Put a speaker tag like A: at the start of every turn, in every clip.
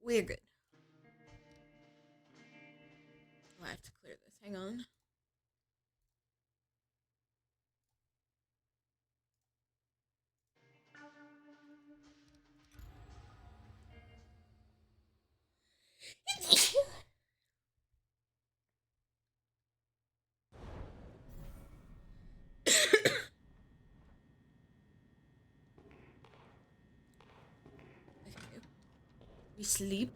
A: We're good. Oh, I have to clear this. Hang on. Okay. We sleep.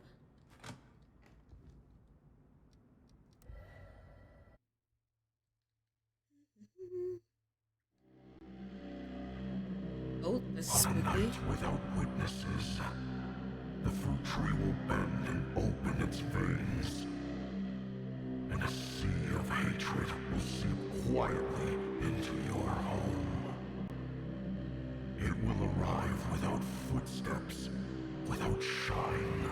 A: Oh, this is
B: On a
A: spooky.
B: night without witnesses, the fruit tree will bend and open its veins, and a sea of hatred will seep quietly into your home. It will arrive without footsteps, without shine,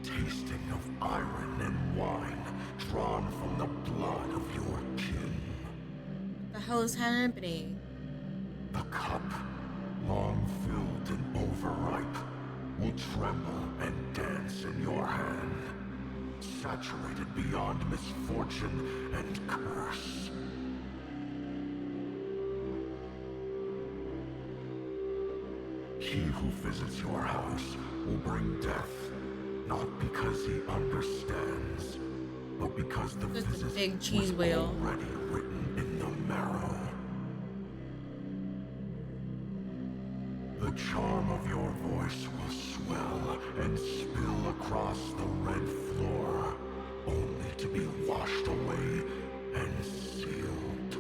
B: tasting of iron and wine drawn from the blood of your kin.
A: What the hell is happening?
B: The cup, long filled and overripe, will tremble and dance in your hand, saturated beyond misfortune and curse. He who visits your house will bring death, not because he understands, but because the
A: Just a
B: visit
A: big cheese
B: was
A: wheel.
B: already written in the marrow. The charm of your voice will swell and spill across the red floor, only to be washed away and sealed.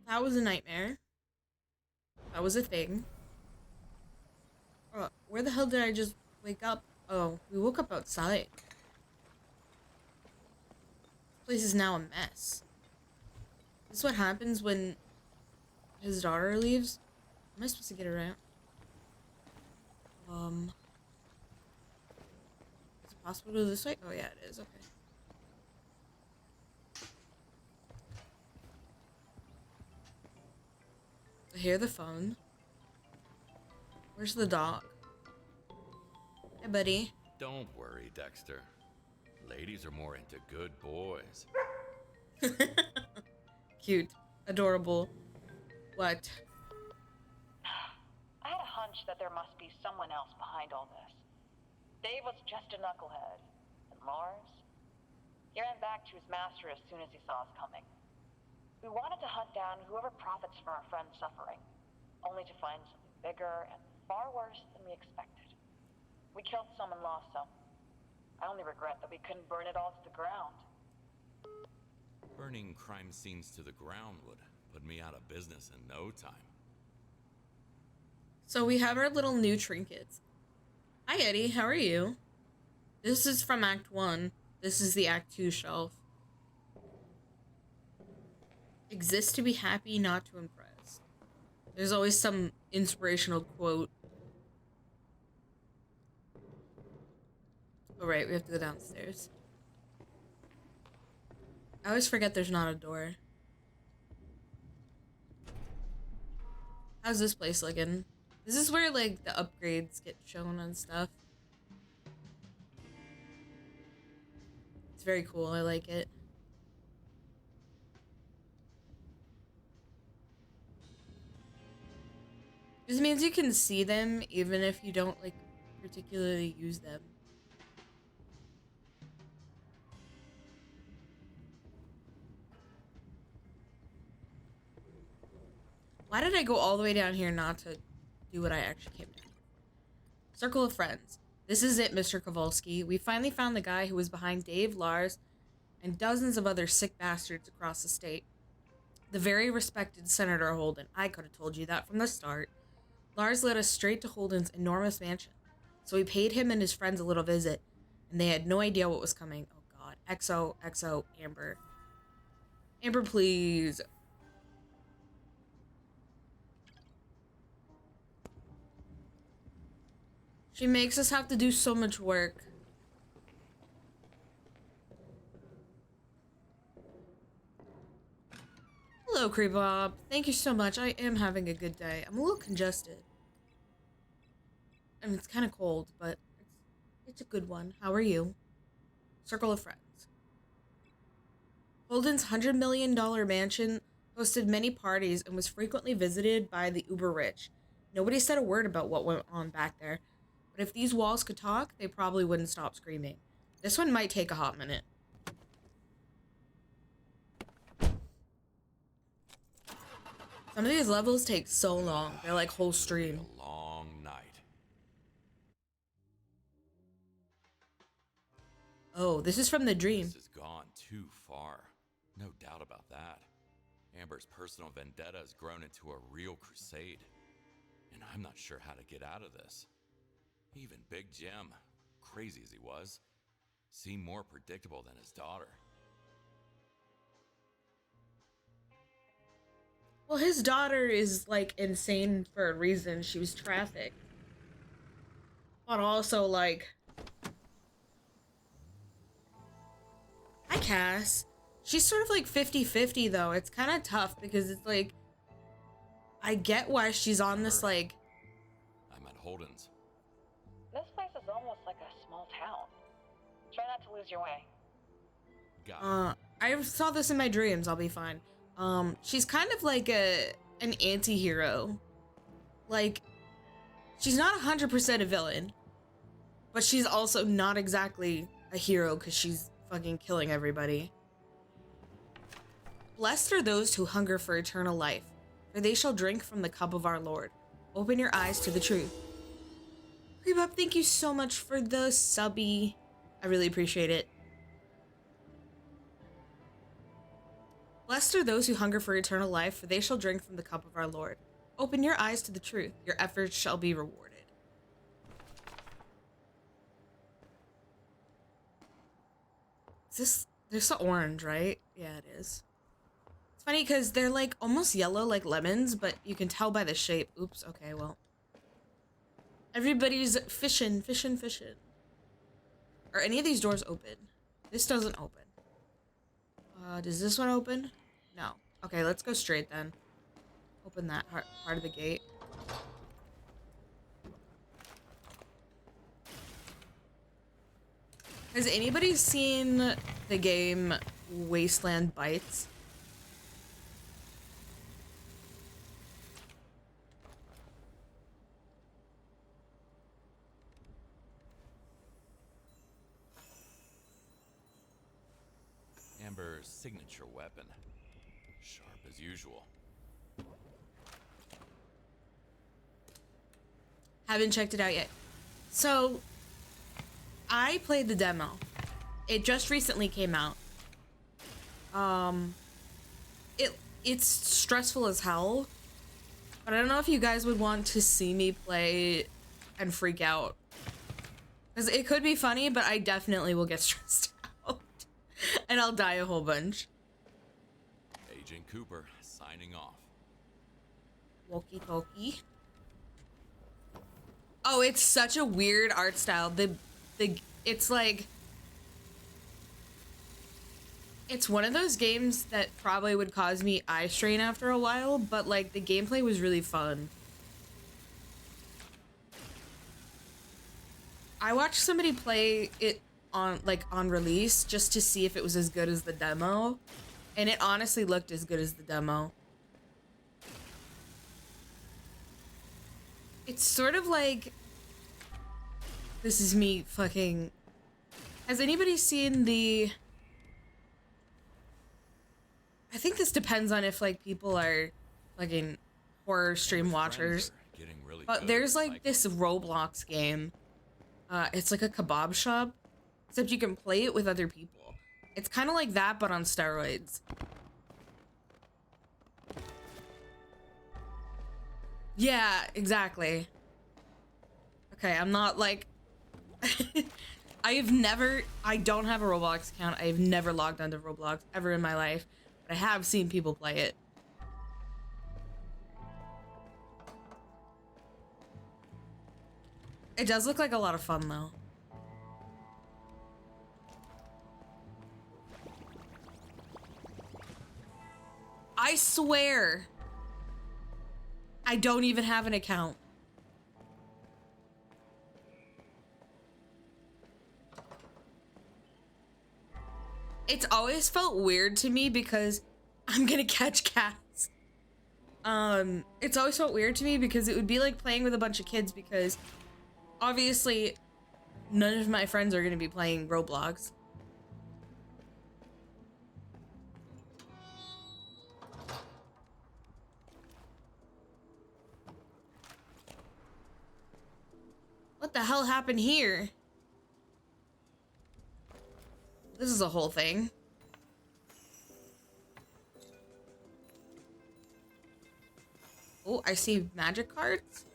A: That was a nightmare. That was a thing. Where the hell did I just wake up? Oh, we woke up outside. This place is now a mess. This is what happens when his daughter leaves. Am I supposed to get around? Is it possible to go this way? Oh yeah, it is. Okay. I hear the phone. Where's the dog? Hey, buddy.
C: Don't worry, Dexter. Ladies are more into good boys.
A: Cute. Adorable. What?
D: I had a hunch that there must be someone else behind all this. Dave was just a knucklehead. And Lars? He ran back to his master as soon as he saw us coming. We wanted to hunt down whoever profits from our friend's suffering, only to find something bigger and far worse than we expected. We killed some and lost some. I only regret that we couldn't burn it all to the ground.
C: Burning crime scenes to the ground would put me out of business in no time.
A: So we have our little new trinkets. Hi, Eddie. How are you? This is from Act 1. This is the Act 2 shelf. Exist to be happy, not to impress. There's always some inspirational quote. Oh, right. We have to go downstairs. I always forget there's not a door. How's this place looking? This is where, like, the upgrades get shown and stuff. It's very cool. I like it. This means you can see them even if you don't, like, particularly use them. Why did I go all the way down here not to do what I actually came down here for? Circle of Friends. This is it, Mr. Kowalski. We finally found the guy who was behind Dave, Lars, and dozens of other sick bastards across the state. The very respected Senator Holden. I could have told you that from the start. Lars led us straight to Holden's enormous mansion. So we paid him and his friends a little visit, and they had no idea what was coming. Oh god. XO, Amber. Amber, please. She makes us have to do so much work. Hello, Creepop. Thank you so much. I am having a good day. I'm a little congested. And it's kind of cold, but it's a good one. How are you? Circle of Friends. Holden's $100 million mansion hosted many parties and was frequently visited by the uber-rich. Nobody said a word about what went on back there, but if these walls could talk, they probably wouldn't stop screaming. This one might take a hot minute. Some of these levels take so long. They're like whole stream.
C: A long night.
A: Oh, this is from the dream.
C: This has gone too far. No doubt about that. Amber's personal vendetta has grown into a real crusade. And I'm not sure how to get out of this. Even Big Jim, crazy as he was, seemed more predictable than his daughter.
A: Well, his daughter is, like, insane for a reason. She was trafficked. But also, like... Hi, Cass. She's sort of, like, 50-50, though. It's kind of tough, because it's, like... I get why she's on this, like...
C: I'm at Holden's.
D: This place is almost like a small town. Try not to lose your way.
C: Got it.
A: I saw this in my dreams. I'll be fine. She's kind of like an anti-hero. Like, she's not 100% a villain, but she's also not exactly a hero because she's fucking killing everybody. Blessed are those who hunger for eternal life, for they shall drink from the cup of our Lord. Open your eyes to the truth. Creep Up, thank you so much for the subby. I really appreciate it. Blessed are those who hunger for eternal life, for they shall drink from the cup of our Lord. Open your eyes to the truth. Your efforts shall be rewarded. Is this... There's the orange, right? Yeah, it is. It's funny because they're like almost yellow like lemons, but you can tell by the shape. Oops, okay, well. Everybody's fishing. Are any of these doors open? This doesn't open. Does this one open? No. Okay, let's go straight then. Open that part of the gate. Has anybody seen the game Wasteland Bites?
C: Amber's signature weapon. Sharp as usual.
A: Haven't checked it out yet. So, I played the demo. It just recently came out. It's stressful as hell. But I don't know if you guys would want to see me play and freak out. Because it could be funny, but I definitely will get stressed out. And I'll die a whole bunch.
C: Agent Cooper signing off.
A: Walkie-talkie. Oh, it's such a weird art style. It's like... It's one of those games that probably would cause me eye strain after a while, but like the gameplay was really fun. I watched somebody play it on release just to see if it was as good as the demo, and it honestly looked as good as the demo. It's sort of like... This is me fucking... Has anybody seen the... I think this depends on if like people are fucking horror stream watchers.
C: Really
A: but there's like this Roblox game. It's like a kebab shop, except you can play it with other people. It's kind of like that, but on steroids. Yeah, exactly. Okay, I'm not like... I don't have a Roblox account. I have never logged onto Roblox ever in my life, but I have seen people play it. It does look like a lot of fun, though. I swear, I don't even have an account. It's always felt weird to me because I'm gonna catch cats. It's always felt weird to me because it would be like playing with a bunch of kids, because obviously none of my friends are gonna be playing Roblox. What the hell happened here? This is a whole thing. Oh, I see magic cards.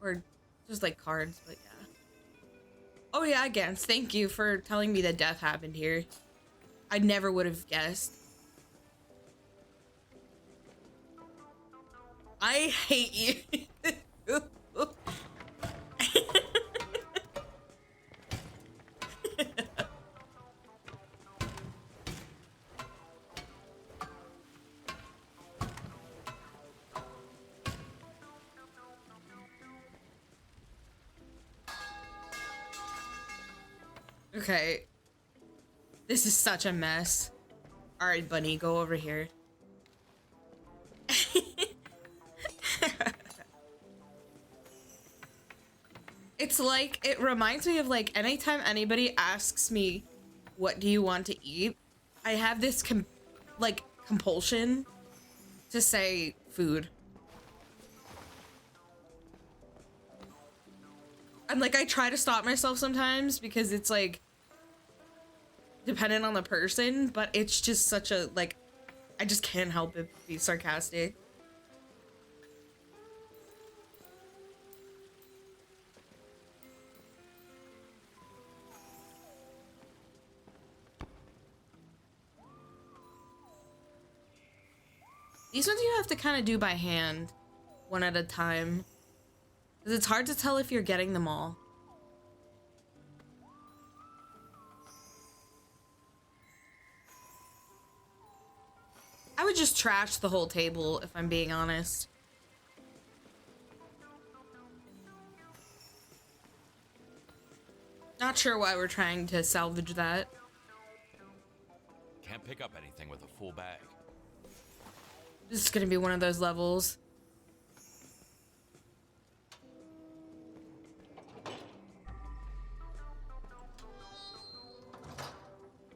A: Or just like cards, but yeah. Oh yeah, Gans, thank you for telling me that death happened here. I never would have guessed. I hate you. Okay. This is such a mess. Alright, Bunny, go over here. It's like, it reminds me of like, anytime anybody asks me, what do you want to eat? I have this compulsion to say food. And like, I try to stop myself sometimes because it's like dependent on the person, but it's just such a, like, I just can't help it be sarcastic. These ones you have to kind of do by hand, one at a time. Because it's hard to tell if you're getting them all. I would just trash the whole table, if I'm being honest. Not sure why we're trying to salvage that.
C: Can't pick up anything with a full bag.
A: This is gonna be one of those levels.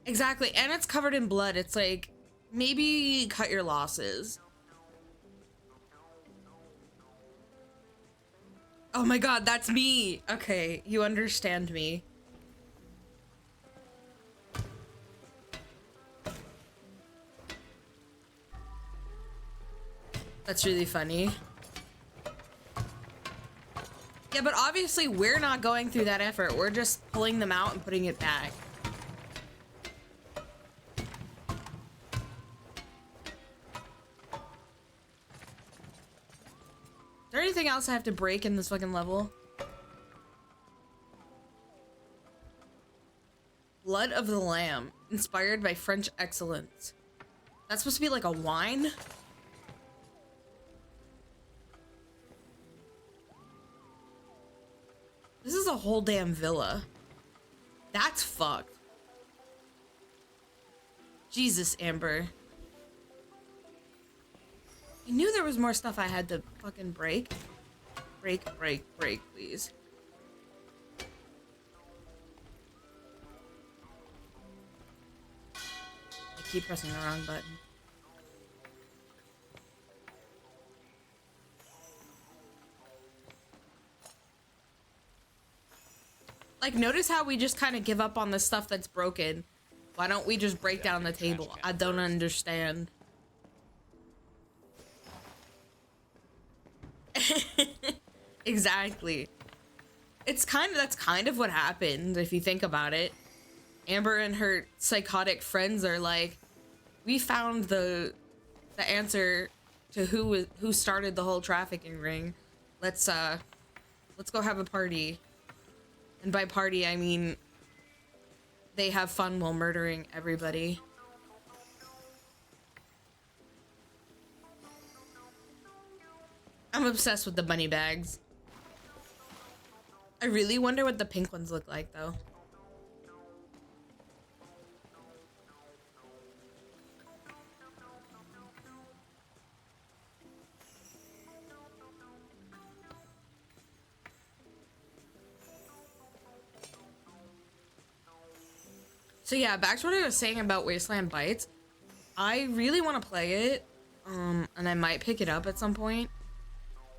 A: Exactly, and it's covered in blood. It's like, maybe cut your losses. Oh my god, that's me! Okay, you understand me. That's really funny. Yeah, but obviously we're not going through that effort. We're just pulling them out and putting it back. Is there anything else I have to break in this fucking level? Blood of the Lamb, inspired by French excellence. That's supposed to be like a wine? This is a whole damn villa. That's fucked. Jesus, Amber. I knew there was more stuff I had to fucking break. Break, please. I keep pressing the wrong button. Like, notice how we just kind of give up on the stuff that's broken. Why don't we just break down the table? I don't understand. Exactly. That's kind of what happened if you think about it. Amber and her psychotic friends are like, we found the answer to who started the whole trafficking ring. Let's go have a party. And by party, I mean they have fun while murdering everybody. I'm obsessed with the bunny bags. I really wonder what the pink ones look like, though. So yeah, back to what I was saying about Wasteland Bites. I really want to play it, and I might pick it up at some point.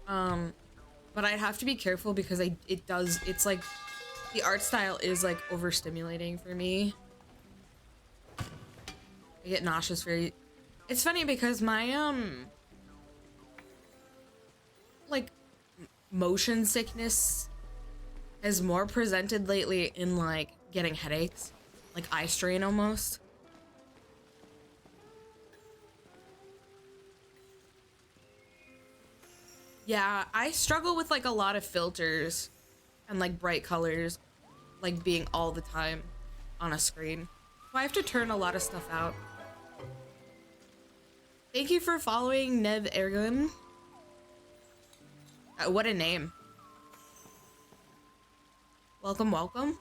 A: But I'd have to be careful because it's like, the art style is like overstimulating for me. I get nauseous very. It's funny because my like motion sickness has more presented lately in like getting headaches, like eye strain almost. Yeah, I struggle with like a lot of filters and like bright colors, like being all the time on a screen. So I have to turn a lot of stuff out. Thank you for following Nev Ergun. What a name. Welcome, welcome.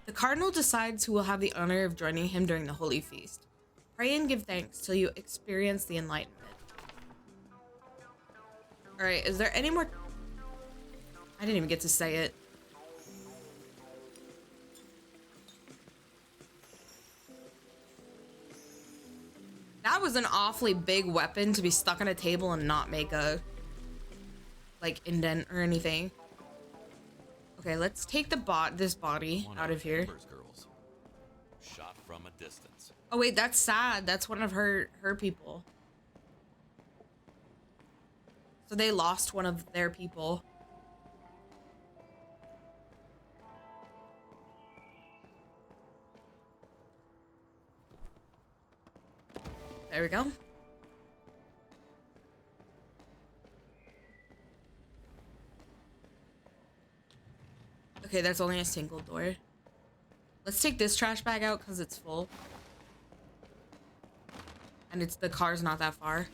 A: The Cardinal decides who will have the honor of joining him during the Holy Feast. Pray and give thanks till you experience the Enlightenment. Alright, is there any more? I didn't even get to say it. That was an awfully big weapon to be stuck on a table and not make a, like, indent or anything. Okay, let's take this body out of here.
C: Girls. Shot from a distance.
A: Oh wait, that's sad. That's one of her people. So they lost one of their people. There we go. Okay, that's only a single door. Let's take this trash bag out because it's full. And the car's not that far.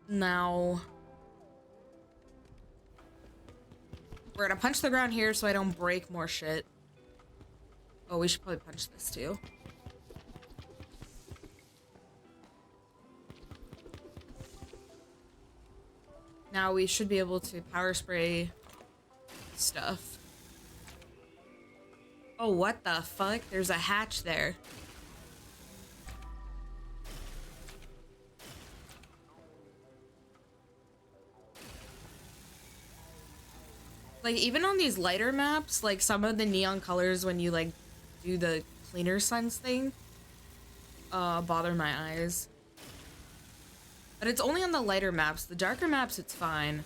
A: Now, we're gonna punch the ground here so I don't break more shit. Oh, we should probably punch this too. Now we should be able to power spray stuff. Oh, what the fuck? There's a hatch there. Like, even on these lighter maps, like, some of the neon colors when you, like, do the cleaner sense thing, bother my eyes. But it's only on the lighter maps. The darker maps, it's fine.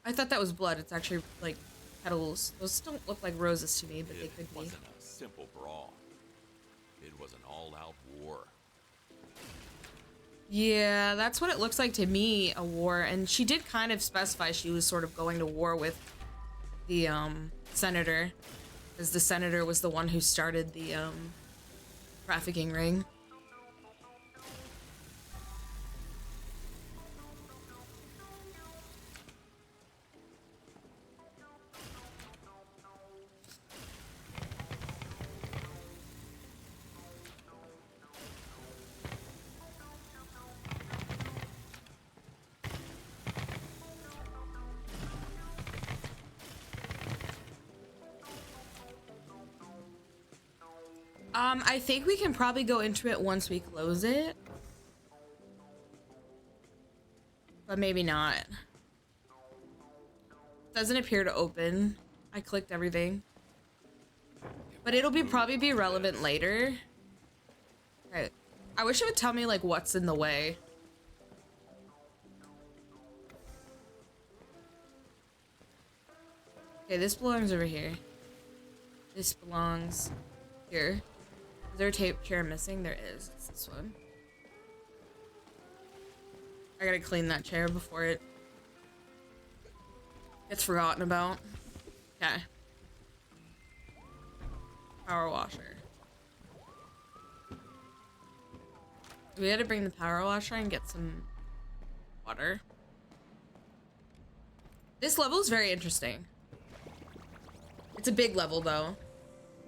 A: I thought that was blood. It's actually, like, petals. Those don't look like roses to me, but they could be.
C: It wasn't a simple brawl. It was an all-out war.
A: Yeah, that's what it looks like to me, a war. And she did kind of specify she was sort of going to war with the, senator. Because the senator was the one who started the, trafficking ring. I think we can probably go into it once we close it. But maybe not. Doesn't appear to open. I clicked everything. But it'll probably be relevant later. Okay. I wish it would tell me, like, what's in the way. Okay, this belongs over here. This belongs here. Is there a tape chair missing? There is. It's this one. I gotta clean that chair before it gets forgotten about. Okay. Power washer. We had to bring the power washer and get some water. This level is very interesting. It's a big level though.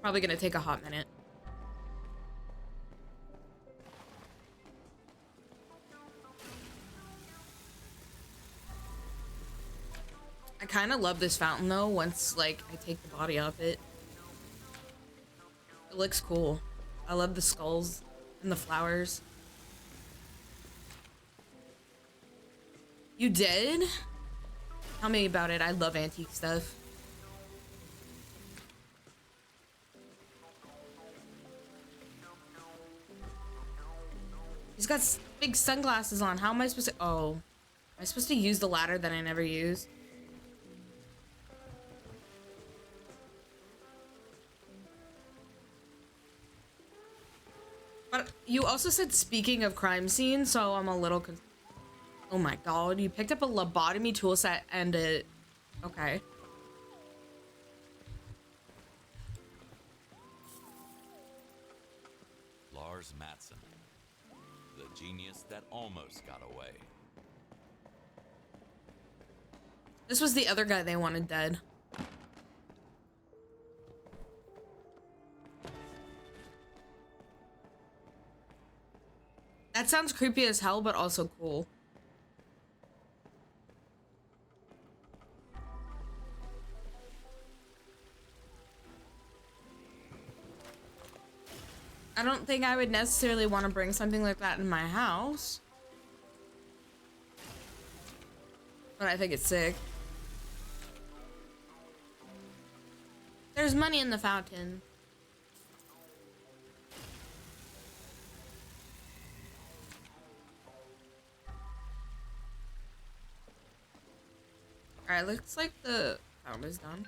A: Probably gonna take a hot minute. I kind of love this fountain though, once like I take the body off it. It looks cool. I love the skulls and the flowers. You did? Tell me about it. I love antique stuff. He's got big sunglasses on. How am I supposed to... Oh. Am I supposed to use the ladder that I never use? But you also said speaking of crime scene, so I'm a little... Oh my god, you picked up a lobotomy tool set and a... Okay.
C: Lars Matson. The genius that almost got away.
A: This was the other guy they wanted dead. That sounds creepy as hell, but also cool. I don't think I would necessarily want to bring something like that in my house. But I think it's sick. There's money in the fountain. Alright, looks like the fountain is done.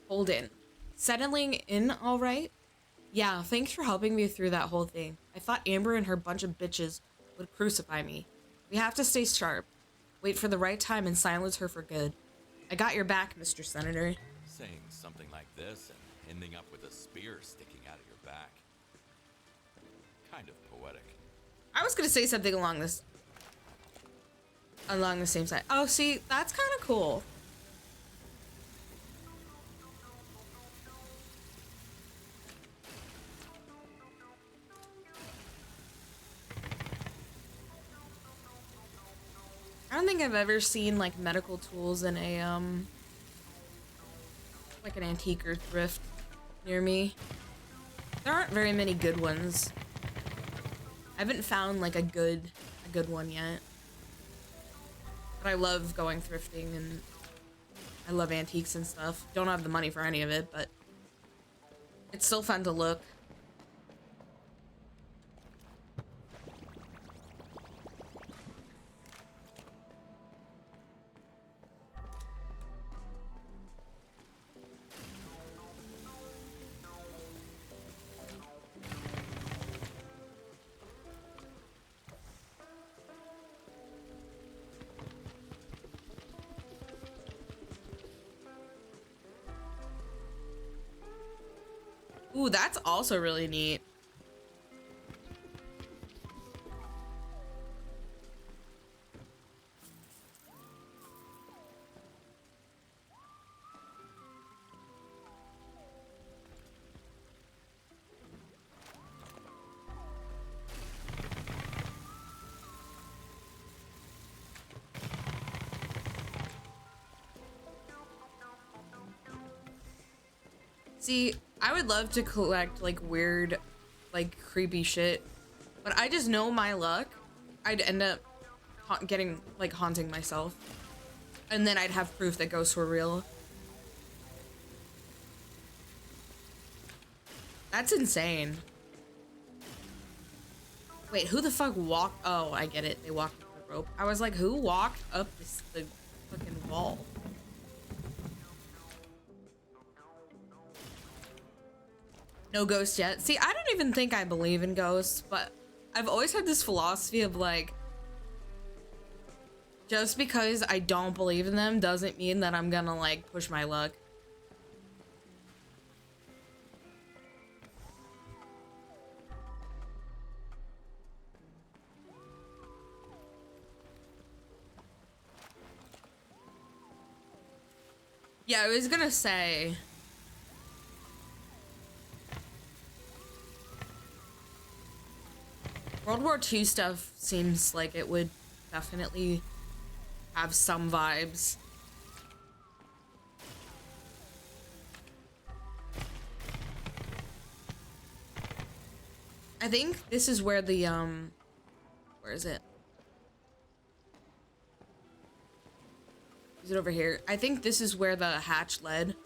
A: Hold in. Settling in alright? Yeah, thanks for helping me through that whole thing. I thought Amber and her bunch of bitches would crucify me. We have to stay sharp. Wait for the right time and silence her for good. I got your back, Mr. Senator.
C: Saying something like this and ending up with a spear sticking out of your back. Kind of poetic.
A: I was gonna say something along the same side. Oh, see, that's kind of cool. I don't think I've ever seen like medical tools in a like an antique or thrift near me. There aren't very many good ones. I haven't found like a good one yet. But I love going thrifting and I love antiques and stuff. Don't have the money for any of it, but it's still fun to look. Ooh, that's also really neat. See, I would love to collect like weird, like creepy shit, but I just know my luck. I'd end up getting like haunting myself, and then I'd have proof that ghosts were real. That's insane. Wait, who the fuck walked? Oh, I get it. They walked up the rope. I was like, who walked up the fucking wall? No ghosts yet. See, I don't even think I believe in ghosts, but I've always had this philosophy of like, just because I don't believe in them doesn't mean that I'm gonna like push my luck. Yeah, I was gonna say. World War II stuff seems like it would definitely have some vibes. I think this is where the, where is it? Is it over here? I think this is where the hatch led.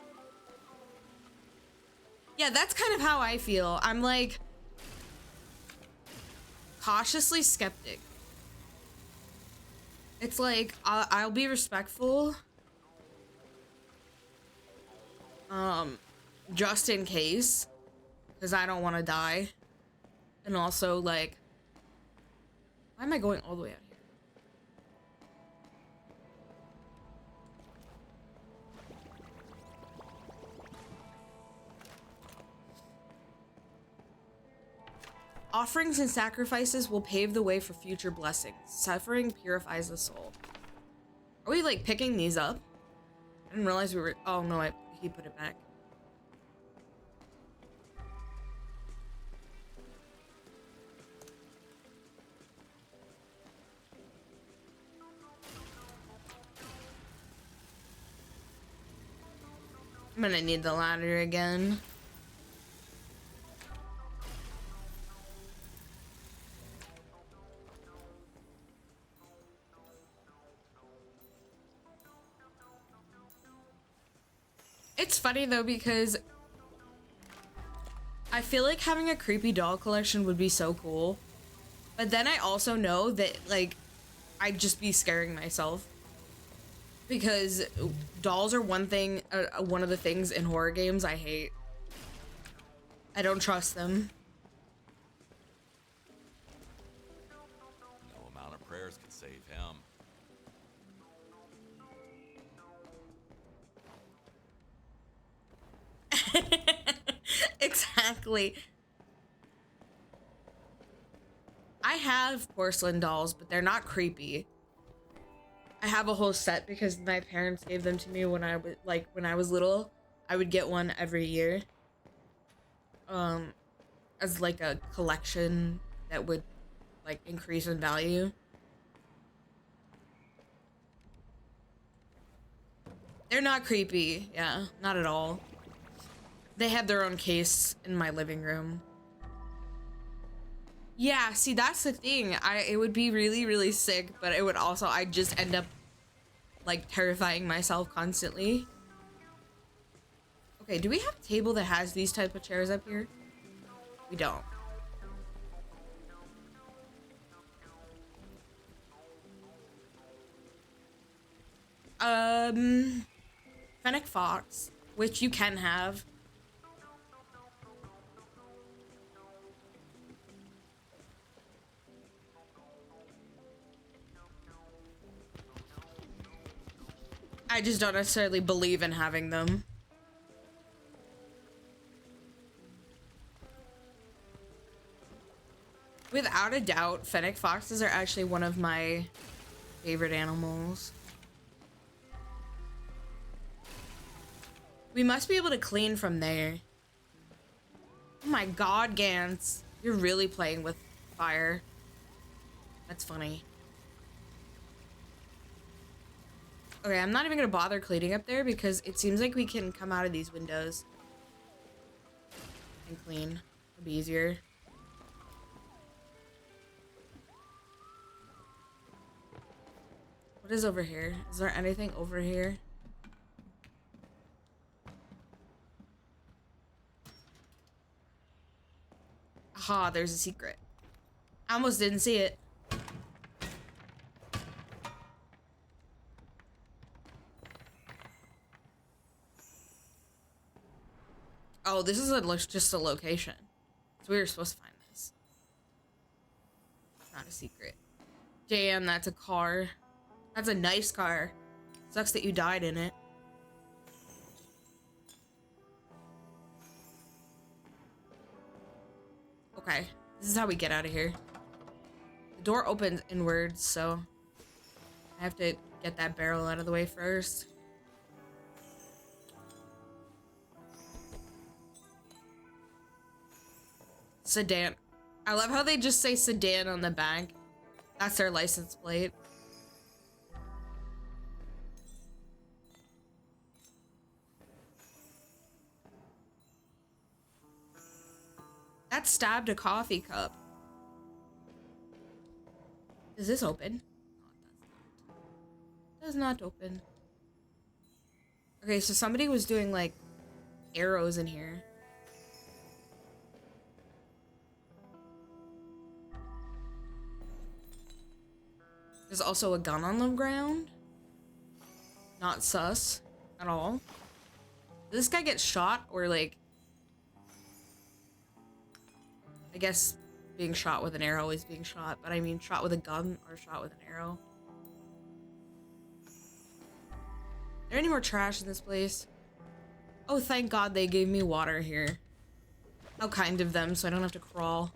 A: Yeah, that's kind of how I feel. I'm like cautiously skeptic. It's like I'll be respectful, just in case, because I don't want to die, and also like, why am I going all the way out here? Offerings and sacrifices will pave the way for future blessings. Suffering purifies the soul. Are we like picking these up? I didn't realize we were. Oh no, he put it back. I'm gonna need the ladder again. It's funny though because I feel like having a creepy doll collection would be so cool, but then I also know that like I'd just be scaring myself because dolls are one of the things in horror games I hate. I don't trust them.
C: No amount of prayers could save him.
A: Exactly. I have porcelain dolls, but they're not creepy. I have a whole set because my parents gave them to me when I was little. I would get one every year. As like a collection that would like increase in value. They're not creepy. Yeah, not at all. They have their own case in my living room. Yeah, see, that's the thing. It would be really, really sick, but it would also, I'd just end up like terrifying myself constantly. Okay, do we have a table that has these type of chairs up here? We don't. Fennec Fox, which you can have. I just don't necessarily believe in having them. Without a doubt, fennec foxes are actually one of my favorite animals. We must be able to clean from there. Oh my god, Gantz. You're really playing with fire. That's funny. Okay, I'm not even gonna bother cleaning up there because it seems like we can come out of these windows and clean. It'll be easier. What is over here? Is there anything over here? Aha, there's a secret. I almost didn't see it. Oh, this is just a location. So we were supposed to find this. It's not a secret. Damn, that's a car. That's a nice car. Sucks that you died in it. Okay, this is how we get out of here. The door opens inwards, so I have to get that barrel out of the way first. Sedan. I love how they just say sedan on the back. That's their license plate. That stabbed a coffee cup. Is this open? No, it does not. Does not open. Okay, so somebody was doing like arrows in here. There's also a gun on the ground. Not sus at all. Did this guy get shot or like... I guess being shot with an arrow is being shot, but I mean shot with a gun or shot with an arrow. Is there any more trash in this place? Oh, thank God they gave me water here. How kind of them, so I don't have to crawl.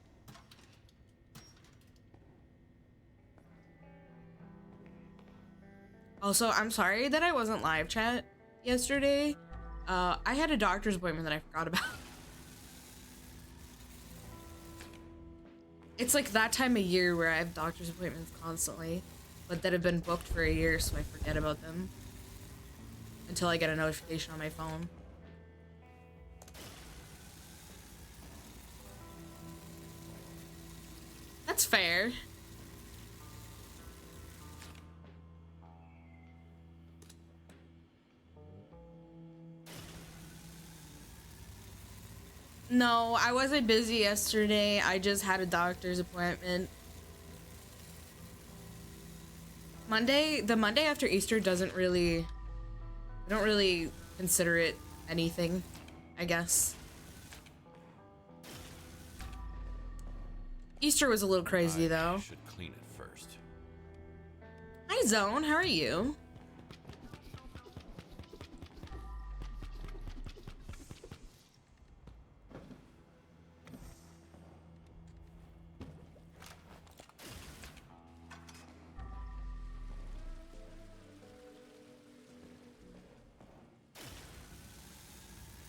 A: Also, I'm sorry that I wasn't live chat yesterday. I had a doctor's appointment that I forgot about. It's like that time of year where I have doctor's appointments constantly, but that have been booked for a year, so I forget about them until I get a notification on my phone. That's fair. No, I wasn't busy yesterday. I just had a doctor's appointment. The Monday after Easter doesn't really... I don't really consider it anything, I guess. Easter was a little crazy, though.
C: I should clean it first.
A: Hi, Zone. How are you?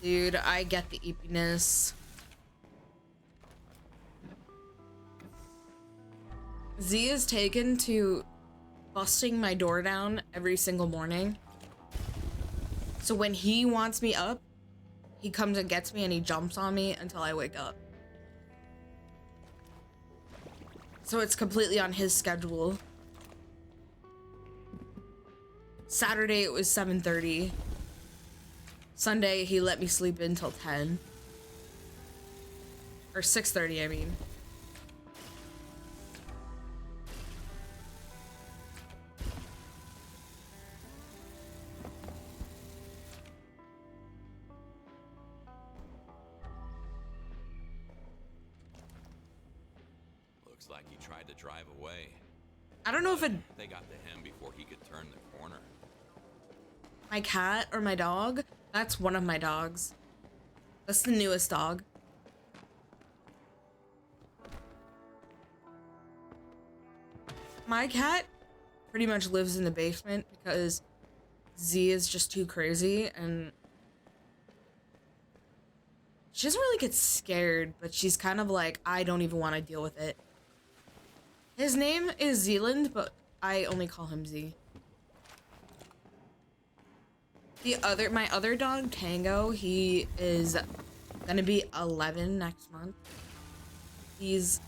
A: Dude, I get the eepiness. Z is taken to busting my door down every single morning. So when he wants me up, he comes and gets me and he jumps on me until I wake up. So it's completely on his schedule. Saturday it was 7:30. Sunday he let me sleep until 10. Or 6:30, I mean.
C: Looks like he tried to drive away.
A: I don't know if
C: They got to him before he could turn the corner.
A: my cat or my dog. That's one of my dogs. That's the newest dog. My cat pretty much lives in the basement because Z is just too crazy and she doesn't really get scared, but she's kind of like, I don't even want to deal with it. His name is Zealand, but I only call him Z. My other dog, Tango, he is gonna be 11 next month. He's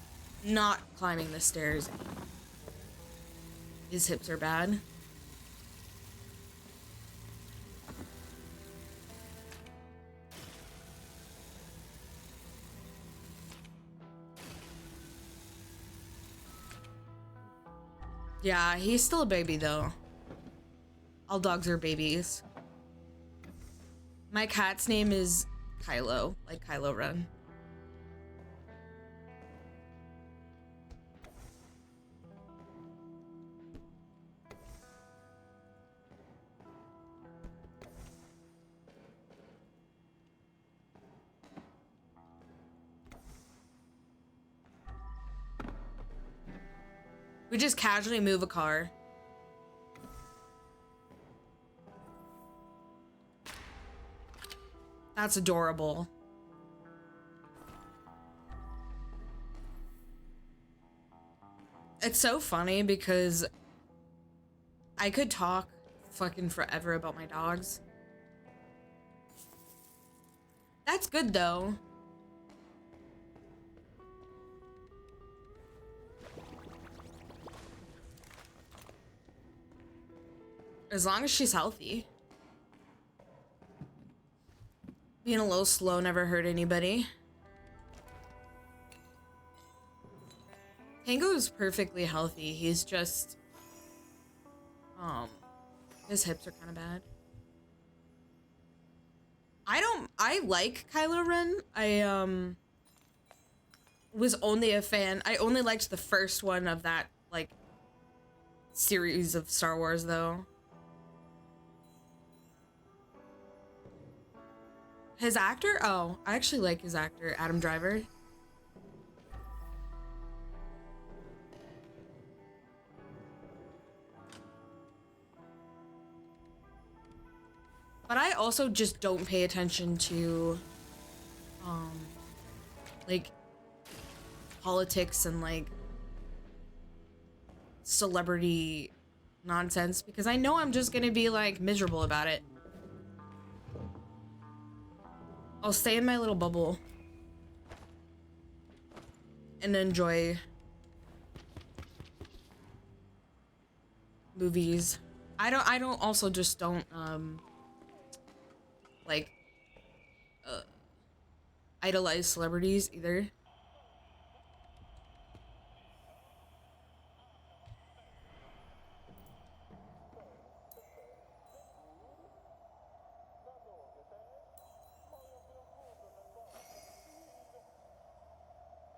A: not climbing the stairs anymore. His hips are bad. Yeah, he's still a baby though. All dogs are babies. My cat's name is Kylo, like Kylo Ren. We just casually move a car. That's adorable. It's so funny because I could talk fucking forever about my dogs. That's good though. As long as she's healthy. Being a little slow never hurt anybody. Tango's perfectly healthy. He's just, his hips are kind of bad. I like Kylo Ren. I, was only a fan. I only liked the first one of that, like, series of Star Wars, though. His actor? Oh, I actually like his actor, Adam Driver. But I also just don't pay attention to, like, politics and, like, celebrity nonsense, because I know I'm just gonna be, like, miserable about it. I'll stay in my little bubble and enjoy movies. I don't also just don't, like, idolize celebrities either.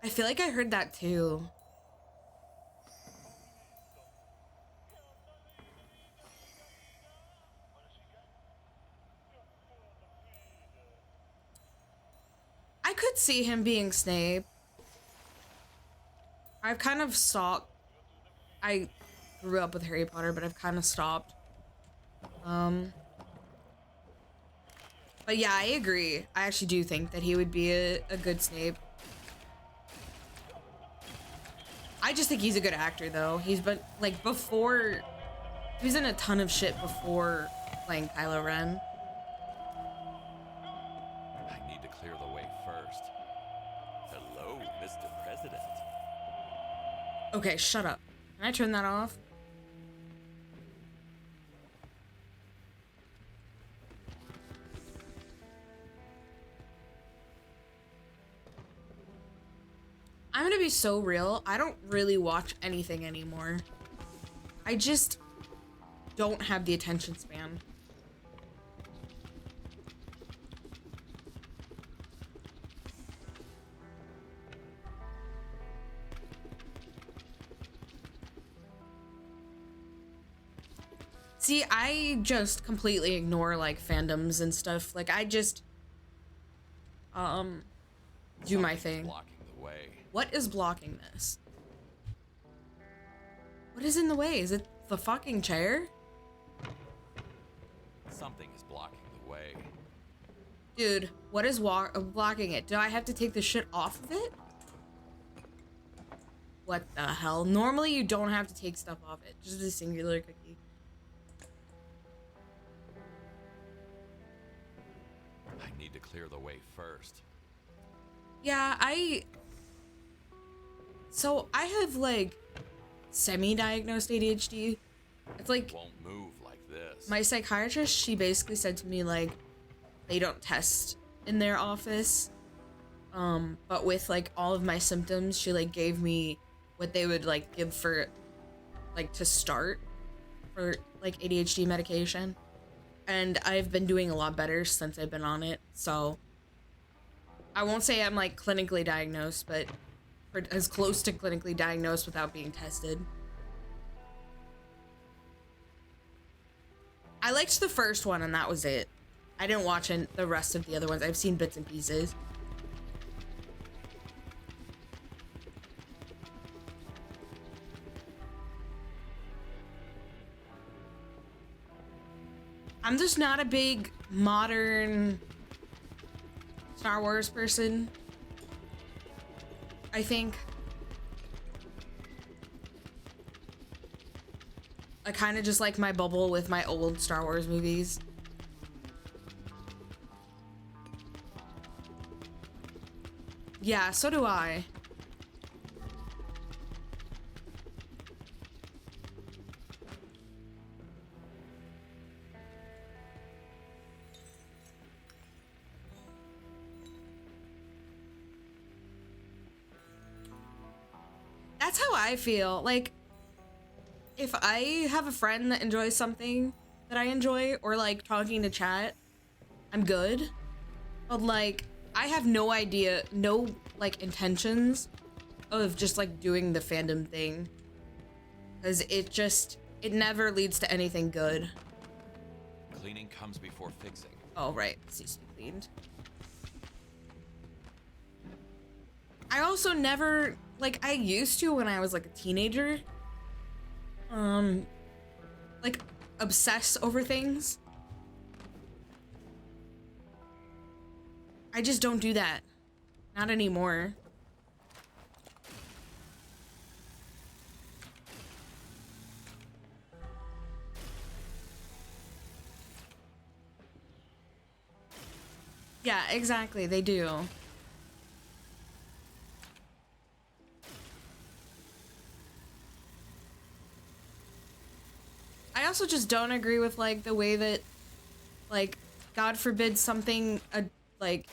A: I feel like I heard that too. I could see him being Snape. I've kind of stopped. I grew up with Harry Potter, but I've kind of stopped. But yeah, I agree. I actually do think that he would be a good Snape. I just think he's a good actor, though. He's been, like, before... He was in a ton of shit before playing Kylo Ren.
C: I need to clear the way first. Hello, Mr. President.
A: Okay, shut up. Can I turn that off? I'm gonna be so real. I don't really watch anything anymore. I just don't have the attention span. See, I just completely ignore, like, fandoms and stuff. Like, I just, do my thing.
C: Blocking the way.
A: What is blocking this? What is in the way? Is it the fucking chair?
C: Something is blocking the way.
A: Dude, what is blocking it? Do I have to take the shit off of it? What the hell? Normally you don't have to take stuff off it. Just a singular cookie.
C: I need to clear the way first.
A: Yeah, So I have, like, semi-diagnosed ADHD. It's like,
C: Won't move like this.
A: my psychiatrist, she basically said to me, like, they don't test in their office. But with, like, all of my symptoms, she, like, gave me what they would, like, give for, like, to start for, like, ADHD medication. And I've been doing a lot better since I've been on it. So I won't say I'm, like, clinically diagnosed, but as close to clinically diagnosed without being tested. I liked the first one and that was it. I didn't watch the rest of the other ones. I've seen bits and pieces. I'm just not a big modern Star Wars person. I think I kind of just like my bubble with my old Star Wars movies. Yeah, so do I. That's how I feel. Like, if I have a friend that enjoys something that I enjoy, or like talking to chat, I'm good. But like, I have no idea, no like intentions of just like doing the fandom thing. Because it never leads to anything good.
C: Cleaning comes before fixing.
A: Oh, right. This needs to be cleaned. I also never, like, I used to when I was like a teenager, like, obsess over things. I just don't do that. Not anymore. Yeah, exactly. They do. I also just don't agree with like the way that, like, God forbid something like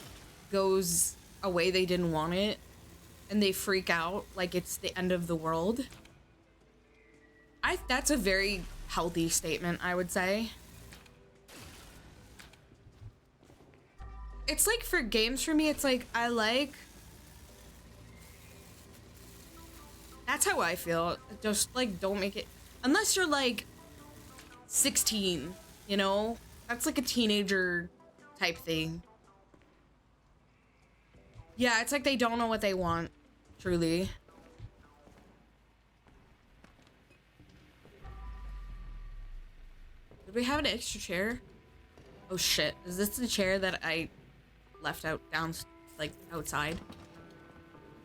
A: goes a way they didn't want it and they freak out like it's the end of the world. That's a very healthy statement, I would say. It's like for games, for me, it's like that's how I feel. Just like don't make it, unless you're like 16, you know? That's like a teenager type thing. Yeah, it's like they don't know what they want, truly. Did we have an extra chair? Oh shit, is this the chair that I left out down, like, outside?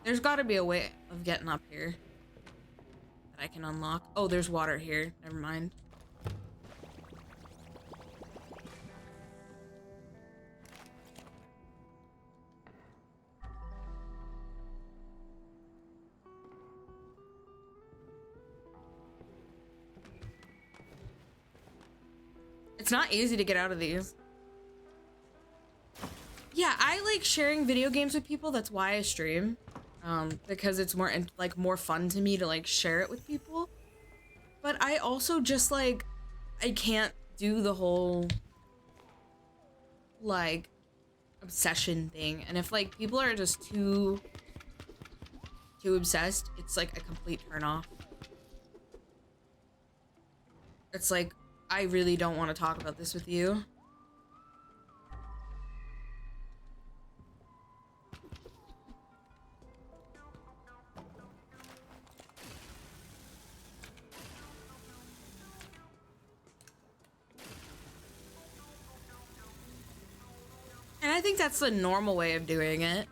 A: There's gotta be a way of getting up here that I can unlock. Oh, there's water here. Never mind. It's not easy to get out of these. Yeah, I like sharing video games with people. That's why I stream. Because it's more fun to me to like share it with people. But I also just like, I can't do the whole like obsession thing. And if like people are just too obsessed, it's like a complete turn off. It's like, I really don't want to talk about this with you. And I think that's the normal way of doing it.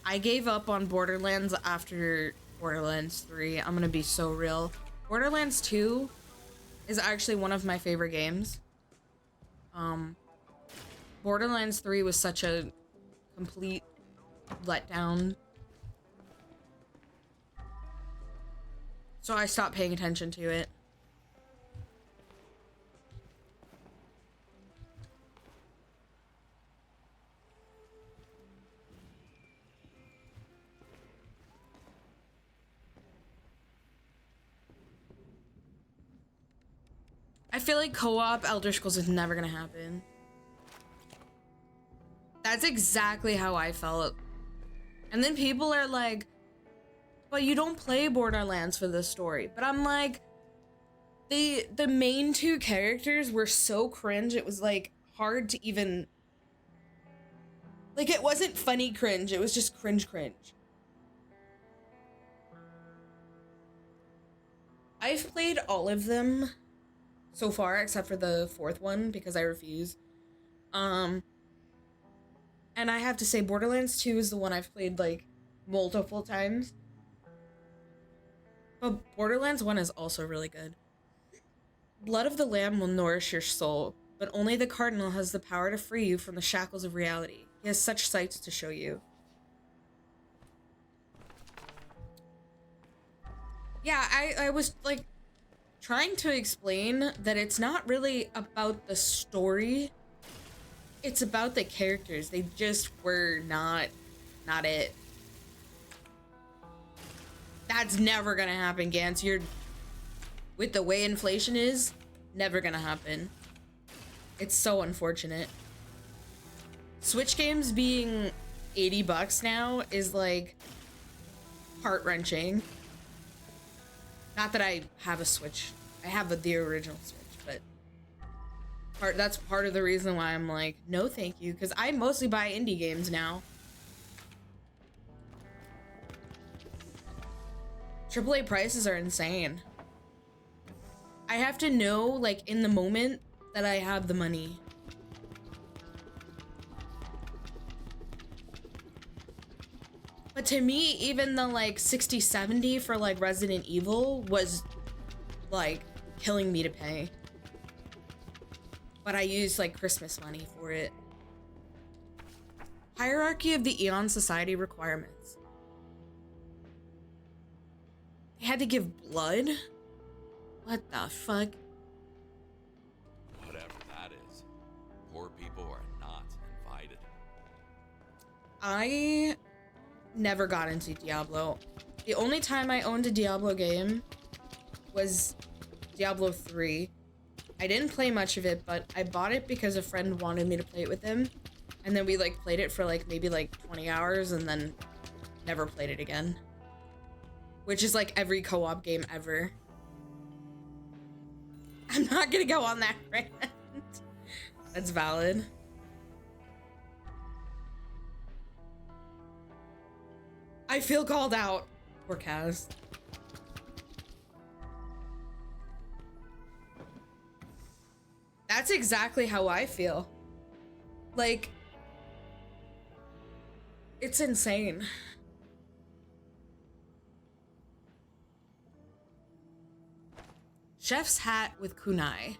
A: I gave up on Borderlands after Borderlands 3. I'm gonna be so real. Borderlands 2 is actually one of my favorite games. Borderlands 3 was such a complete letdown. So I stopped paying attention to it. I feel like co-op Elder Scrolls is never gonna happen. That's exactly how I felt. And then people are like, but you don't play Borderlands for this story. But I'm like, the main two characters were so cringe, it was like hard to even, like, it wasn't funny cringe, it was just cringe. I've played all of them so far, except for the fourth one, because I refuse. And I have to say, Borderlands 2 is the one I've played, like, multiple times. But Borderlands 1 is also really good. Blood of the Lamb will nourish your soul, but only the Cardinal has the power to free you from the shackles of reality. He has such sights to show you. Yeah, I was like trying to explain that it's not really about the story. It's about the characters. They just were not it. That's never gonna happen, Gantz. You're with the way inflation is, never gonna happen. It's so unfortunate. Switch games being $80 now is like heart-wrenching. Not that I have a Switch. I have the original Switch, but that's part of the reason why I'm like, no thank you, because I mostly buy indie games now. AAA prices are insane. I have to know, like, in the moment that I have the money. But to me, even the like 60, 70 for like Resident Evil was like killing me to pay. But I used like Christmas money for it. Hierarchy of the Eon Society requirements. They had to give blood? What the fuck?
C: Whatever that is, poor people are not invited.
A: I never got into Diablo. The only time I owned a Diablo game was Diablo 3. I didn't play much of it, but I bought it because a friend wanted me to play it with him. And then we like played it for like maybe like 20 hours and then never played it again. Which is like every co-op game ever. I'm not gonna go on that rant. That's valid. I feel called out. Poor Kaz. That's exactly how I feel. Like, it's insane. Chef's hat with kunai.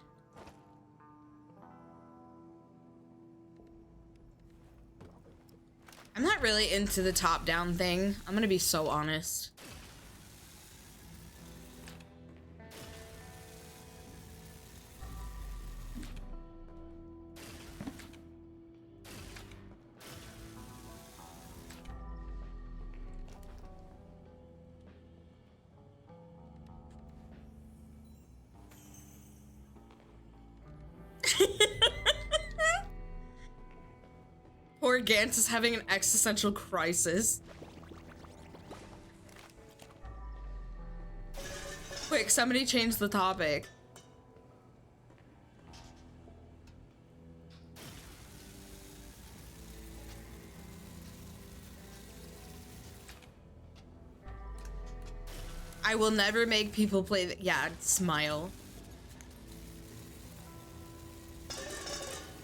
A: I'm not really into the top-down thing. I'm gonna be so honest. Poor Gantz is having an existential crisis. Quick, somebody change the topic. I will never make people play the— yeah, smile.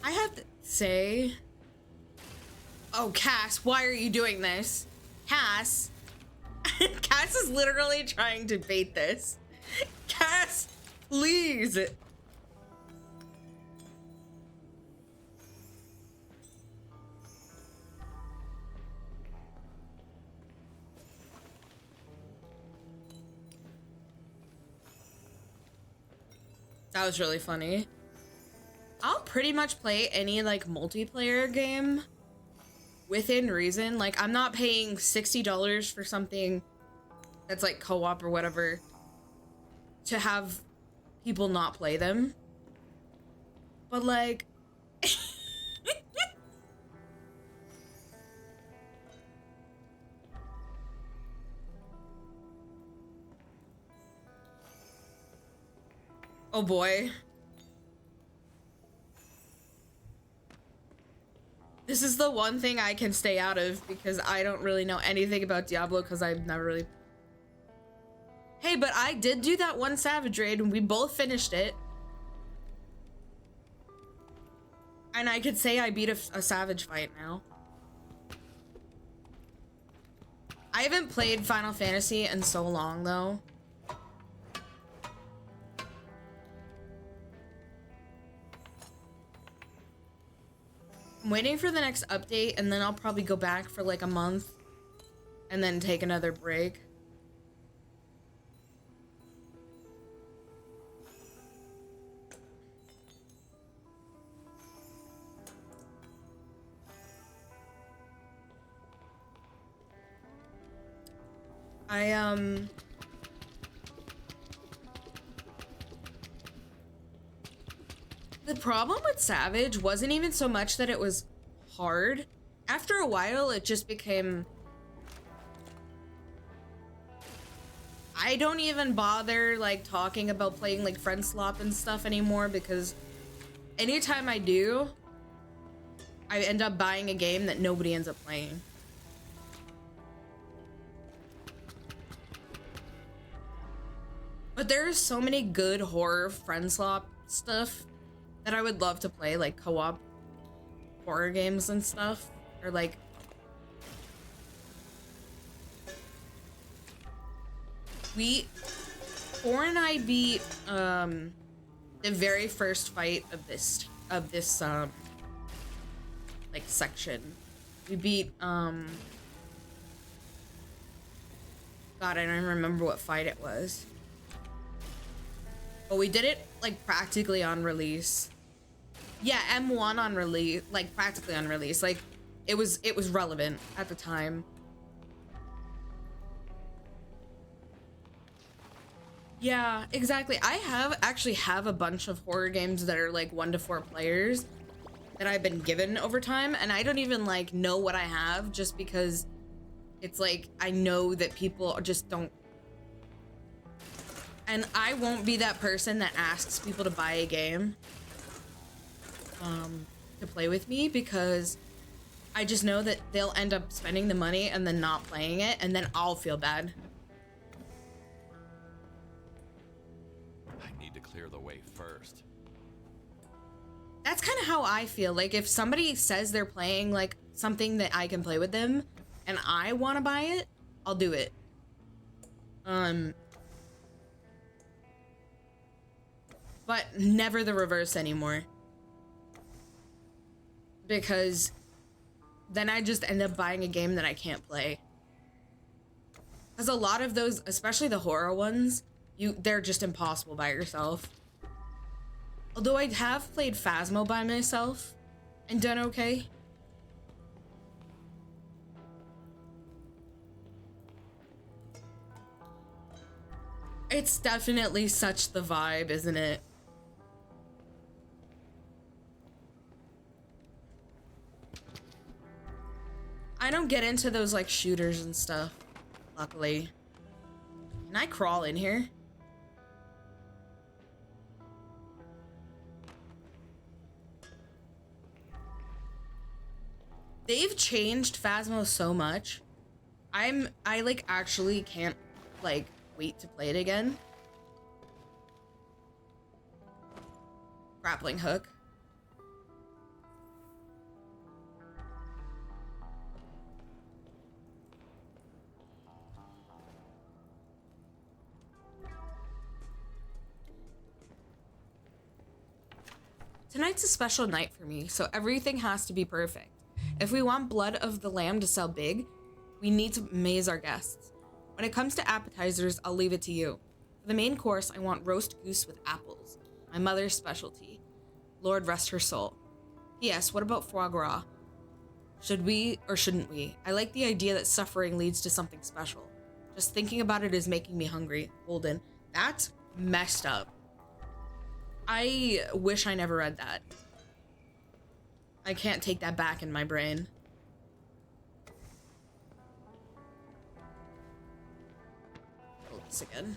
A: I have to say— oh, Cass, why are you doing this? Cass? Cass is literally trying to bait this. Cass, please. That was really funny. I'll pretty much play any like multiplayer game within reason. Like, I'm not paying $60 for something that's like co-op or whatever to have people not play them. But like oh boy. This is the one thing I can stay out of because I don't really know anything about Diablo because I've never really... Hey, but I did do that one Savage raid and we both finished it. And I could say I beat a Savage fight now. I haven't played Final Fantasy in so long though. I'm waiting for the next update, and then I'll probably go back for like a month and then take another break. The problem with Savage wasn't even so much that it was hard. After a while, it just became... I don't even bother, like, talking about playing, like, friend slop and stuff anymore, because anytime I do, I end up buying a game that nobody ends up playing. But there's so many good horror friend slop stuff that I would love to play, like co-op horror games and stuff, or like Four and I beat the very first fight of this like section. We beat God, I don't even remember what fight it was. But we did it like practically on release. Yeah, M1 on release, like practically on release. Like it was relevant at the time. Yeah, exactly. I actually have a bunch of horror games that are like 1 to 4 players that I've been given over time, and I don't even like know what I have just because it's like I know that people just don't. And I won't be that person that asks people to buy a game to play with me, because I just know that they'll end up spending the money and then not playing it, and then I'll feel bad.
C: I need to clear the way first.
A: That's kind of how I feel. Like if somebody says they're playing like something that I can play with them and I want to buy it, I'll do it. But never the reverse anymore. Because then I just end up buying a game that I can't play. Because a lot of those, especially the horror ones, they're just impossible by yourself. Although I have played Phasmo by myself and done okay. It's definitely such the vibe, isn't it? I don't get into those like shooters and stuff, luckily. Can I crawl in here? They've changed Phasmo so much. I like actually can't like wait to play it again. Grappling hook. Tonight's a special night for me, so everything has to be perfect. If we want Blood of the Lamb to sell big, we need to amaze our guests. When it comes to appetizers, I'll leave it to you. For the main course, I want roast goose with apples, my mother's specialty. Lord rest her soul. P.S. What about foie gras? Should we or shouldn't we? I like the idea that suffering leads to something special. Just thinking about it is making me hungry. Holden, that's messed up. I wish I never read that. I can't take that back in my brain. Hold this again.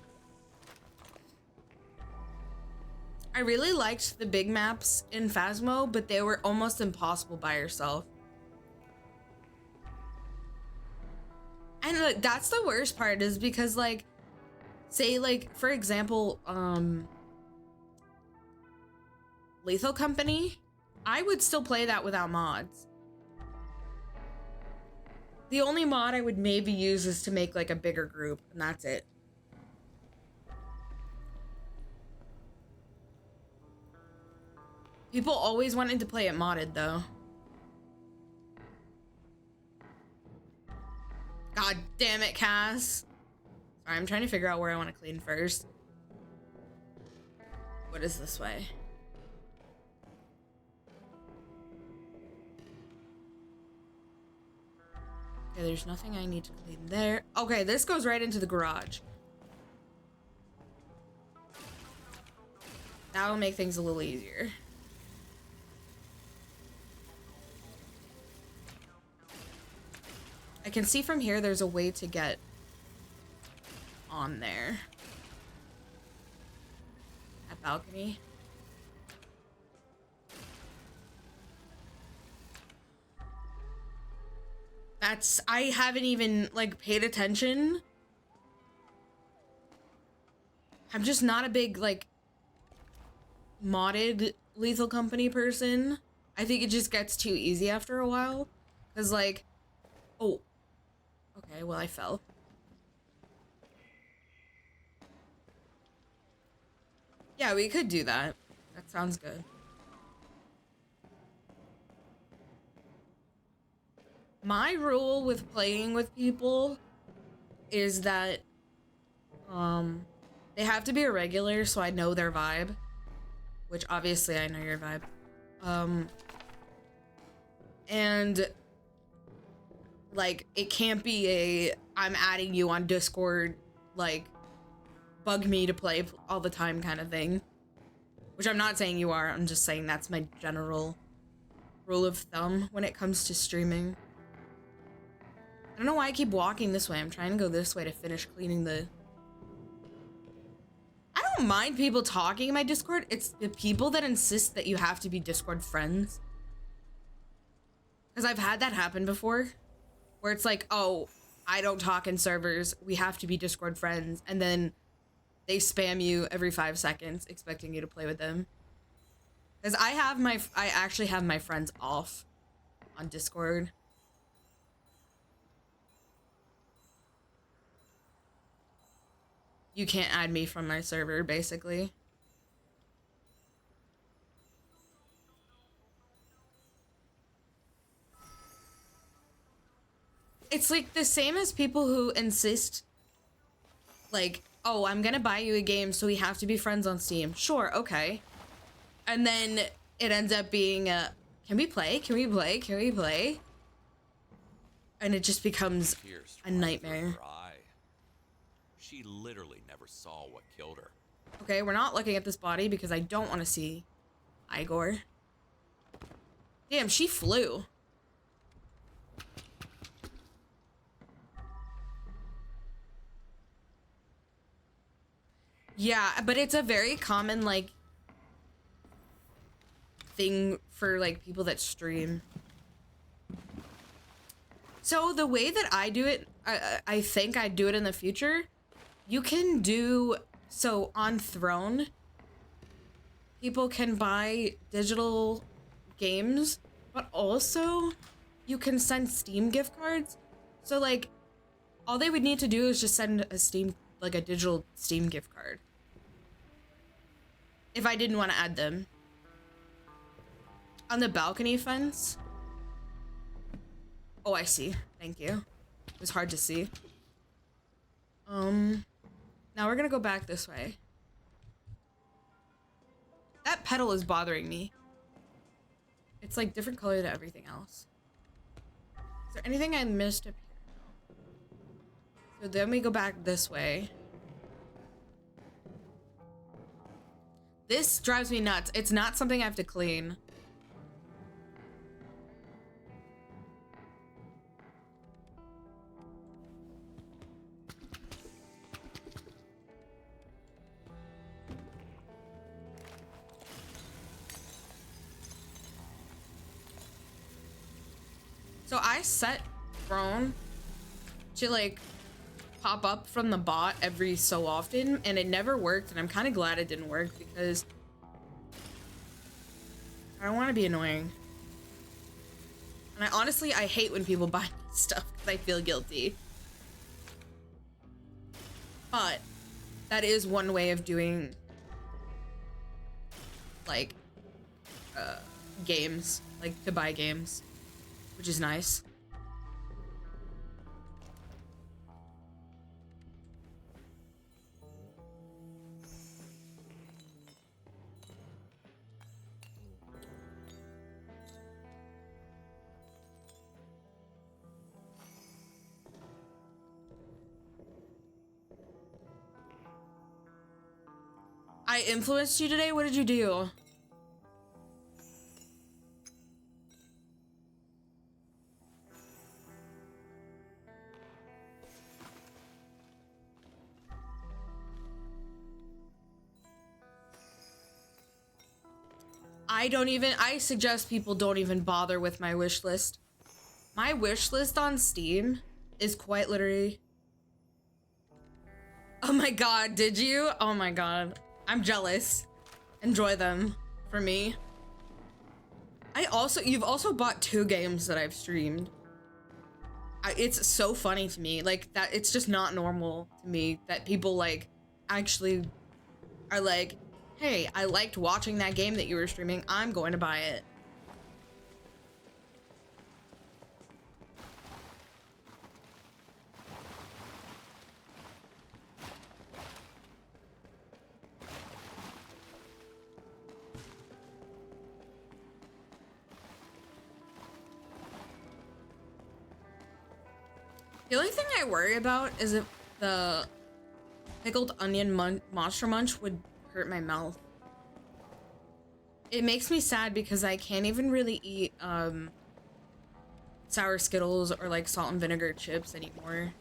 A: I really liked the big maps in Phasmo, but they were almost impossible by yourself. And like, that's the worst part, is because like, say like, for example, Lethal Company, I would still play that without mods. The only mod I would maybe use is to make like a bigger group, and that's it. People always wanted to play it modded though. God damn it, Cass. Sorry, I'm trying to figure out where I want to clean first. What is this way? Okay, there's nothing I need to clean there. Okay, this goes right into the garage. That'll make things a little easier. I can see from here there's a way to get on there. That balcony. I haven't even like paid attention. I'm just not a big like modded Lethal Company person. I think it just gets too easy after a while. Cause like, oh, okay, well I fell. Yeah, we could do that. That sounds good. My rule with playing with people is that they have to be a regular so I know their vibe, which obviously I know your vibe. And like it can't be a I'm adding you on Discord, like bug me to play all the time kind of thing, which I'm not saying you are. I'm just saying that's my general rule of thumb when it comes to streaming. I don't know why I keep walking this way. I'm trying to go this way to finish cleaning the... I don't mind people talking in my Discord. It's the people that insist that you have to be Discord friends. Because I've had that happen before. Where it's like, oh, I don't talk in servers. We have to be Discord friends. And then they spam you every 5 seconds expecting you to play with them. Because I actually have my friends off on Discord. You can't add me from my server, basically. It's like the same as people who insist, like, oh, I'm gonna buy you a game, so we have to be friends on Steam. Sure, okay. And then it ends up being a, can we play? Can we play? Can we play? And it just becomes a nightmare.
C: She literally never saw what killed her.
A: Okay, we're not looking at this body because I don't want to see Igor. Damn, she flew. Yeah, but it's a very common, like, thing for, like, people that stream. So the way that I do it, I think I'd do it in the future. You can do, so on Throne, people can buy digital games, but also you can send Steam gift cards. So like, all they would need to do is just send a Steam, like a digital Steam gift card. If I didn't want to add them. On the balcony fence. Oh, I see. Thank you. It was hard to see. Now we're gonna go back this way. That pedal is bothering me. It's like different color to everything else. Is there anything I missed up here? So then we go back this way. This drives me nuts. It's not something I have to clean. So I set Throne to like pop up from the bot every so often, and it never worked, and I'm kind of glad it didn't work because I don't want to be annoying. And I hate when people buy stuff because I feel guilty. But that is one way of doing like games, like to buy games, which is nice. I influenced you today? What did you do? I suggest people don't even bother with my wish list. My wish list on Steam is quite literally... Oh my god, did you? Oh my god. I'm jealous. Enjoy them for me. You've also bought 2 games that I've streamed. It's so funny to me, like, that it's just not normal to me that people, like, actually are like, hey, I liked watching that game that you were streaming, I'm going to buy it. The only thing I worry about is if the pickled onion monster munch would hurt my mouth. It makes me sad because I can't even really eat sour Skittles or like salt and vinegar chips anymore.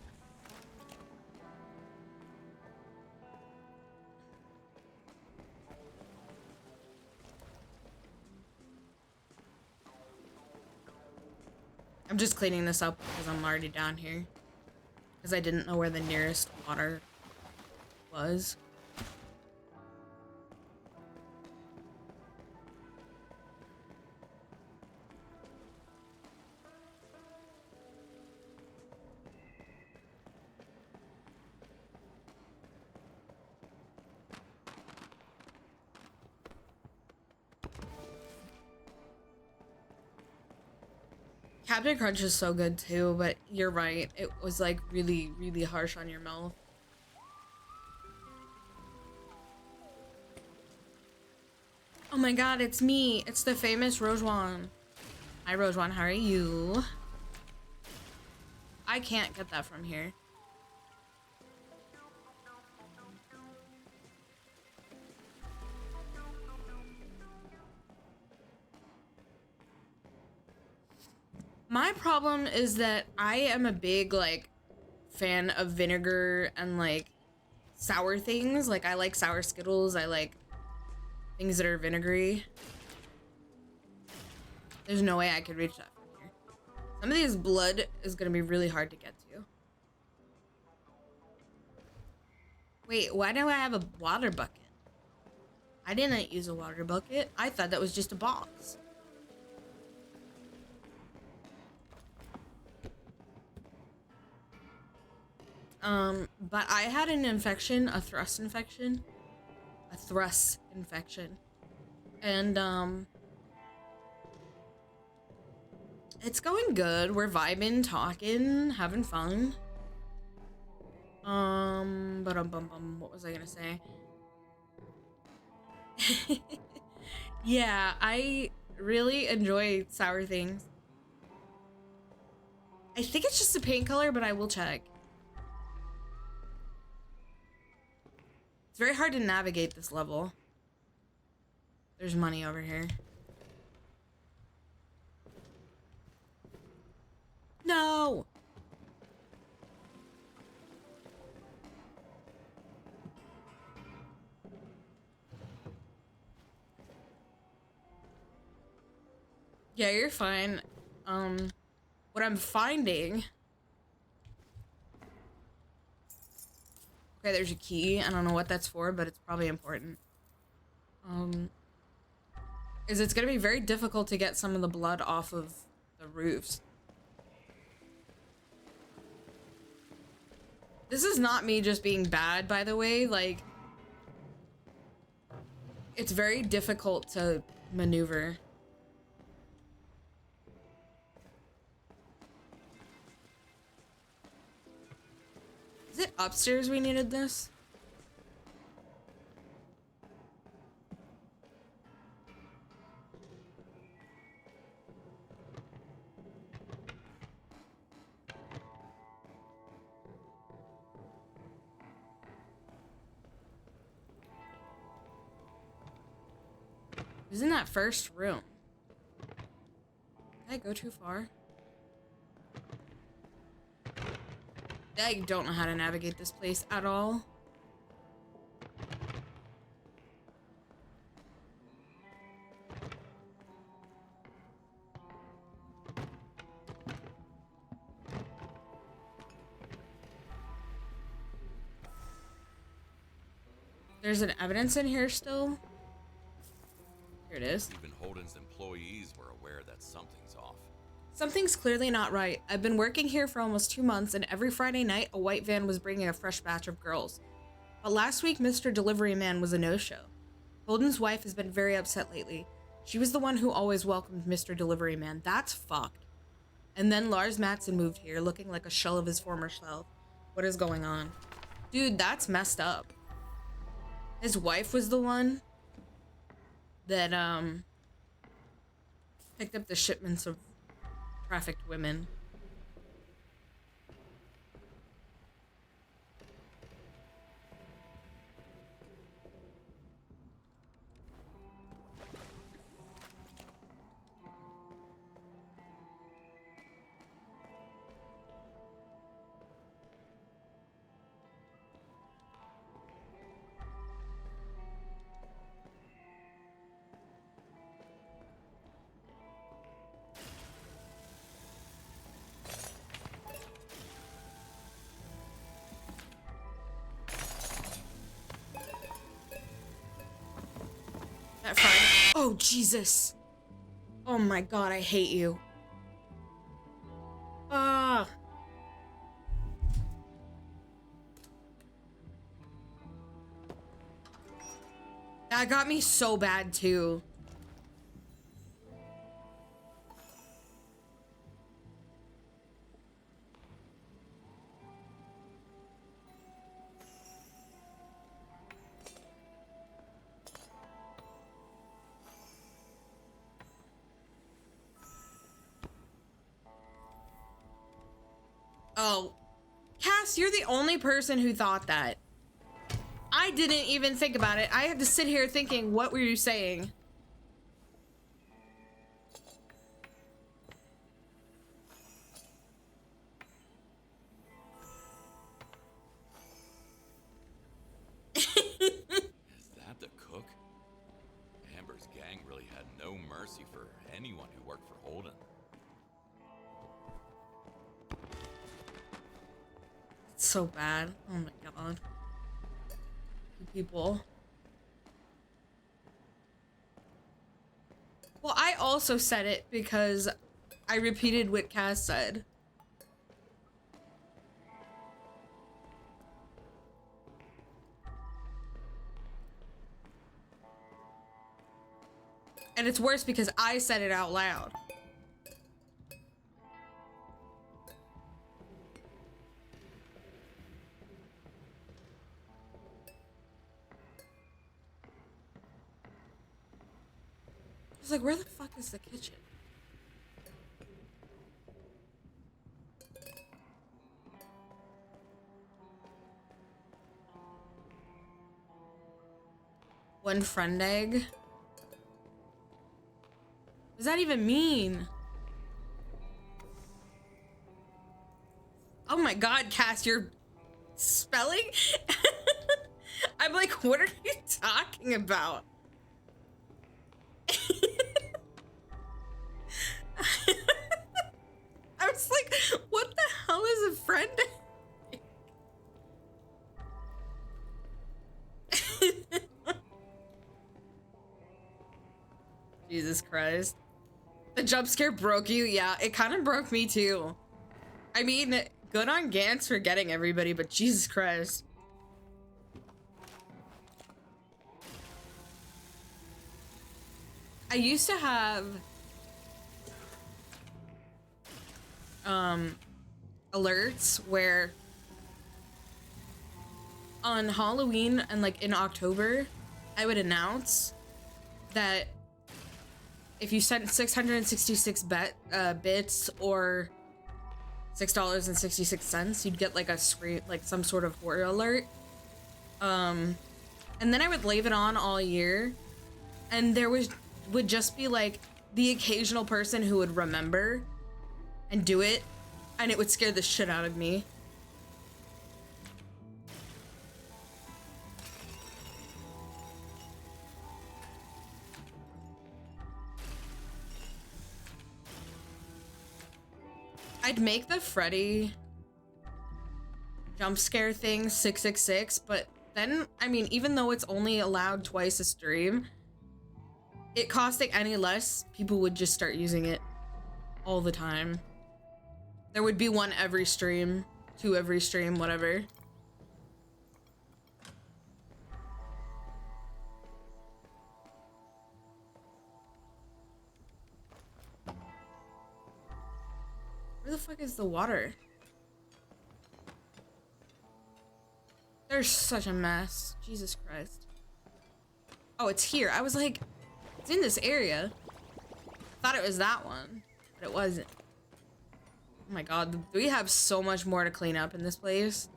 A: I'm just cleaning this up because I'm already down here. Because I didn't know where the nearest water was. Captain Crunch is so good too, but you're right. It was like really, really harsh on your mouth. Oh my god, it's me. It's the famous Rojuan. Hi Rojuan, how are you? I can't get that from here. My problem is that I am a big, like, fan of vinegar and, like, sour things. Like, I like sour Skittles. I like things that are vinegary. There's no way I could reach that from here. Some of these blood is gonna be really hard to get to. Wait, why do I have a water bucket? I didn't use a water bucket. I thought that was just a box. But I had an infection, a thrush infection. And, it's going good. We're vibing, talking, having fun. What was I gonna say? Yeah, I really enjoy sour things. I think it's just a paint color, but I will check. It's very hard to navigate this level. There's money over here. No! Yeah, you're fine. What I'm finding... Okay, there's a key. I don't know what that's for, but it's probably important. Is it's gonna be very difficult to get some of the blood off of the roofs. This is not me just being bad, by the way. Like, it's very difficult to maneuver. Is it upstairs we needed this? Who's in that first room? Did I go too far? I don't know how to navigate this place at all. There's an evidence in here still. Here it is.
C: Even Holden's employees were aware that something's off.
A: Something's clearly not right. I've been working here for almost 2 months, and every Friday night, a white van was bringing a fresh batch of girls. But last week, Mr. Delivery Man was a no-show. Holden's wife has been very upset lately. She was the one who always welcomed Mr. Delivery Man. That's fucked. And then Lars Matson moved here, looking like a shell of his former self. What is going on? Dude, that's messed up. His wife was the one that, picked up the shipments of trafficked women. That Friday. Oh, Jesus. Oh my God, I hate you. Ah. That got me so bad too. Oh, Cass, you're the only person who thought that. I didn't even think about it. I had to sit here thinking, what were you saying?
C: Is that the cook? Amber's gang really had no mercy for anyone who worked for Holden.
A: It's so bad. Oh my God. You people. Well, I also said it because I repeated what Cass said. And it's worse because I said it out loud. I was like, where the fuck is the kitchen? One friend egg? What does that even mean? Oh my God, Cass, you're spelling? I'm like, what are you talking about? I was like, what the hell is a friend? Jesus Christ. The jump scare broke you? Yeah, it kind of broke me too. I mean, good on Gantz for getting everybody, but Jesus Christ. I used to have alerts where on Halloween and like in October I would announce that if you sent 666 bits or $6.66, you'd get like a screen, like some sort of horror alert. And then I would leave it on all year, and there was would just be like the occasional person who would remember and do it, and it would scare the shit out of me. I'd make the Freddy jump scare thing 666, but then, I mean, even though it's only allowed twice a stream, it costing any less, people would just start using it all the time. There would be one every stream, two every stream, whatever. Where the fuck is the water? There's such a mess. Jesus Christ. Oh, it's here. I was like, it's in this area. Thought it was that one, but it wasn't. Oh my god, we have so much more to clean up in this place.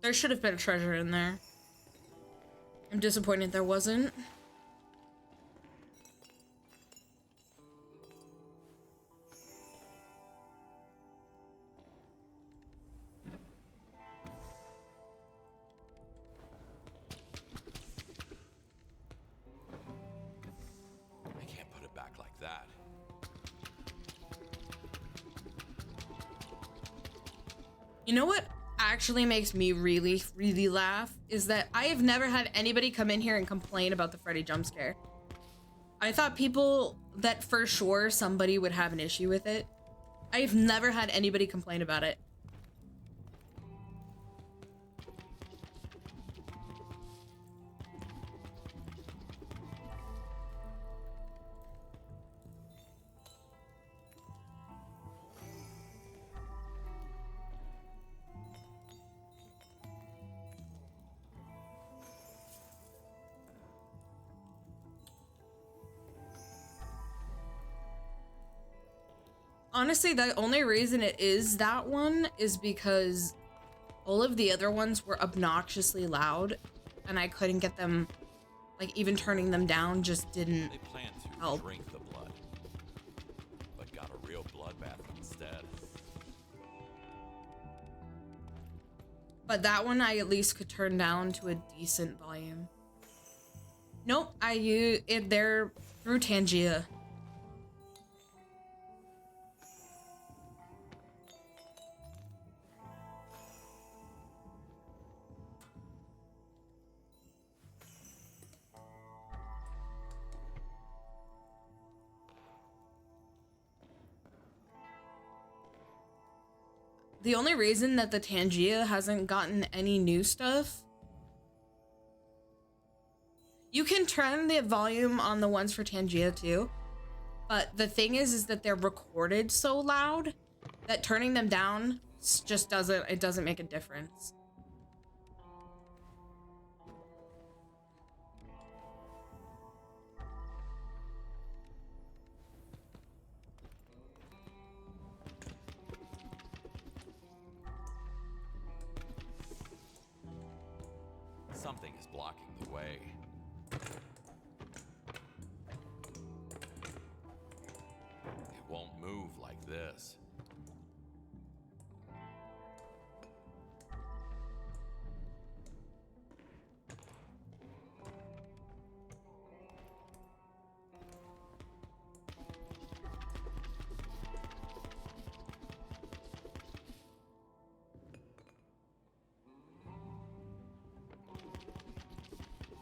A: There should have been a treasure in there. I'm disappointed there wasn't.
C: I can't put it back like that.
A: You know what actually makes me really, really laugh is that I have never had anybody come in here and complain about the Freddy jump scare. I thought people that for sure somebody would have an issue with it. I've never had anybody complain about it. Honestly, the only reason it is that one is because all of the other ones were obnoxiously loud and I couldn't get them, like even turning them down just didn't
C: They planned to
A: help.
C: drink the blood, but got a real bloodbath instead.
A: But that one I at least could turn down to a decent volume. Nope, I use it there through Tangia. The only reason that the Tangia hasn't gotten any new stuff, you can turn the volume on the ones for Tangia too, but the thing is that they're recorded so loud that turning them down just doesn't make a difference.
C: Something is blocking the way. It won't move like this.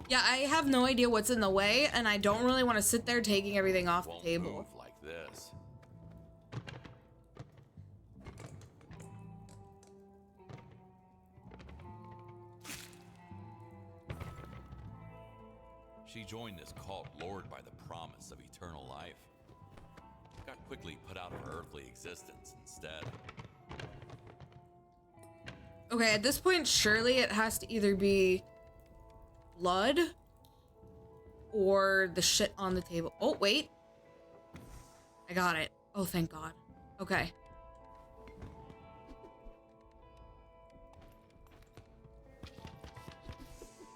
A: Yeah, I have no idea what's in the way, and I don't really want to sit there taking everything off the
C: Won't
A: table.
C: move like this. She joined this cult lured by the promise of eternal life. Got quickly put out of her earthly existence instead.
A: Okay, at this point, surely it has to either be blood or the shit on the table. Oh, wait. I got it. Oh, thank God. Okay.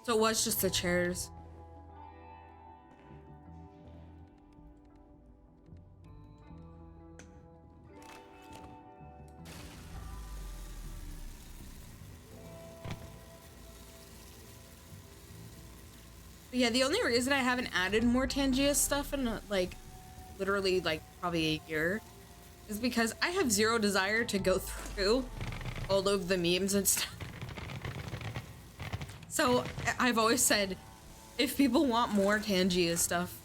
A: So it was just the chairs. But yeah, the only reason I haven't added more Tangia stuff in like literally like probably a year is because I have zero desire to go through all of the memes and stuff. So I've always said, if people want more Tangia stuff,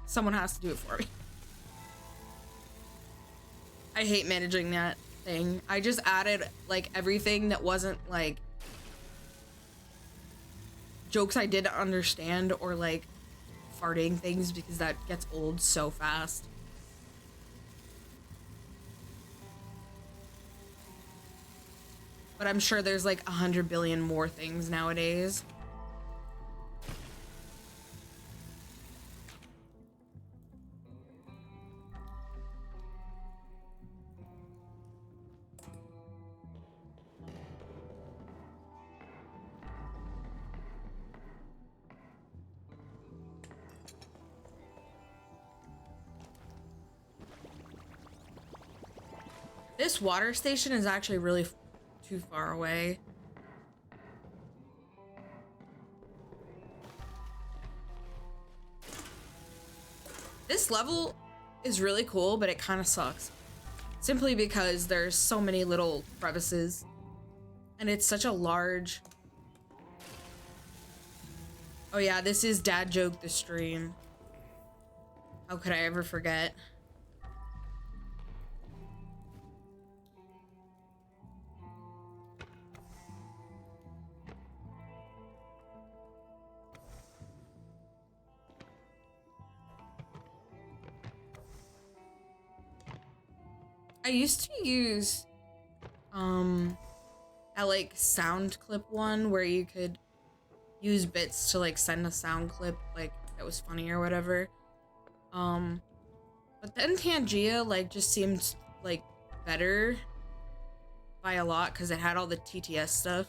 A: someone has to do it for me. I hate managing that thing. I just added like everything that wasn't like jokes I didn't understand or like farting things, because that gets old so fast. But I'm sure there's like 100 billion more things nowadays. This water station is actually really too far away. This level is really cool, but it kind of sucks. Simply because there's so many little crevices. And it's such a large... Oh yeah, this is Dad Joke the Stream. How could I ever forget? I used to use that like sound clip one where you could use bits to like send a sound clip like that was funny or whatever. But then Tangia like just seemed like better by a lot because it had all the TTS stuff.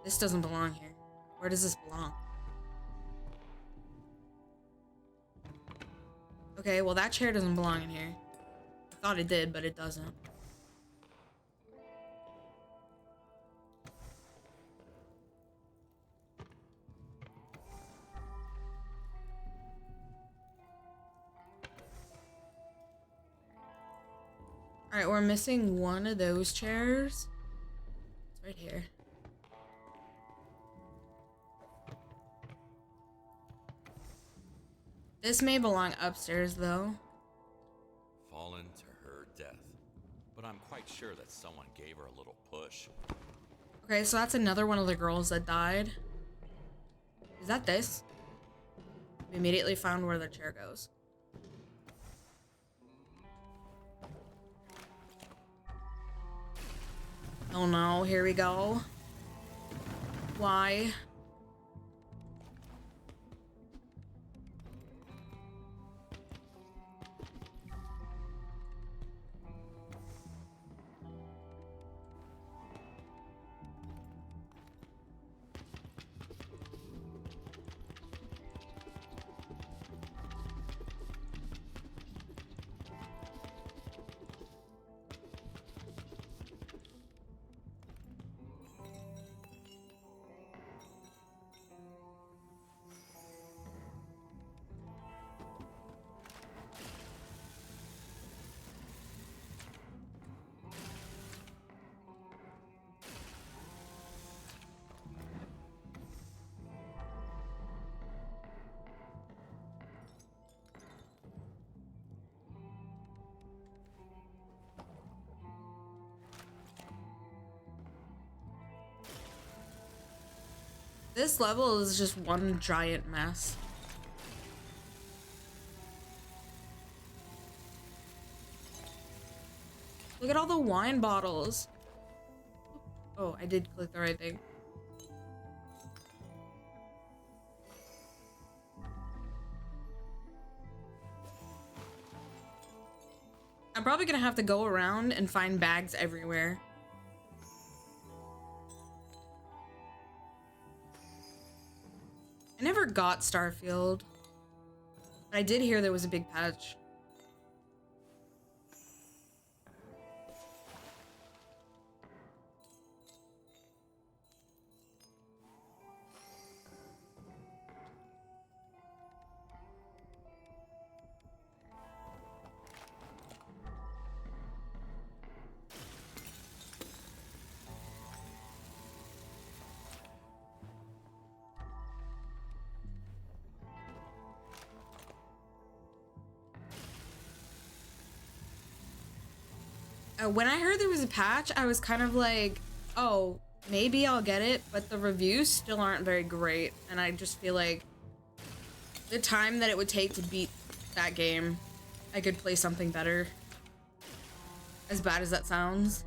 A: This doesn't belong here. Where does this belong? Okay, well that chair doesn't belong in here. I thought it did, but it doesn't. All right, we're missing one of those chairs. It's right here. This may belong upstairs, though.
C: Fallen to her death. But I'm quite sure that someone gave her a little push.
A: Okay, so that's another one of the girls that died. Is that this? We immediately found where the chair goes. Oh no, here we go. Why? This level is just one giant mess. Look at all the wine bottles. Oh, I did click the right thing. I'm probably gonna have to go around and find bags everywhere. I never got Starfield, but I did hear there was a big patch. When I heard there was a patch, I was kind of like, oh, maybe I'll get it, but the reviews still aren't very great, and I just feel like the time that it would take to beat that game, I could play something better. As bad as that sounds.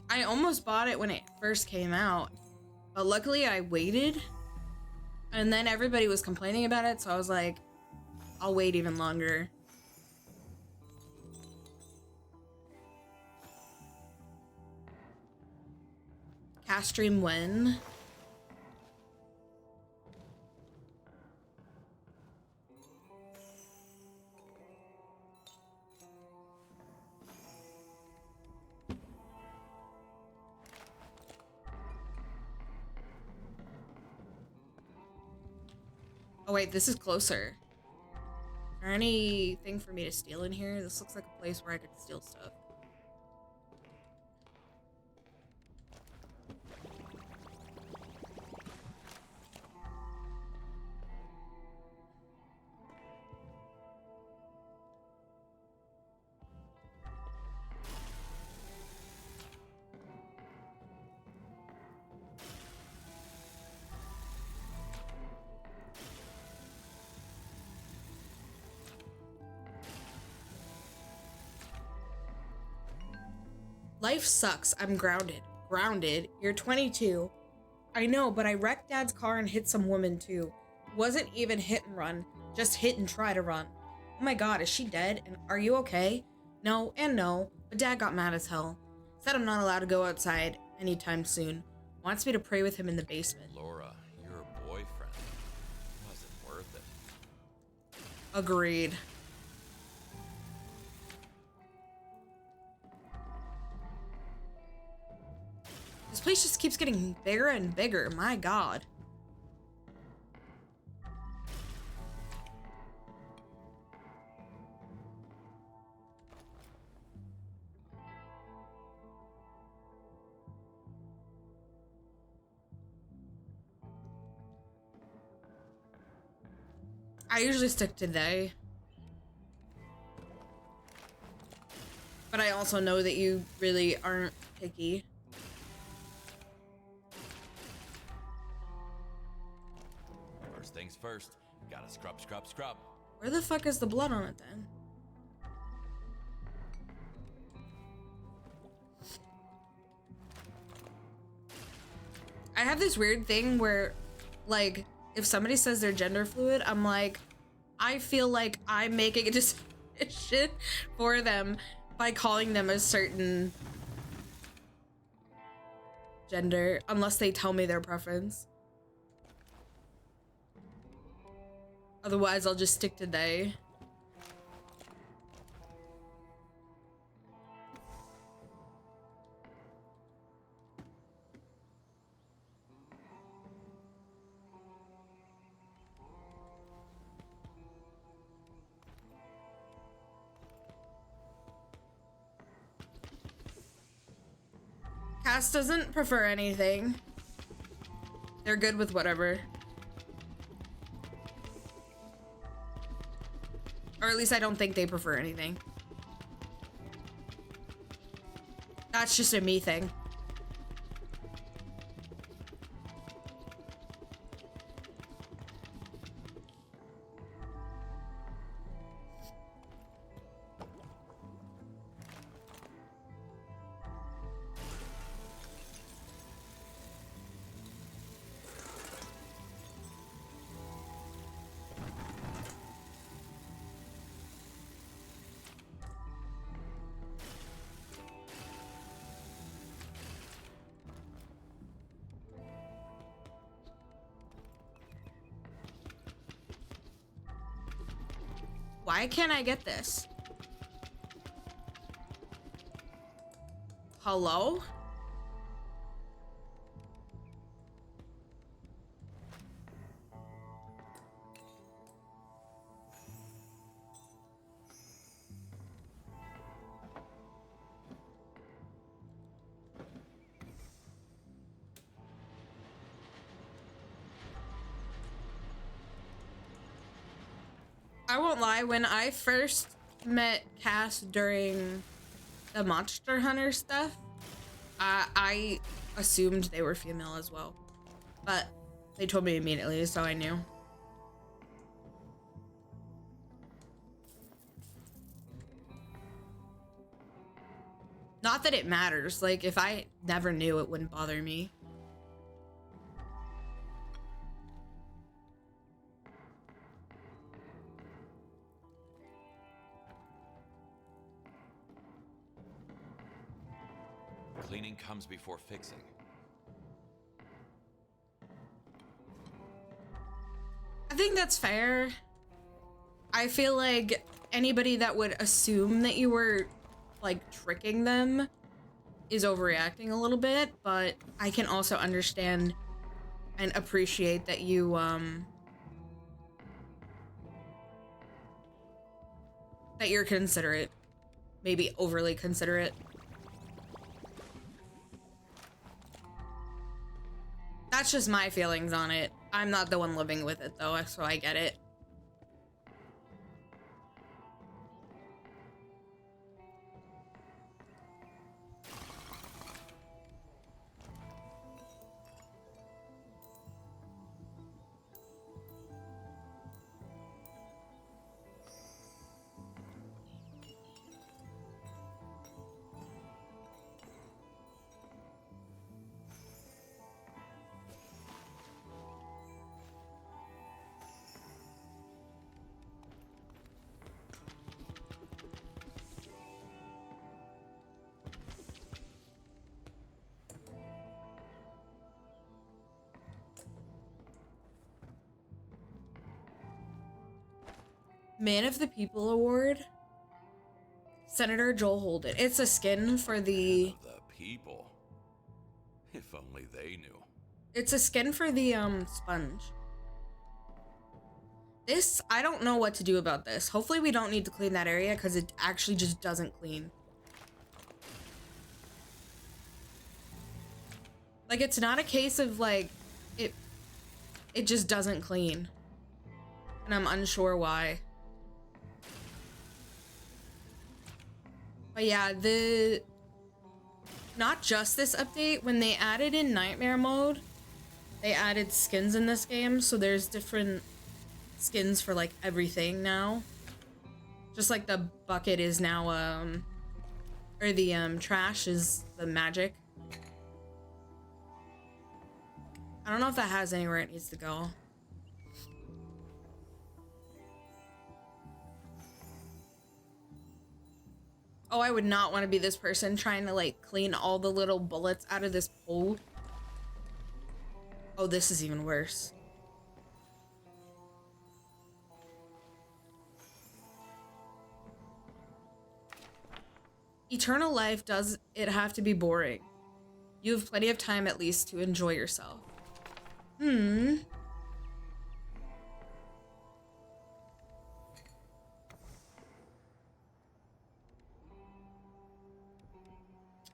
A: I almost bought it when it first came out, but luckily I waited. And then everybody was complaining about it, so I was like, I'll wait even longer. Cast stream when? Oh wait, this is closer. Is there anything for me to steal in here? This looks like a place where I could steal stuff. Life sucks. I'm grounded. Grounded? You're 22. I know, but I wrecked Dad's car and hit some woman too. It wasn't even hit and run. Just hit and try to run. Oh my god, is she dead? And are you okay? No and no, but Dad got mad as hell. Said I'm not allowed to go outside anytime soon. Wants me to pray with him in the basement.
C: Laura, your boyfriend wasn't worth it.
A: Agreed. This place just keeps getting bigger and bigger. My god. I usually stick to they. But I also know that you really aren't picky.
C: First things first, gotta scrub, scrub, scrub.
A: Where the fuck is the blood on it then? I have this weird thing where, like, if somebody says they're gender fluid, I'm like, I feel like I'm making a decision for them by calling them a certain gender, unless they tell me their preference. Otherwise, I'll just stick to they. Cass doesn't prefer anything. They're good with whatever. Or at least I don't think they prefer anything. That's just a me thing. Why can't I get this? Hello? I won't lie, when I first met Cass during the Monster Hunter stuff, I assumed they were female as well. But they told me immediately, so I knew. Not that it matters. Like, if I never knew, it wouldn't bother me.
C: Cleaning comes before fixing.
A: I think that's fair. I feel like anybody that would assume that you were, like, tricking them is overreacting a little bit, but I can also understand and appreciate that you, that you're considerate. Maybe overly considerate. That's just my feelings on it. I'm not the one living with it, though, so I get it. Man of the People Award. Senator Joel Holden. It's a skin for the...
C: The people. If only they knew.
A: It's a skin for the, sponge. This, I don't know what to do about this. Hopefully we don't need to clean that area because it actually just doesn't clean. Like, it's not a case of, like, it just doesn't clean. And I'm unsure why. But yeah, not just this update, when they added in Nightmare mode, they added skins in this game, so there's different skins for, like, everything now. Just like the bucket is now, or the, trash is the magic. I don't know if that has anywhere it needs to go. Oh, I would not want to be this person trying to, like, clean all the little bullets out of this pool. Oh, this is even worse. Eternal life, does it have to be boring? You have plenty of time at least to enjoy yourself.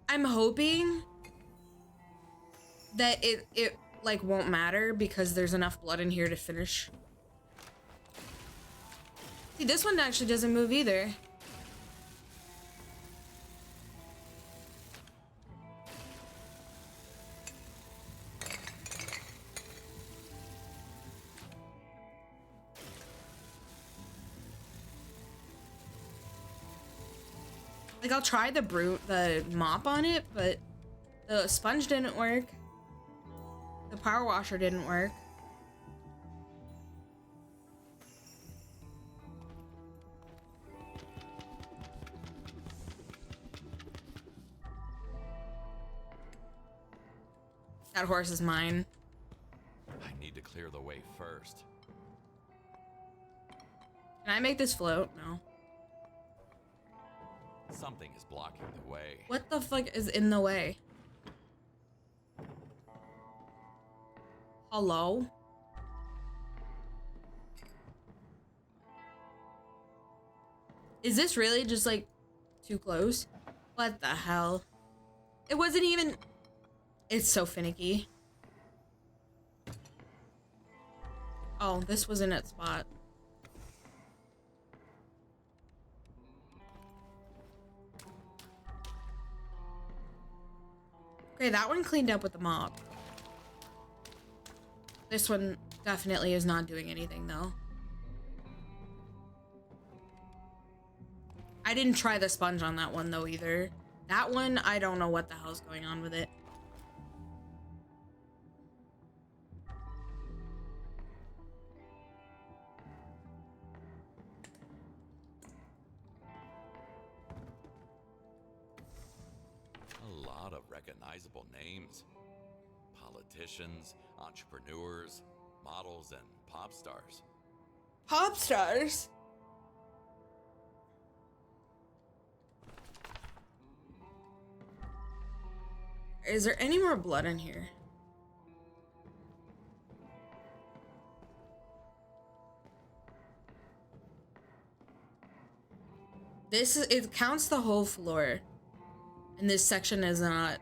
A: I'm hoping that it like won't matter because there's enough blood in here to finish. See, this one actually doesn't move either. Like, I'll try the mop on it, but the sponge didn't work. The power washer didn't work. That horse is mine.
C: I need to clear the way first.
A: Can I make this float? No.
C: Something is blocking the way.
A: What the fuck is in the way? Hello? Is this really just like too close? What the hell? It wasn't even... It's so finicky. Oh, this was in its spot. Okay, that one cleaned up with the mop. This one definitely is not doing anything though. I didn't try the sponge on that one though either. That one, I don't know what the hell's going on with it.
C: A lot of recognizable names. Politicians, entrepreneurs, models, and pop stars.
A: Pop stars? Is there any more blood in here? It counts the whole floor. And this section is not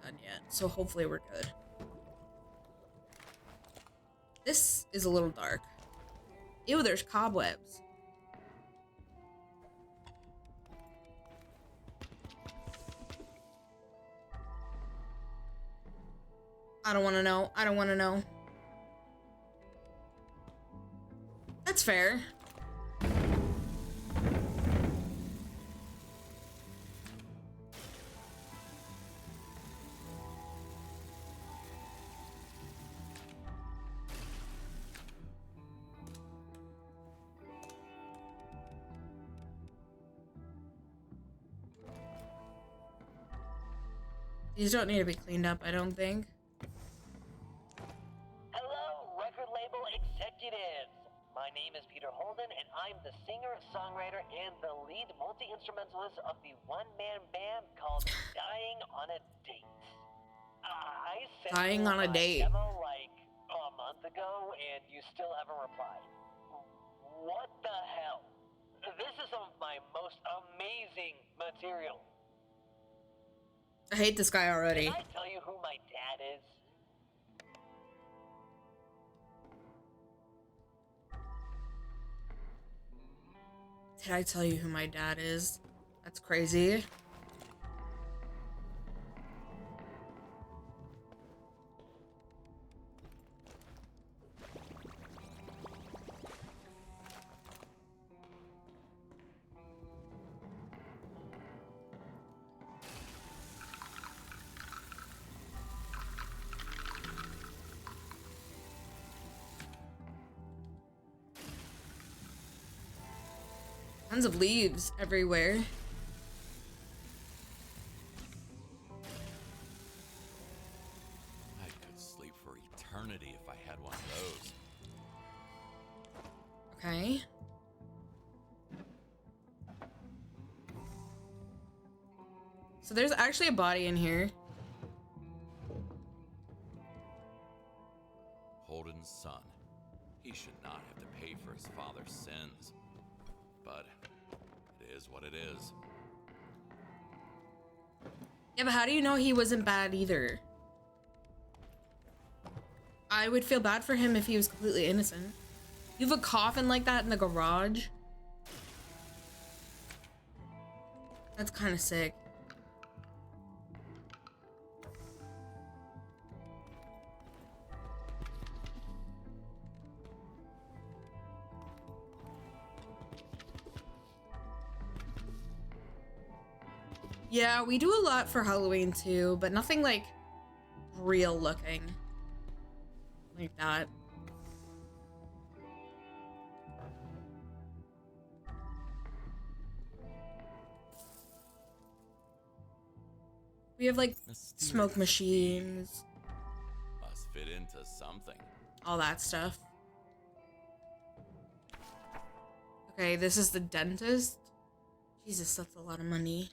A: done yet, so hopefully we're good. This is a little dark. Ew, there's cobwebs. I don't want to know. I don't want to know. That's fair. These don't need to be cleaned up, I don't think.
E: Hello, record label executives. My name is Peter Holden, and I'm the singer, songwriter, and the lead multi-instrumentalist of the one-man band called Dying on a Date. I sent
A: Dying
E: you
A: on a
E: my
A: Date.
E: demo like a month ago, and you still haven't replied. What the hell? This is some of my most amazing material.
A: I hate this guy already.
E: Can I tell you who my dad is?
A: Did I tell you who my dad is? That's crazy. Tons of leaves everywhere.
C: I could sleep for eternity if I had one of those.
A: Okay. So there's actually a body in here.
C: Holden's son. He should not have to pay for his father's sins. But it is what it is.
A: Yeah, but how do you know he wasn't bad either? I would feel bad for him if he was completely innocent. You have a coffin like that in the garage? That's kind of sick. Yeah, we do a lot for Halloween too, but nothing like real looking like that. We have like smoke machines,
C: Must fit into something.
A: all that stuff. Okay, this is the dentist. Jesus, that's a lot of money.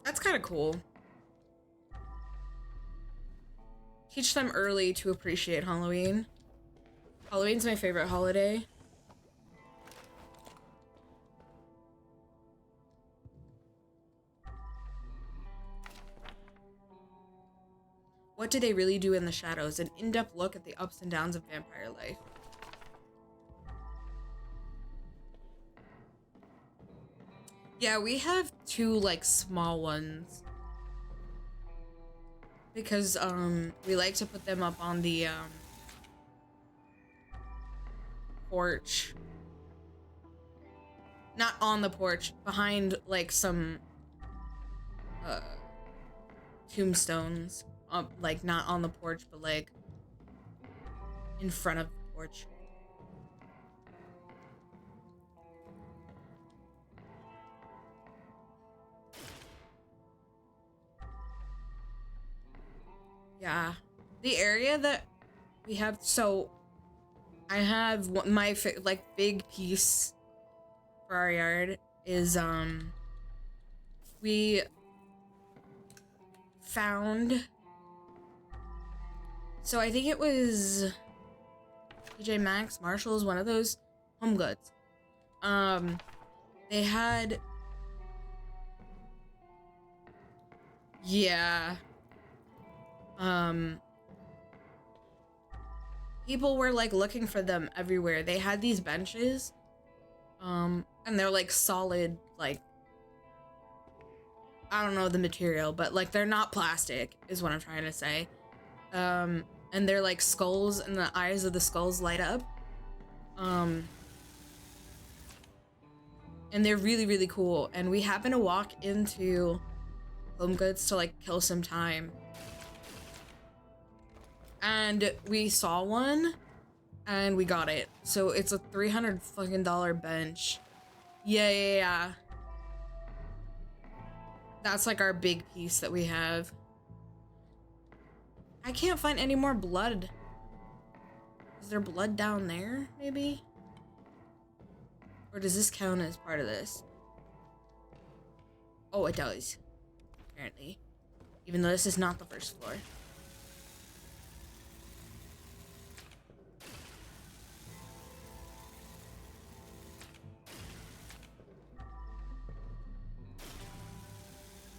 A: That's kind of cool. Teach them early to appreciate Halloween. Halloween's my favorite holiday. What do they really do in the shadows? An in-depth look at the ups and downs of vampire life. Yeah, we have 2 like small ones. Because we like to put them up on the porch. Not on the porch, behind like some tombstones. Like not on the porch, but like in front of the porch. Yeah, the area that we have, so I have my like big piece for our yard is we found, so I think it was TJ Maxx, Marshalls, one of those Home Goods. They had, yeah. People were like looking for them everywhere. They had these benches, and they're like solid, like, I don't know the material, but like they're not plastic is what I'm trying to say. And they're like skulls, and the eyes of the skulls light up. And they're really, really cool. And we happened to walk into Home Goods to like kill some time. And we saw one, and we got it. So it's a $300 fucking bench. Yeah. That's like our big piece that we have. I can't find any more blood. Is there blood down there, maybe? Or does this count as part of this? Oh, it does. Apparently. Even though this is not the first floor.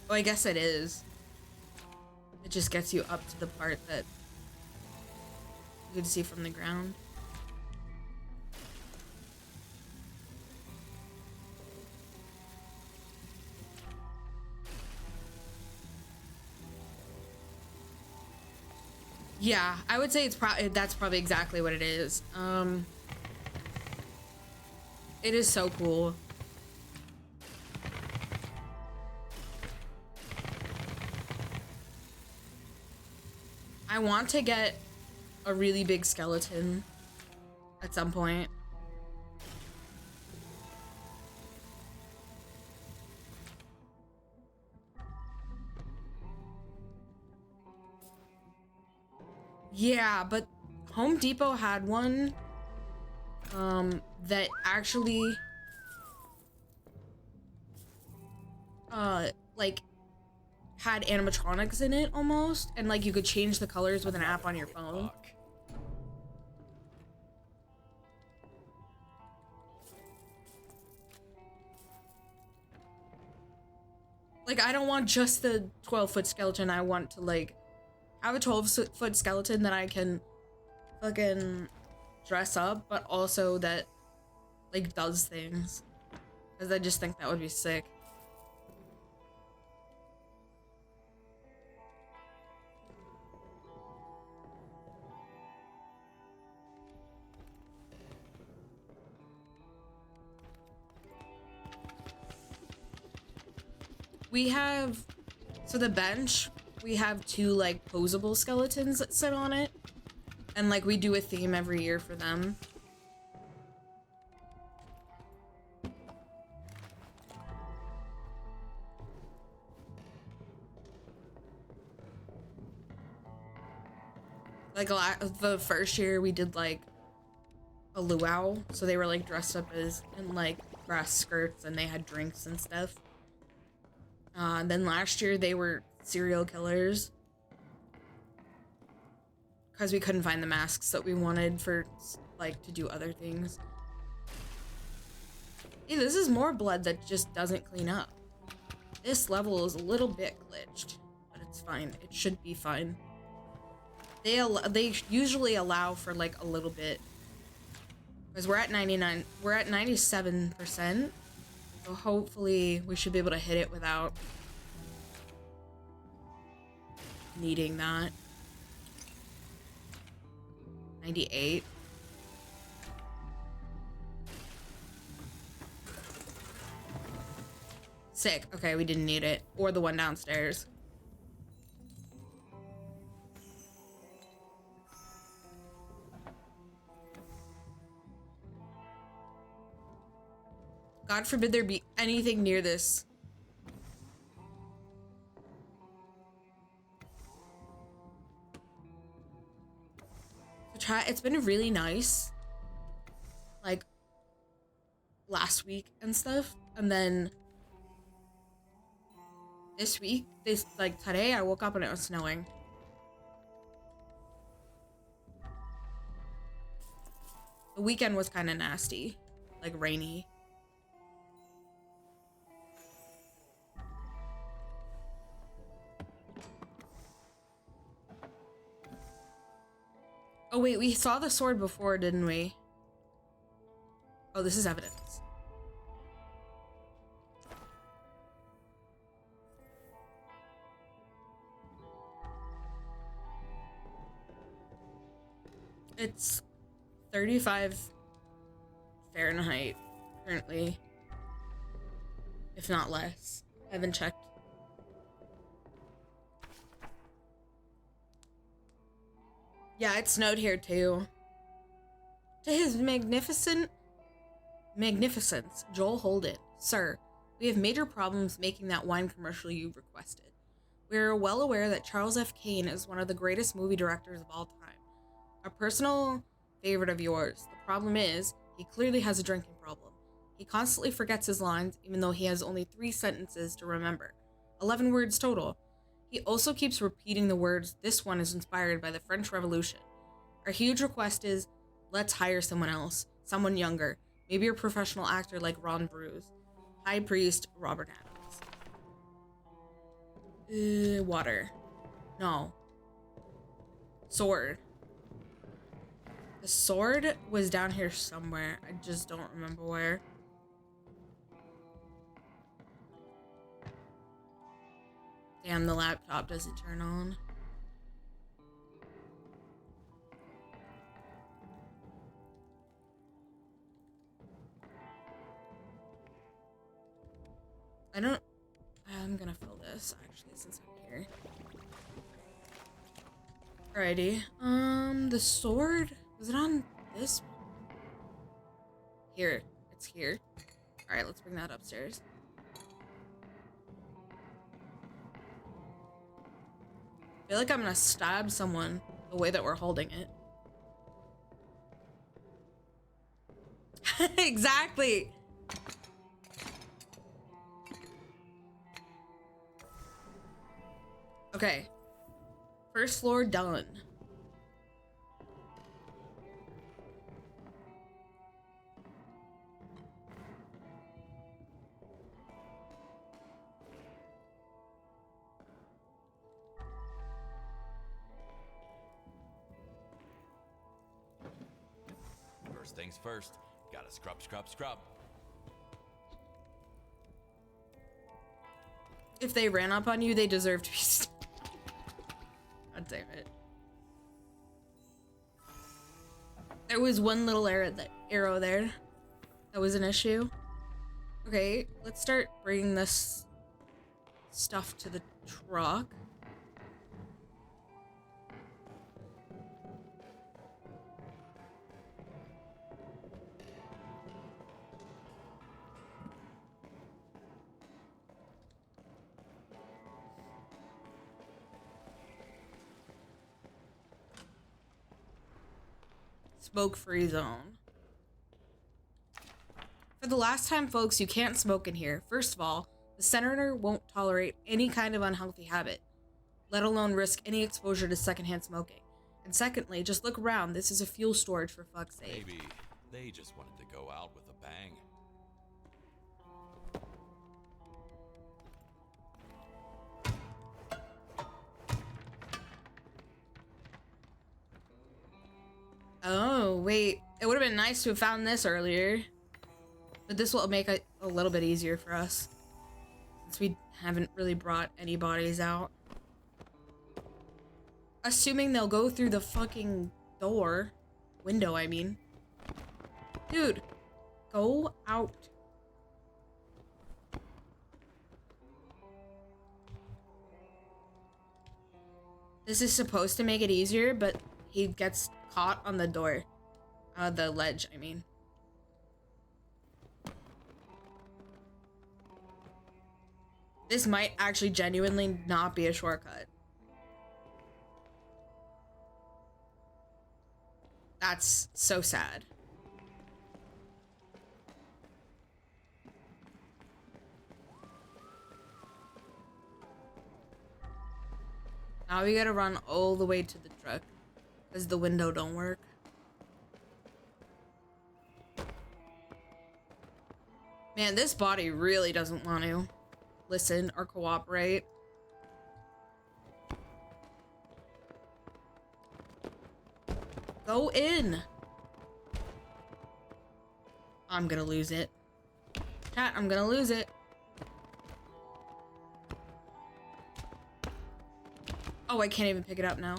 A: Oh, I guess it is. It just gets you up to the part that you can see from the ground. Yeah, I would say that's probably exactly what it is. It is so cool. I want to get a really big skeleton at some point. Yeah, but Home Depot had one that actually like had animatronics in it almost, and like you could change the colors with an app on your phone. Like, I don't want just the 12-foot skeleton. I want to like have a 12-foot skeleton that I can fucking dress up, but also that like does things, because I just think that would be sick. We have, so the bench, we have 2 like posable skeletons that sit on it, and like we do a theme every year for them. Like the first year we did like a luau, so they were like dressed up as in like grass skirts and they had drinks and stuff. And then last year they were serial killers because we couldn't find the masks that we wanted for like to do other things. Hey, this is more blood that just doesn't clean up. This level is a little bit glitched, but it's fine. It should be fine. They usually allow for like a little bit. Because we're at 99, we're at 97%. So hopefully we should be able to hit it without needing that. 98. Sick. Okay, we didn't need it. Or the one downstairs. God forbid there be anything near this. So it's been really nice. Like last week and stuff. And then this week, like today I woke up and it was snowing. The weekend was kind of nasty. Like rainy. Oh wait, we saw the sword before, didn't we? Oh, this is evidence. It's 35 Fahrenheit currently, if not less. I haven't checked. Yeah, it snowed here too. To his magnificence, Joel Holden. Sir, we have major problems making that wine commercial you requested. We are well aware that Charles F. Kane is one of the greatest movie directors of all time. A personal favorite of yours. The problem is, he clearly has a drinking problem. He constantly forgets his lines, even though he has only 3 sentences to remember. 11 words total. He also keeps repeating the words, "This one is inspired by the French Revolution." Our huge request is, let's hire someone else. Someone younger. Maybe a professional actor like Ron Bruce. High Priest Robert Adams. Water. No. Sword. The sword was down here somewhere. I just don't remember where. Damn, the laptop doesn't turn on. I'm gonna fill this actually since I'm here. Alrighty. The sword, was it on this? Here, it's here. Alright, let's bring that upstairs. I feel like I'm gonna stab someone the way that we're holding it. Exactly. Okay. First floor done.
C: First things first, gotta scrub, scrub, scrub.
A: If they ran up on you, they deserve to be God damn it. There was one little arrow there. That was an issue. Okay, let's start bringing this stuff to the truck. smoke-free zone. For the last time, folks, you can't smoke in here. First of all, the senator won't tolerate any kind of unhealthy habit, let alone risk any exposure to secondhand smoking. And secondly, just look around. This is a fuel storage, for fuck's sake.
C: Maybe they just wanted to go out with a bang.
A: Oh, wait. It would have been nice to have found this earlier. But this will make it a little bit easier for us, since we haven't really brought any bodies out. Assuming they'll go through the fucking door. Window, I mean. Dude, go out. This is supposed to make it easier, but he gets caught on the door. The ledge, I mean. This might actually genuinely not be a shortcut. That's so sad. Now we gotta run all the way to the truck because the window don't work. Man, this body really doesn't want to listen or cooperate. Go in. I'm gonna lose it. Chat, I'm gonna lose it. Oh, I can't even pick it up now.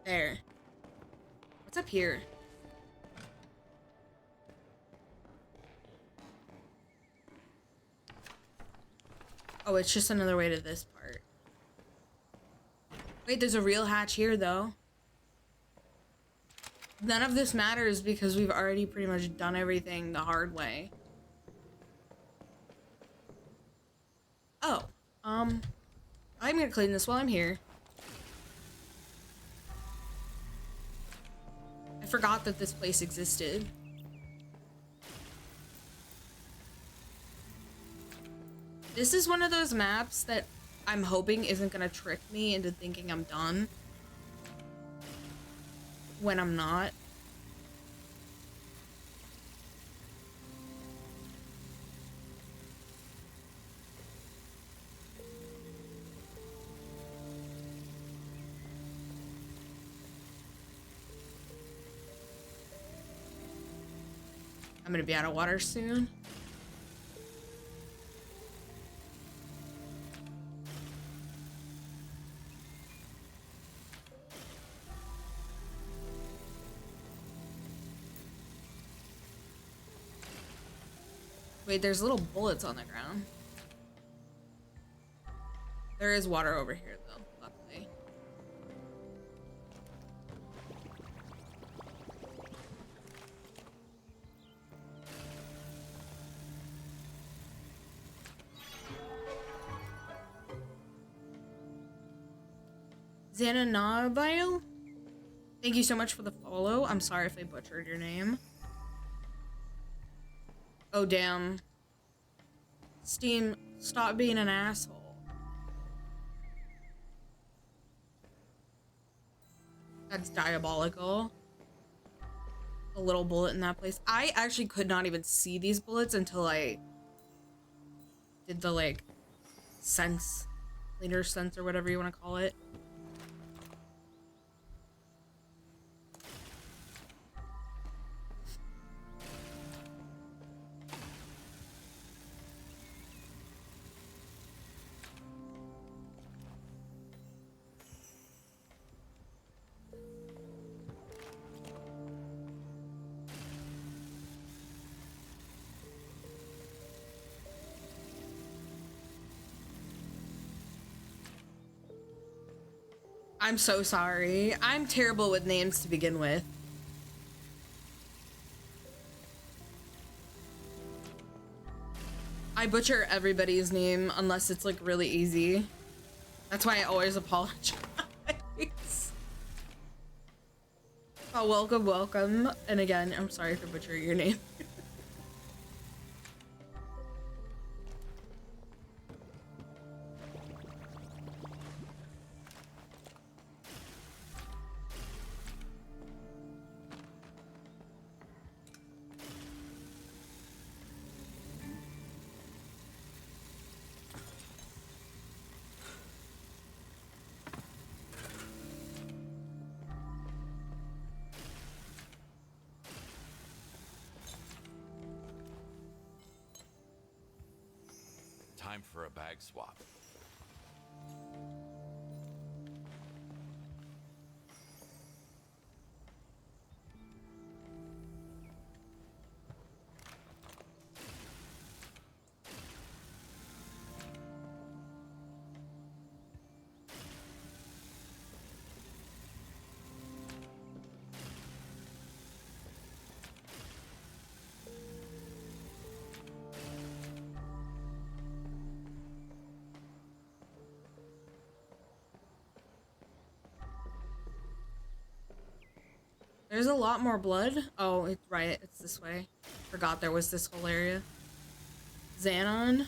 A: There. What's up here? Oh, it's just another way to this part. Wait, there's a real hatch here, though. None of this matters because we've already pretty much done everything the hard way. Oh, I'm gonna clean this while I'm here. I forgot that this place existed. This is one of those maps that I'm hoping isn't gonna trick me into thinking I'm done when I'm not. I'm gonna be out of water soon. Wait, there's little bullets on the ground. There is water over here, though, luckily. Xananavile? Thank you so much for the follow. I'm sorry if I butchered your name. Oh, damn. Steam, stop being an asshole. That's diabolical. A little bullet in that place. I actually could not even see these bullets until I did the, like, sense, cleaner sense or whatever you want to call it. I'm so sorry. I'm terrible with names to begin with. I butcher everybody's name unless it's like really easy. That's why I always apologize. Oh, welcome, welcome. And again, I'm sorry for butchering your name.
C: Time for a bag swap.
A: There's a lot more blood. Oh, it's right. It's this way. Forgot there was this whole area. Xanon.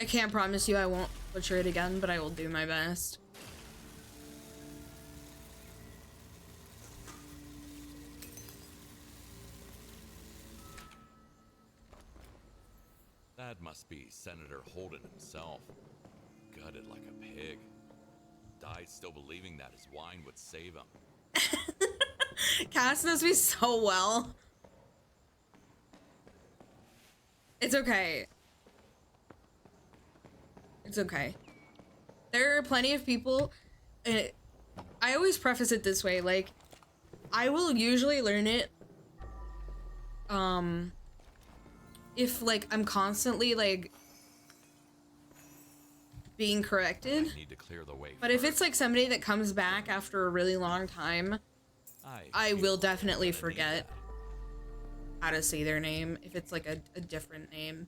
A: I can't promise you I won't butcher it again, but I will do my best.
C: That must be Senator Holden himself. Gutted like a pig. Died still believing that his wine would save him.
A: Cass knows me so well. It's okay. It's okay. There are plenty of people. I always preface it this way, like, I will usually learn it, if, like, I'm constantly, like, being corrected.
C: I need to clear the way
A: But if
C: first.
A: it's, like, somebody that comes back after a really long time, I will definitely forget how to say their name, if it's, like, a different name.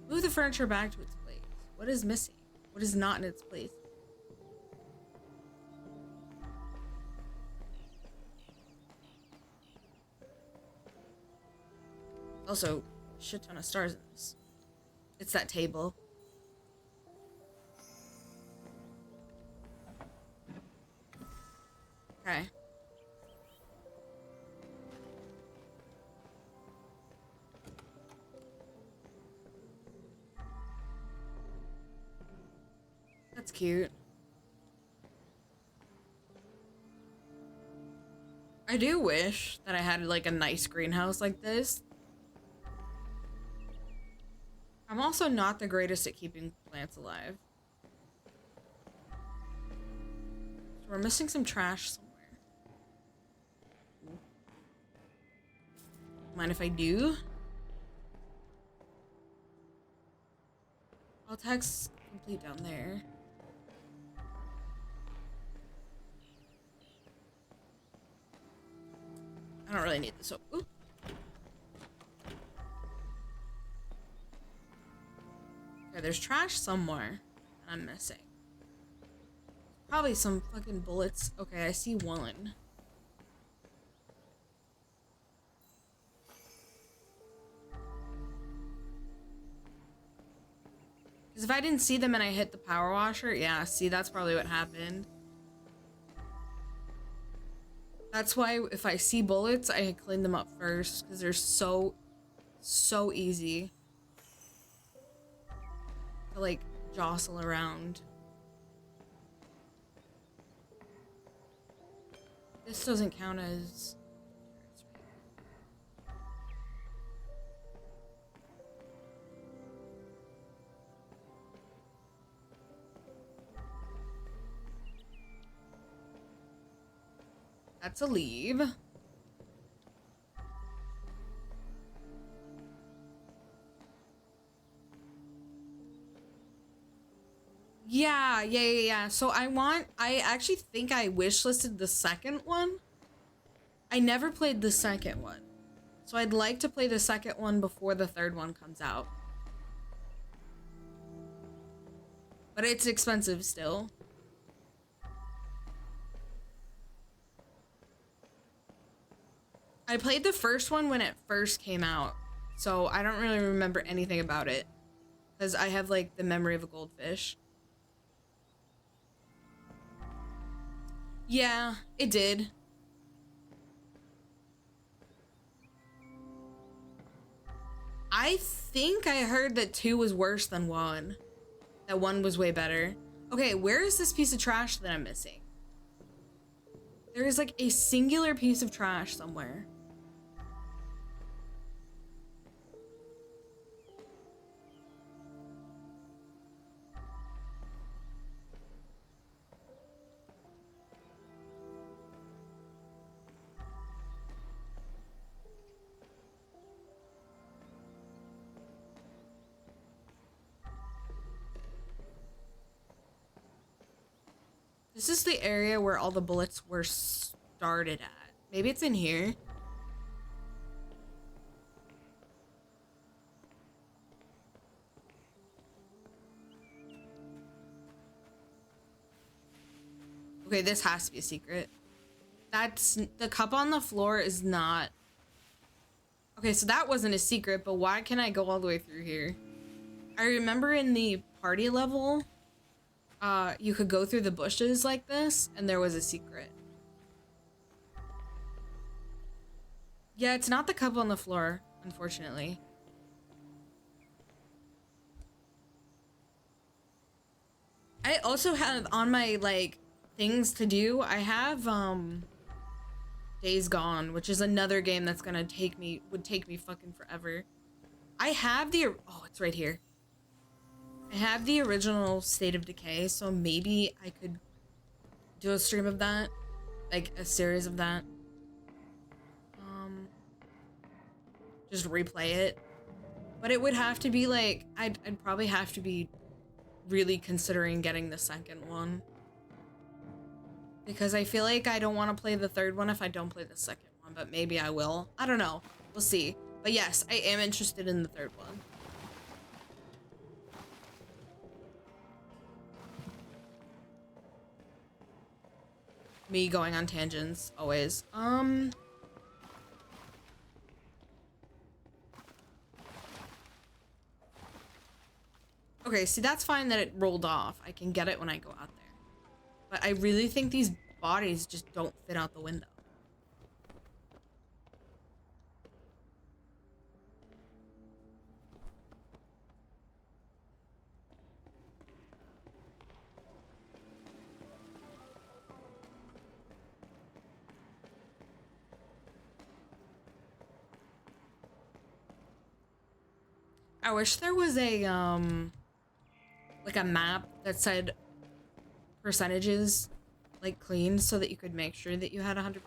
A: Move the furniture back to its place. What is missing? What is not in its place? Also, a shit ton of stars in this. It's that table. Okay. That's cute. I do wish that I had like a nice greenhouse like this. I'm also not the greatest at keeping plants alive. So we're missing some trash somewhere. Mind if I do? I'll text complete down there. I don't really need this. Ooh. Okay, there's trash somewhere that I'm missing. Probably some fucking bullets. Okay, I see one. Because if I didn't see them and I hit the power washer, yeah, see, that's probably what happened. That's why if I see bullets, I clean them up first, because they're so easy to, like, jostle around. This doesn't count as... That's a leave. Yeah. So I actually think I wishlisted the second one. I never played the second one. So I'd like to play the second one before the third one comes out. But it's expensive still. I played the first one when it first came out. So I don't really remember anything about it. Because I have like the memory of a goldfish. Yeah, it did. I think I heard that 2 was worse than 1. That 1 was way better. Okay, where is this piece of trash that I'm missing? There is like a singular piece of trash somewhere. This is the area where all the bullets were started at. Maybe it's in here. Okay, this has to be a secret. That's the cup on the floor is not. Okay, so that wasn't a secret, but why can I go all the way through here? I remember in the party level, you could go through the bushes like this, and there was a secret. Yeah, it's not the cup on the floor, unfortunately. I also have on my, like, things to do, I have, Days Gone, which is another game that's gonna would take me fucking forever. I have oh, it's right here. I have the original State of Decay, so maybe I could do a stream of that, like a series of that. Just replay it. But it would have to be like, I'd probably have to be really considering getting the second one. Because I feel like I don't want to play the third one if I don't play the second one, but maybe I will. I don't know. We'll see. But yes, I am interested in the third one. Me going on tangents, always. Okay, see, that's fine that it rolled off. I can get it when I go out there. But I really think these bodies just don't fit out the window. I wish there was a, like a map that said percentages, like, clean so that you could make sure that you had 100%.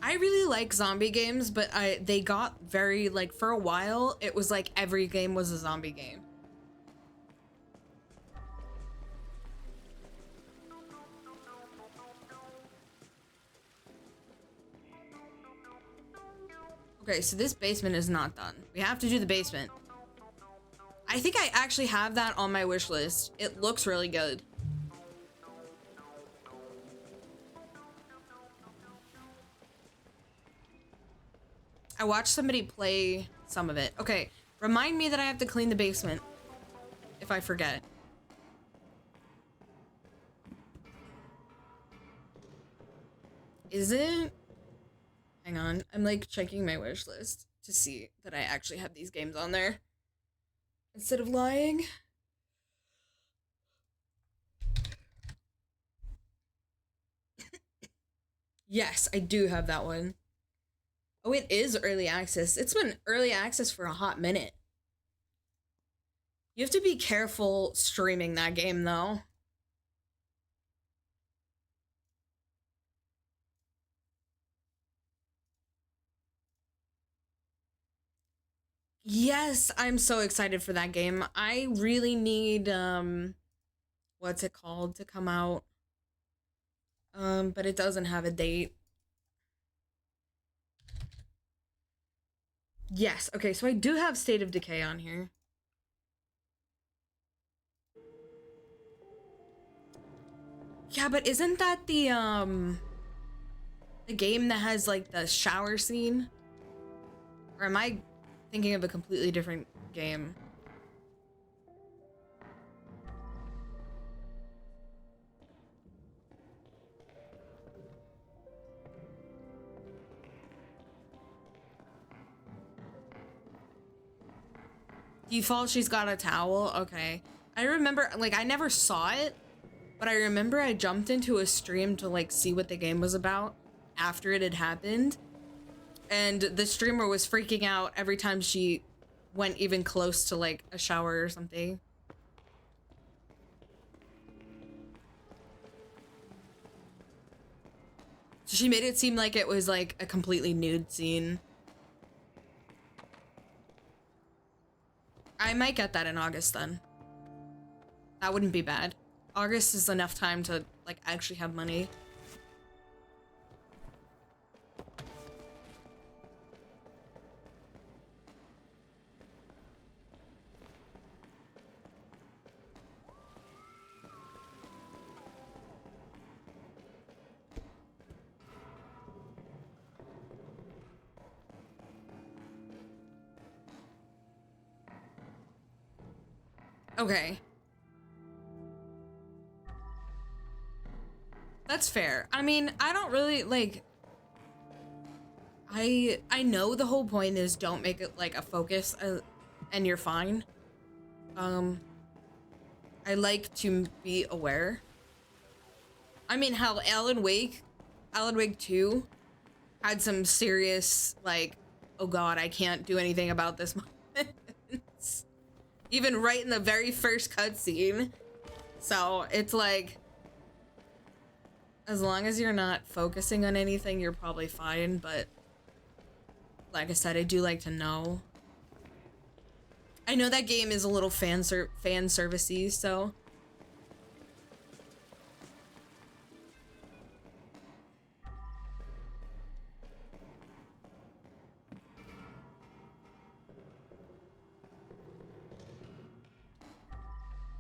A: I really like zombie games, but they got very, like, for a while, it was like every game was a zombie game. Okay, so this basement is not done. We have to do the basement. I think I actually have that on my wish list. It looks really good. I watched somebody play some of it. Okay, remind me that I have to clean the basement if I forget. Is it? Hang on, I'm like checking my wish list to see that I actually have these games on there instead of lying. Yes, I do have that one. Oh, it is early access. It's been early access for a hot minute. You have to be careful streaming that game, though. Yes, I'm so excited for that game. I really need, what's it called to come out? But it doesn't have a date. Yes, okay, so I do have State of Decay on here. Yeah, but isn't that the game that has, like, the shower scene? Or am I thinking of a completely different game? Default, she's got a towel? Okay. I remember, like, I never saw it, but I remember I jumped into a stream to, like, see what the game was about after it had happened. And the streamer was freaking out every time she went even close to, like, a shower or something. So she made it seem like it was, like, a completely nude scene. I might get that in August then. That wouldn't be bad. August is enough time to, like, actually have money. Okay. That's fair. I mean, I don't really, like... I know the whole point is don't make it, like, a focus, and you're fine. I like to be aware. I mean, how Alan Wake 2 had some serious, like, oh god, I can't do anything about this moments. Even right in the very first cutscene. So, it's like, as long as you're not focusing on anything, you're probably fine, but like I said, I do like to know. I know that game is a little fan servicey, so.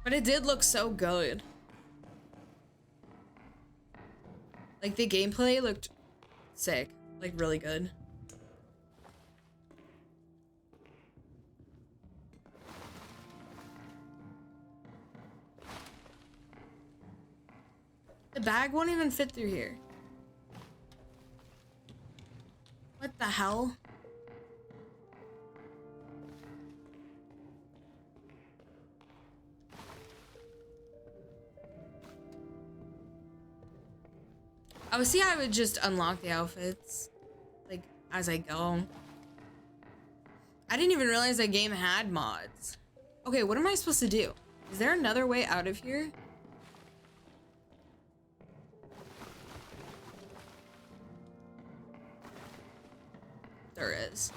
A: But it did look so good. Like, the gameplay looked sick. Like, really good. The bag won't even fit through here. What the hell? Oh, see, I would just unlock the outfits, like, as I go. I didn't even realize that game had mods. Okay, what am I supposed to do? Is there another way out of here? There is.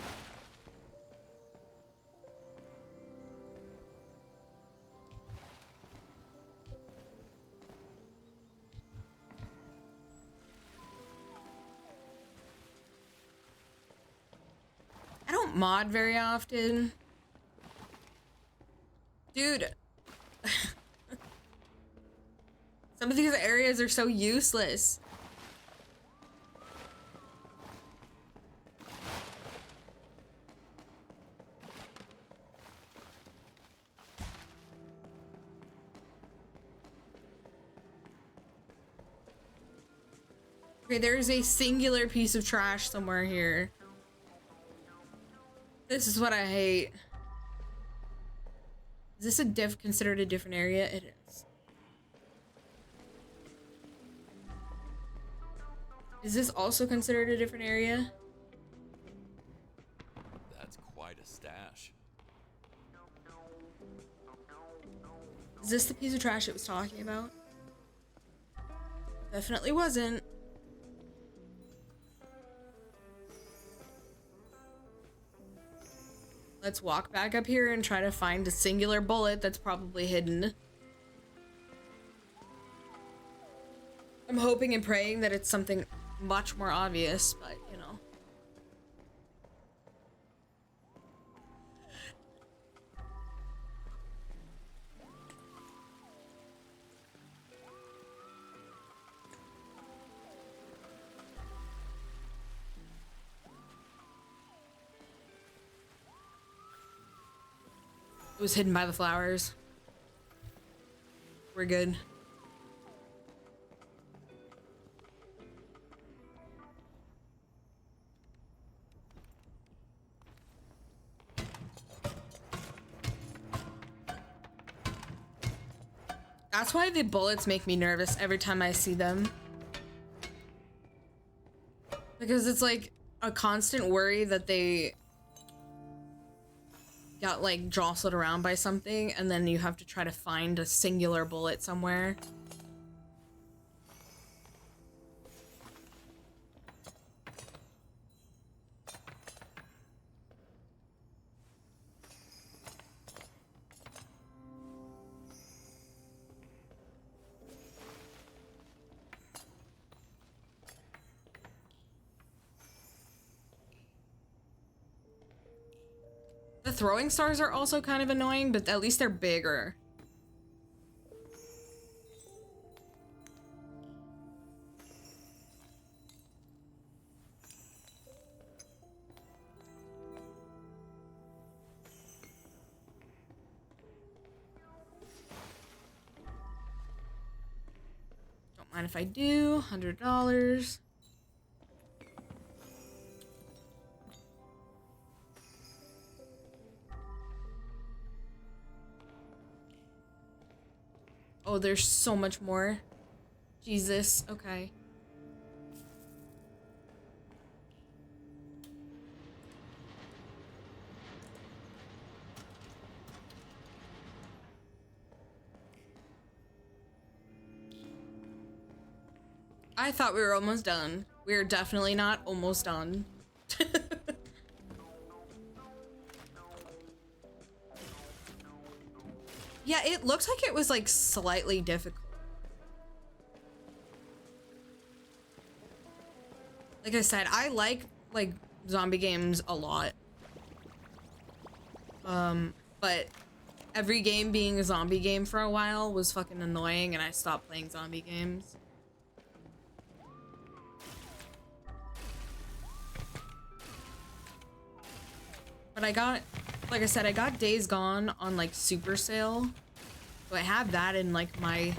A: I don't mod very often. Dude. Some of these areas are so useless. Okay, there's a singular piece of trash somewhere here. This is what I hate. Is this considered a different area? It is. Is this also considered a different area?
C: That's quite a stash.
A: Is this the piece of trash it was talking about? Definitely wasn't. Let's walk back up here and try to find a singular bullet that's probably hidden. I'm hoping and praying that it's something much more obvious, but you know. It was hidden by the flowers. We're good. That's why the bullets make me nervous every time I see them. Because it's like a constant worry that they got like jostled around by something and then you have to try to find a singular bullet somewhere. The throwing stars are also kind of annoying, but at least they're bigger. Don't mind if I do. $100. Oh, there's so much more. Jesus, okay. I thought we were almost done. We're definitely not almost done. Yeah, it looked like it was like slightly difficult. Like I said, I like zombie games a lot. But every game being a zombie game for a while was fucking annoying and I stopped playing zombie games. But I got, like I said, I got Days Gone on like super sale. So I have that in like my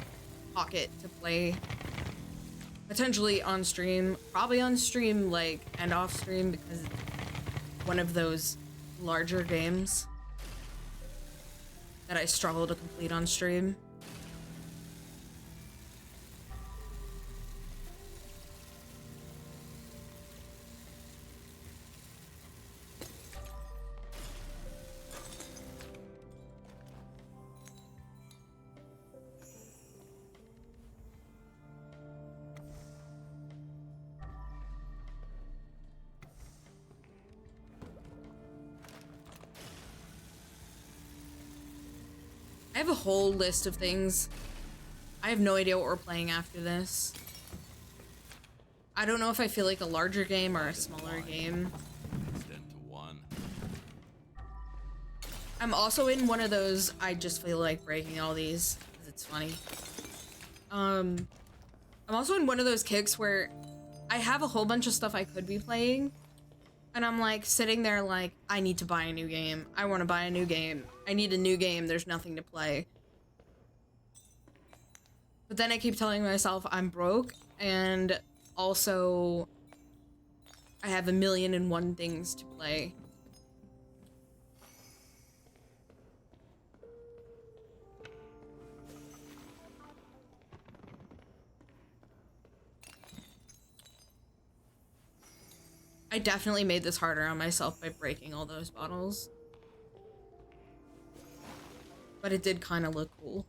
A: pocket to play potentially on stream, probably on stream like and off stream because it's one of those larger games that I struggle to complete on stream. I have a whole list of things. I have no idea what we're playing after this. I don't know if I feel like a larger game or a smaller game.
C: Extend to one.
A: I'm also in one of those, I just feel like breaking all these, because it's funny. I'm also in one of those kicks where I have a whole bunch of stuff I could be playing, and I'm like sitting there like, I need to buy a new game. I want to buy a new game. I need a new game. There's nothing to play. But then I keep telling myself I'm broke, and also I have 1,000,001 things to play. I definitely made this harder on myself by breaking all those bottles. But it did kind of look cool.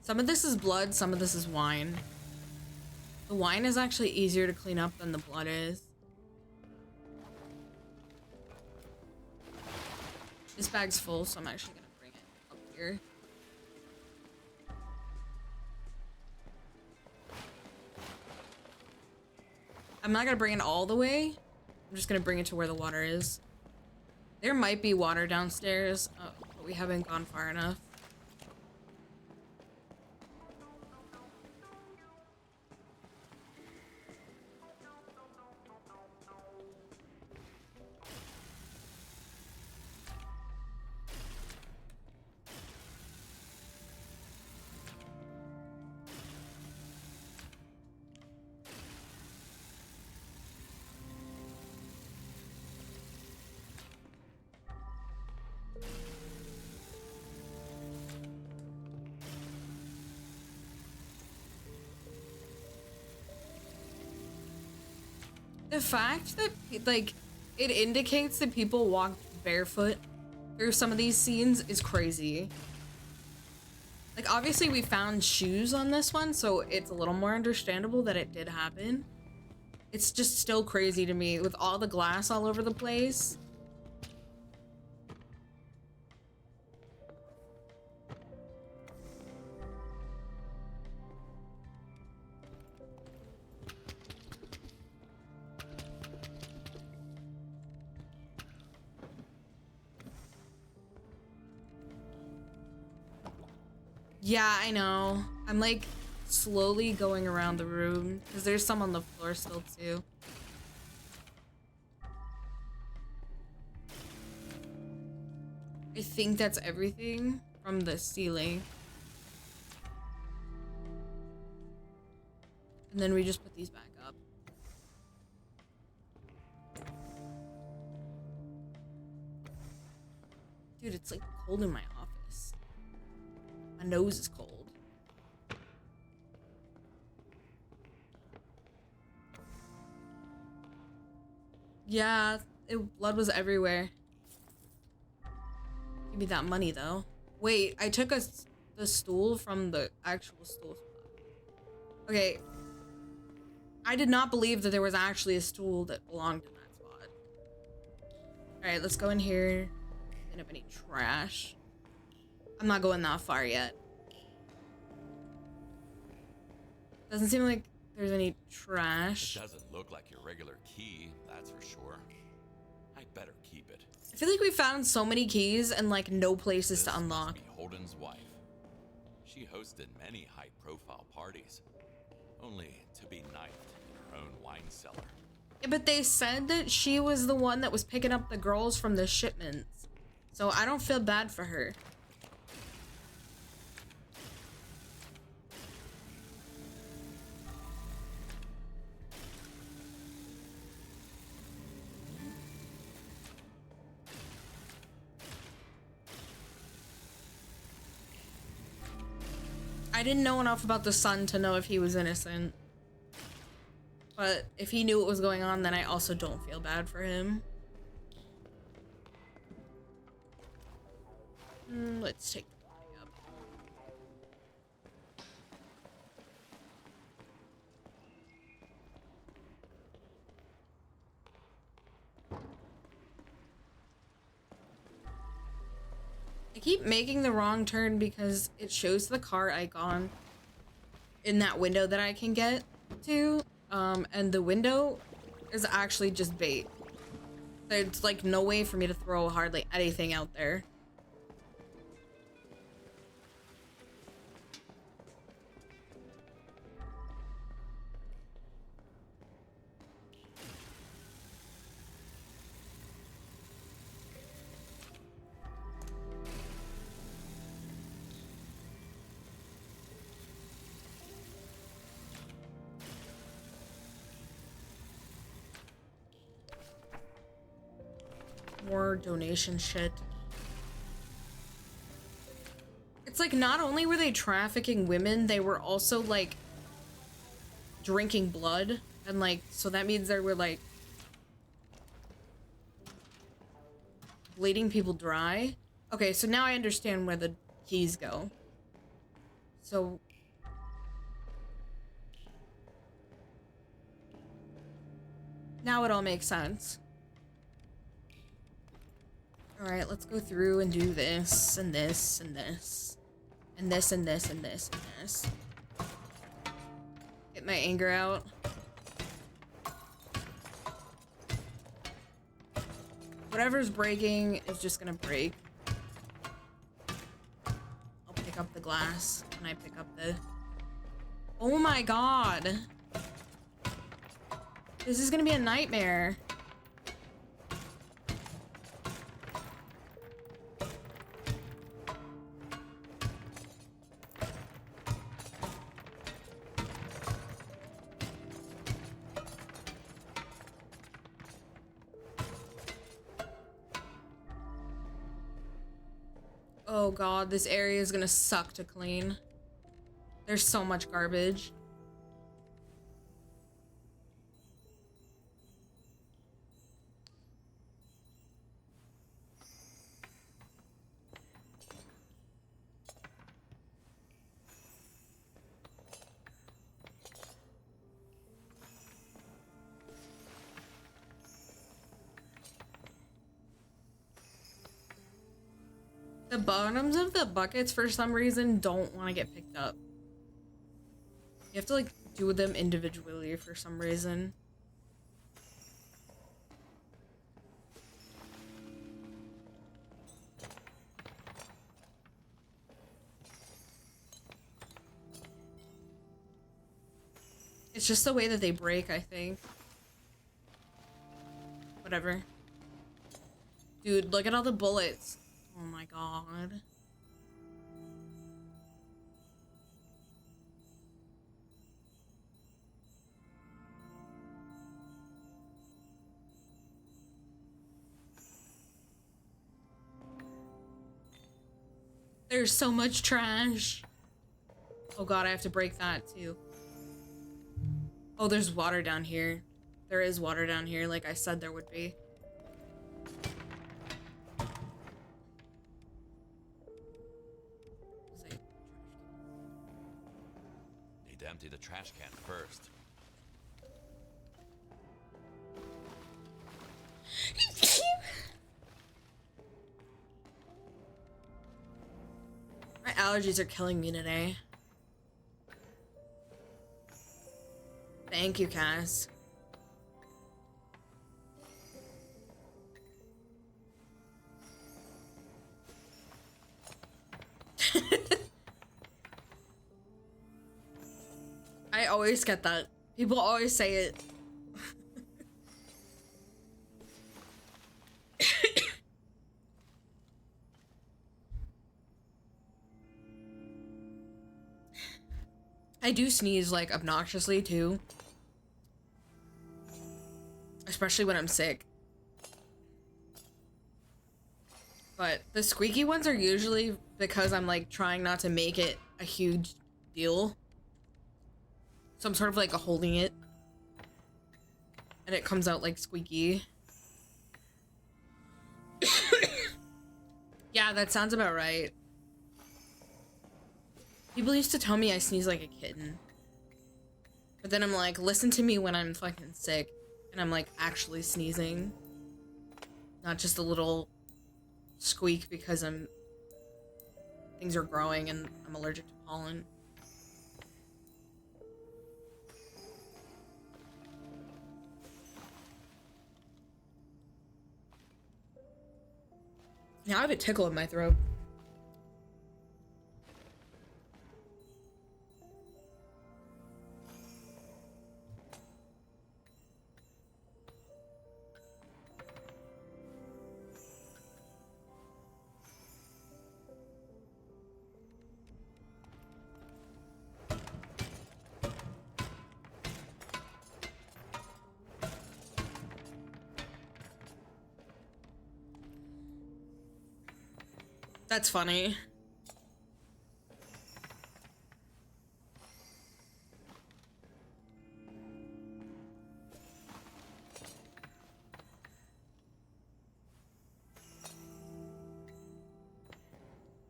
A: Some of this is blood, some of this is wine. The wine is actually easier to clean up than the blood is. This bag's full, so I'm actually gonna bring it up here. I'm not gonna bring it all the way. I'm just gonna bring it to where the water is. There might be water downstairs, but we haven't gone far enough. The fact that, like, it indicates that people walk barefoot through some of these scenes is crazy. Like, obviously we found shoes on this one, so it's a little more understandable that it did happen. It's just still crazy to me with all the glass all over the place. Yeah, I know. I'm like slowly going around the room because there's some on the floor still too. I think that's everything from the ceiling. And then we just put these back up. Dude, it's like cold in my office. My nose is cold. Yeah, blood was everywhere. Give me that money though. Wait, I took the stool from the actual stool spot. Okay. I did not believe that there was actually a stool that belonged in that spot. Alright, let's go in here. Clean up any trash. I'm not going that far yet. Doesn't seem like there's any trash.
C: It doesn't look like your regular key, that's for sure. I'd better keep it.
A: I feel like we found so many keys and like no places
C: This
A: to unlock.
C: must be Holden's wife. She hosted many high-profile parties, only to be knifed in her own wine cellar.
A: Yeah, but they said that she was the one that was picking up the girls from the shipments. So I don't feel bad for her. I didn't know enough about the son to know if he was innocent. But if he knew what was going on, then I also don't feel bad for him. Let's take the body up. I keep making the wrong turn because it shows the car icon in that window that I can get to. And the window is actually just bait. There's like no way for me to throw hardly anything out there. More donation shit. It's like not only were they trafficking women, they were also like drinking blood, and like so that means they were like bleeding people dry. Okay, so now I understand where the keys go. So now it all makes sense. All right, let's go through and do this and this and this and this and this and this and this. Get my anger out. Whatever's breaking is just gonna break. I'll pick up the glass when I pick up the... Oh my god! This is gonna be a nightmare. Oh god, this area is gonna suck to clean. There's so much garbage. The bottoms of the buckets, for some reason, don't want to get picked up. You have to, like, do them individually for some reason. It's just the way that they break, I think. Whatever. Dude, look at all the bullets. Oh my god. There's so much trash. Oh god, I have to break that too. Oh, there's water down here. There is water down here, like I said there would be.
C: Need to empty the trash can first.
A: My allergies are killing me today. Thank you, Cass. I always get that. People always say it. I do sneeze, like, obnoxiously, too. Especially when I'm sick. But the squeaky ones are usually because I'm, like, trying not to make it a huge deal. So I'm sort of, like, holding it. And it comes out, like, squeaky. Yeah, that sounds about right. People used to tell me I sneeze like a kitten. But then I'm like, listen to me when I'm fucking sick. And I'm like actually sneezing. Not just a little squeak because things are growing and I'm allergic to pollen. Now I have a tickle in my throat. That's funny.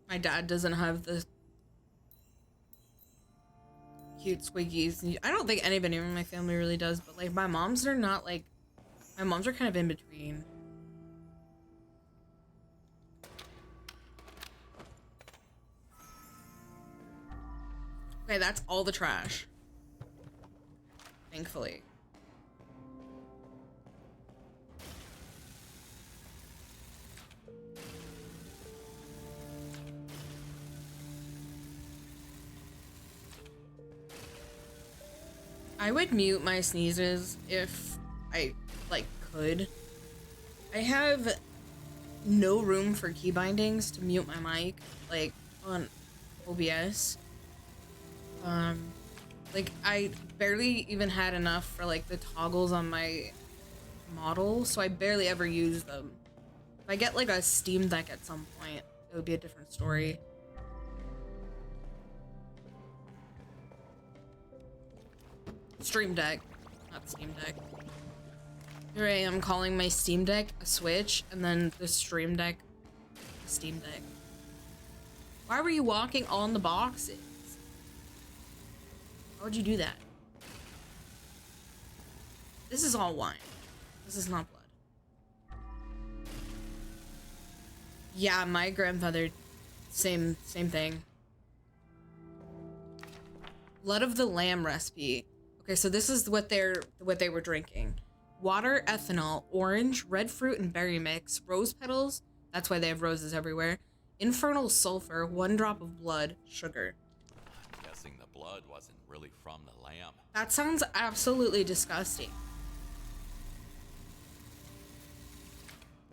A: My dad doesn't have the cute squiggies. I don't think anybody in my family really does, but like my moms are not like, my moms are kind of in between. Okay, that's all the trash. Thankfully. I would mute my sneezes if I, like, could. I have no room for key bindings to mute my mic, like, on OBS. Like, I barely even had enough for, like, the toggles on my model, so I barely ever use them. If I get, like, a Steam Deck at some point, it would be a different story. Stream Deck, not Steam Deck. Here I am calling my Steam Deck a Switch, and then the Stream Deck a Steam Deck. Why were you walking on the boxes? How would you do that? This is all wine. This is not blood. Yeah, my grandfather, same thing. Blood of the Lamb recipe. Okay, so this is what they were drinking. Water, ethanol, orange, red fruit and berry mix, rose petals, that's why they have roses everywhere, infernal sulfur, 1 drop of blood, sugar.
C: I'm guessing the blood wasn't really from the lamb.
A: That sounds absolutely disgusting.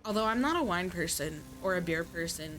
A: Although I'm not a wine person or a beer person.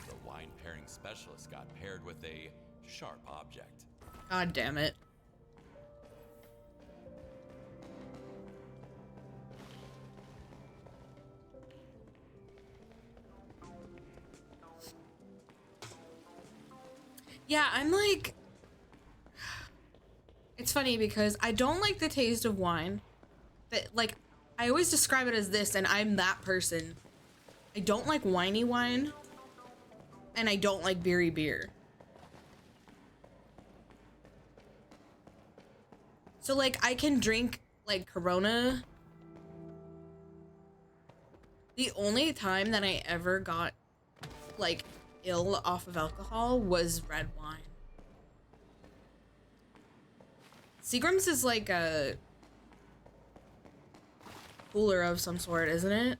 C: The wine pairing specialist got paired with a sharp object.
A: God damn it. Yeah, I'm like... It's funny because I don't like the taste of wine. But, like, I always describe it as this, and I'm that person. I don't like winey wine. And I don't like beery beer. So, like, I can drink, like, Corona. The only time that I ever got, like, ill off of alcohol was red wine. Seagram's is like a cooler of some sort, isn't it?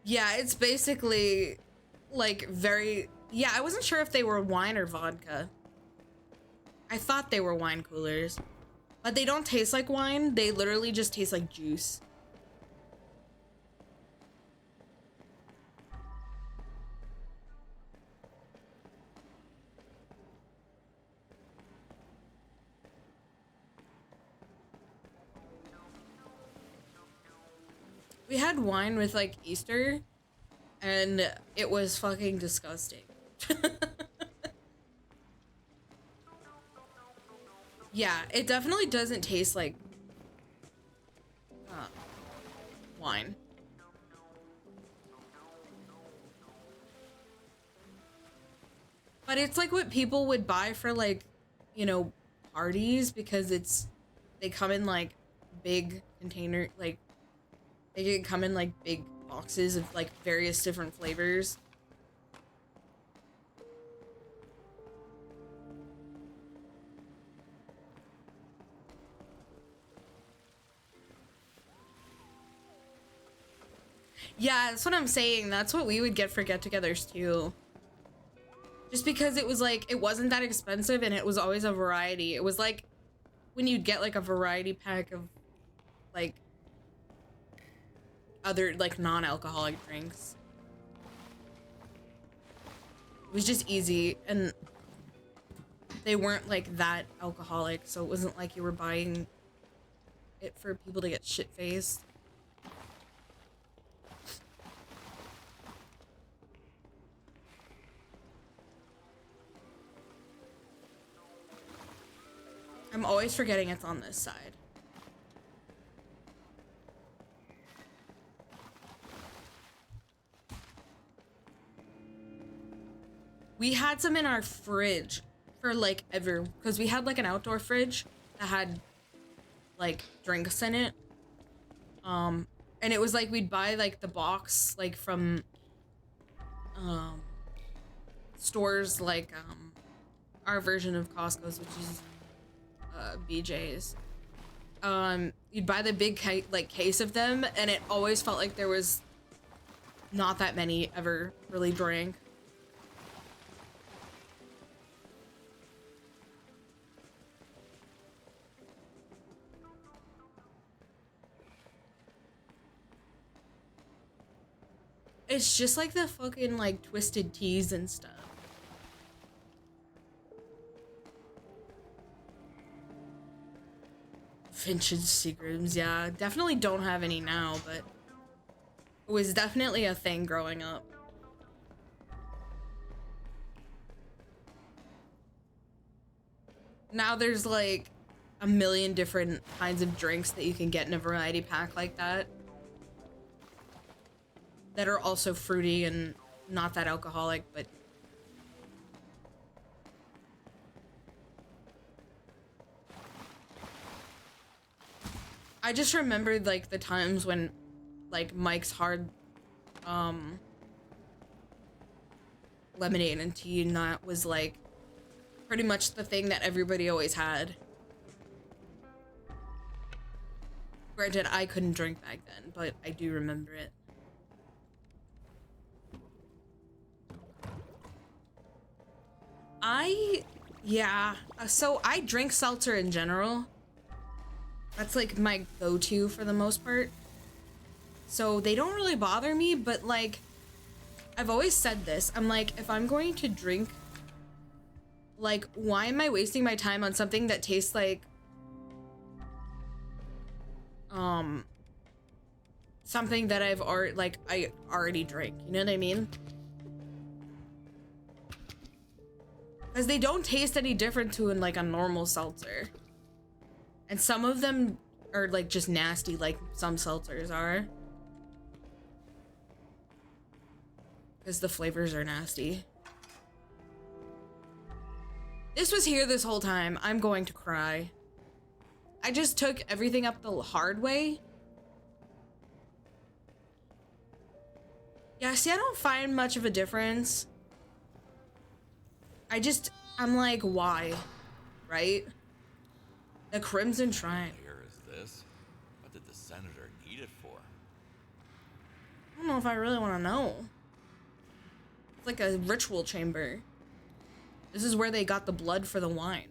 A: Yeah, it's basically like very... Yeah, I wasn't sure if they were wine or vodka. I thought they were wine coolers. But they don't taste like wine. They literally just taste like juice. We had wine with like Easter, and it was fucking disgusting. Yeah, it definitely doesn't taste like wine. But it's like what people would buy for like, you know, parties, because they come in like big container, like they can come in like big boxes of like various different flavors. Yeah, that's what I'm saying. That's what we would get for get-togethers too. Just because it was like, it wasn't that expensive and it was always a variety. It was like when you'd get like a variety pack of like other like non-alcoholic drinks. It was just easy and they weren't like that alcoholic, so it wasn't like you were buying it for people to get shit-faced. I'm always forgetting it's on this side. We had some in our fridge for like ever, because we had like an outdoor fridge that had like drinks in it. And it was like we'd buy like the box like from stores like our version of Costco's, which is BJ's. You'd buy the big case of them, and it always felt like there was not that many ever really drank. It's just like the fucking like Twisted Teas and stuff. Vintage Seagrams, yeah. Definitely don't have any now, but it was definitely a thing growing up. Now there's like a million different kinds of drinks that you can get in a variety pack like that. That are also fruity and not that alcoholic, but I just remembered like the times when like Mike's Hard lemonade and tea, and that was like pretty much the thing that everybody always had. Granted, I couldn't drink back then, but I do remember it. So I drink seltzer in general. That's like my go-to for the most part. So they don't really bother me, but like, I've always said this. I'm like, if I'm going to drink, like, why am I wasting my time on something that tastes like, something that I already drink, you know what I mean? Because they don't taste any different to like a normal seltzer. And some of them are like just nasty, like some seltzers are. Because the flavors are nasty. This was here this whole time. I'm going to cry. I just took everything up the hard way. Yeah, see, I don't find much of a difference. I'm like, why? Right? The Crimson Shrine.
C: Here is this? What did the senator need it for?
A: I don't know if I really want to know. It's like a ritual chamber. This is where they got the blood for the wine.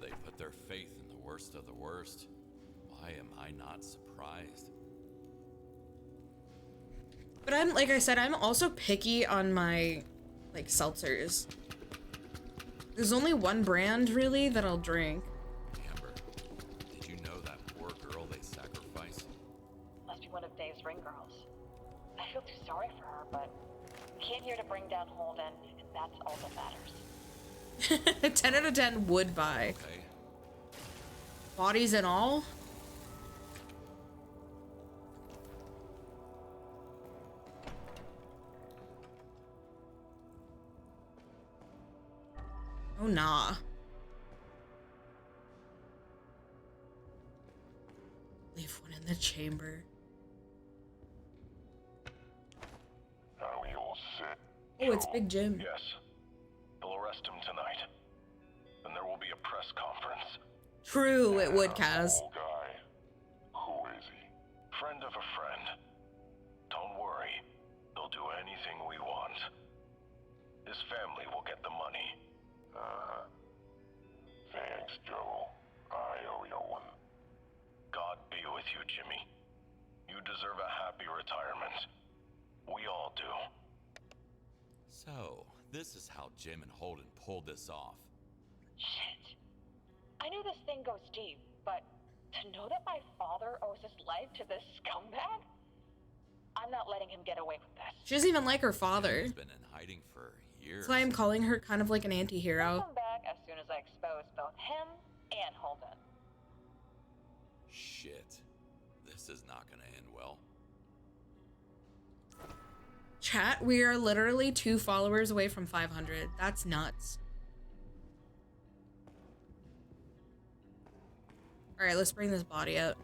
C: They put their faith in the worst of the worst. Why am I not surprised?
A: But I'm, like I said, I'm also picky on my, like, seltzers. There's only one brand, really, that I'll drink.
C: Amber, did you know that poor girl they sacrificed?
D: Must be one of Dave's ring girls. I feel too sorry for her, but we came here to bring down Holden, and that's all that matters.
A: 10 out of 10 would buy.
C: Okay.
A: Bodies and all? Oh, nah. Leave one in the chamber.
B: Are we all set?
A: Oh, it's Big Jim.
B: Yes. They'll arrest him tonight. And there will be a press conference.
A: True, it would, Kaz.
B: Poor guy. you, Jimmy. You deserve a happy retirement. We all do.
C: So, this is how Jim and Holden pulled this off.
D: Shit. I knew this thing goes deep, but to know that my father owes his life to this scumbag? I'm not letting him get away with this.
A: She doesn't even like her father.
C: He's been in hiding for years.
A: That's why I'm calling her kind of like an
D: I'll
A: anti-hero.
D: come back as soon as I expose both him and Holden.
C: Shit. This is not gonna end well.
A: Chat, we are literally 2 followers away from 500. That's nuts. Alright, let's bring this body out.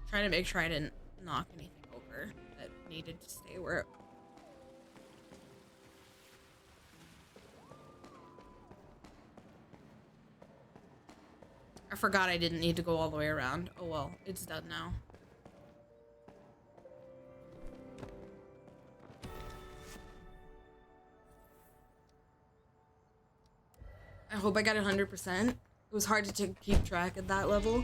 A: Trying to make sure I didn't knock anything over that needed to stay where it. I forgot I didn't need to go all the way around. Oh well, it's done now. I hope I got 100%. It was hard to keep track at that level.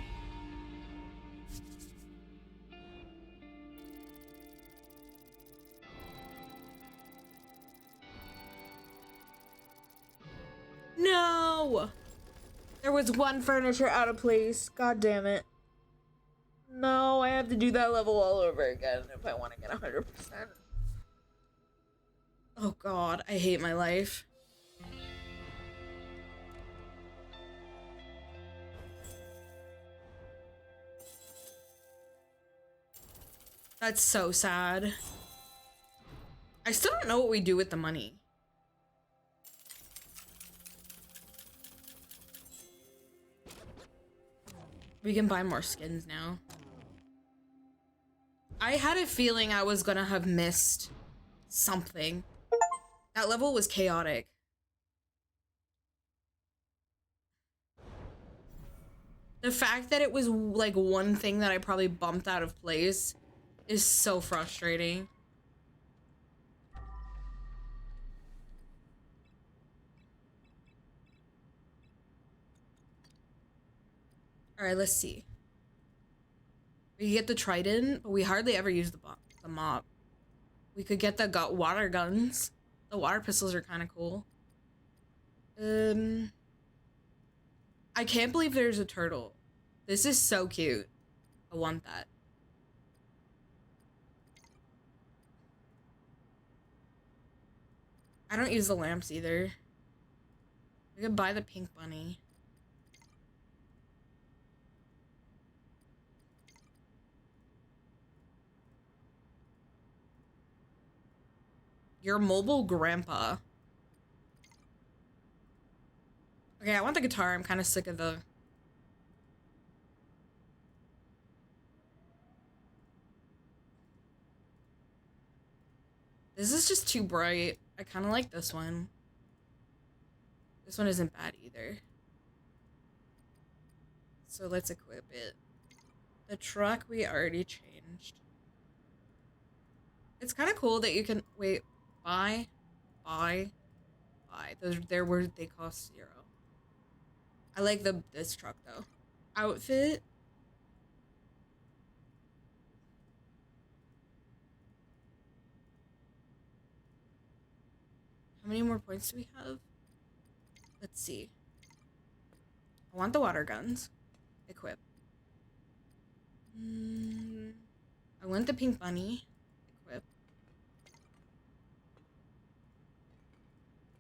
A: No! There was one furniture out of place. God damn it. No, I have to do that level all over again if I want to get 100%. Oh god, I hate my life. That's so sad. I still don't know what we do with the money. We can buy more skins now. I had a feeling I was gonna have missed something. That level was chaotic. The fact that it was like one thing that I probably bumped out of place is so frustrating. All right, let's see. We get the trident, but we hardly ever use the mop. We could get the water guns. The water pistols are kind of cool. I can't believe there's a turtle. This is so cute. I want that. I don't use the lamps either. We could buy the pink bunny. Your mobile grandpa. Okay, I want the guitar. I'm kind of sick of the... This is just too bright. I kind of like this one. This one isn't bad either. So let's equip it. The truck we already changed. It's kind of cool that you can... Wait. Buy. Those they cost 0. I like this truck though. Outfit. How many more points do we have? Let's see. I want the water guns. Equip. I want the pink bunny. Equip.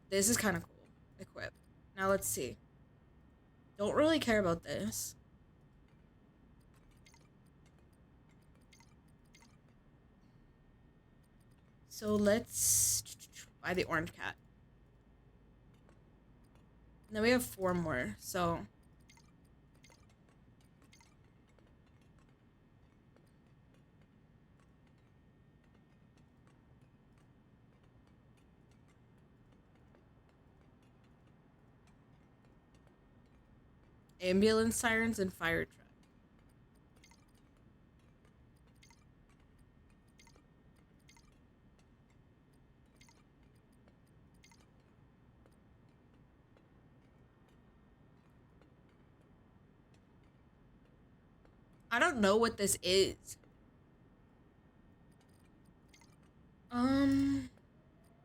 A: This is kind of cool. Equip. Now let's see. Don't really care about this. So let's buy the orange cat. And then we have 4 more, so... ambulance sirens and fire trucks. I don't know what this is.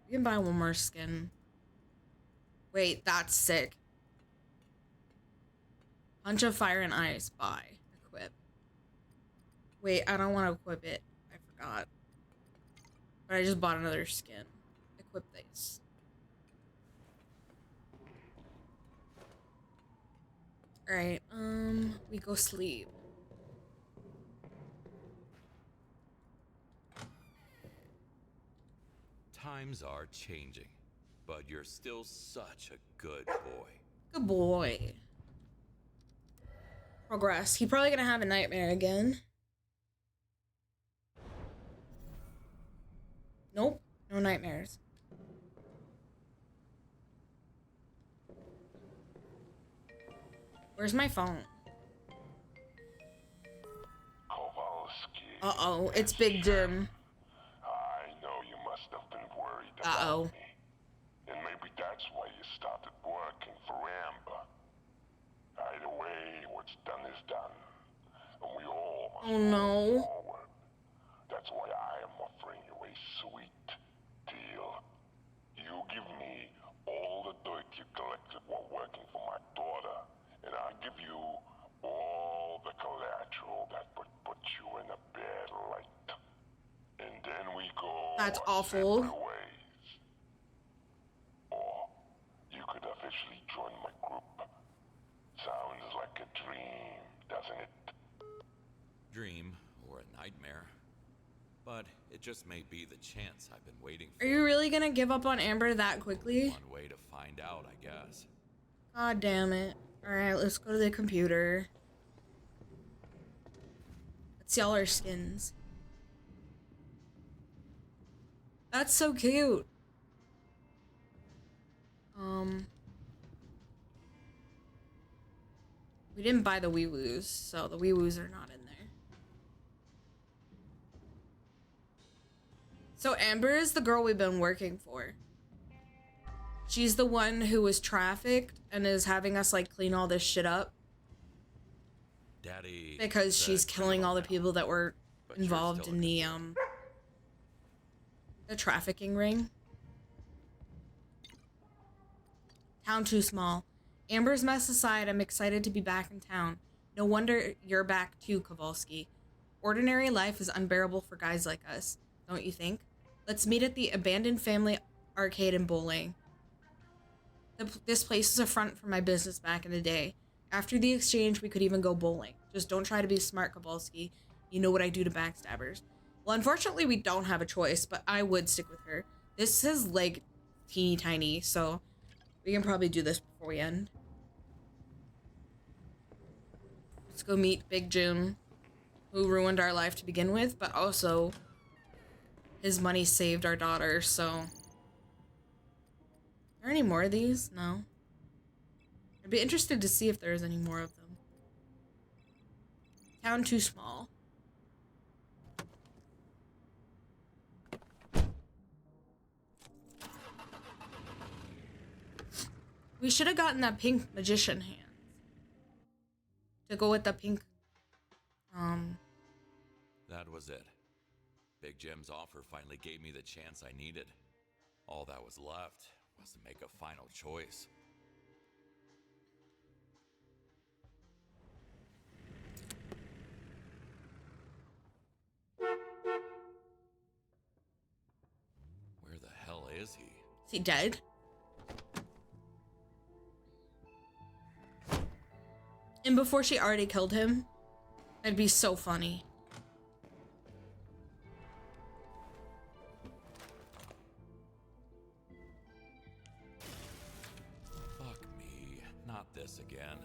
A: We can buy one more skin. Wait, that's sick. Punch of fire and ice. Buy. Equip. Wait, I don't want to equip it. I forgot. But I just bought another skin. Equip this. Alright, we go sleep.
C: Times are changing, but you're still such a good boy.
A: Good boy. Progress. He probably gonna have a nightmare again. Nope, no nightmares. Where's my phone?
B: Kowalski.
A: Uh-oh, it's Big Jim.
B: I know you must have been worried
A: Uh-oh.
B: about me. And maybe that's why you started working for Amber. Either way, what's done is done. And we all must
A: Oh no.
B: move forward. That's why I am offering you a sweet deal. You give me all the dirt you collected while working for my daughter, and I'll give you all the collateral that would put you in a bad light. And then we go
A: That's
B: our
A: awful.
B: separate ways. Or you could officially join my group. Sounds like a dream, doesn't it?
C: Dream or a nightmare. But it just may be the chance I've been waiting for.
A: Are you really gonna give up on Amber that quickly?
C: One way to find out, I guess.
A: God damn it. Alright, let's go to the computer. Let's see all our skins. That's so cute. We didn't buy the wee woos, so the wee woos are not in there. So Amber is the girl we've been working for. She's the one who was trafficked and is having us like clean all this shit up
C: Daddy.
A: because she's killing all the people that were
C: But you're
A: involved
C: still
A: in the trafficking ring. Town too small. Amber's mess aside, I'm excited to be back in town. No wonder you're back too, Kowalski. Ordinary life is unbearable for guys like us, don't you think? Let's meet at the abandoned family arcade in Bowling. This place is a front for my business back in the day. After the exchange, we could even go bowling. Just don't try to be smart, Kowalski. You know what I do to backstabbers. Well, unfortunately, we don't have a choice, but I would stick with her. This is, like, teeny tiny, so we can probably do this before we end. Let's go meet Big Jim, who ruined our life to begin with, but also his money saved our daughter, so... Are there any more of these? No. I'd be interested to see if there's any more of them. Town too small. We should have gotten that pink magician hands. To go with the pink,
C: That was it. Big Jim's offer finally gave me the chance I needed. All that was left was to make a final choice. Where the hell is he?
A: Is he dead? And before she already killed him, that'd be so funny.
C: Fuck me, not this again.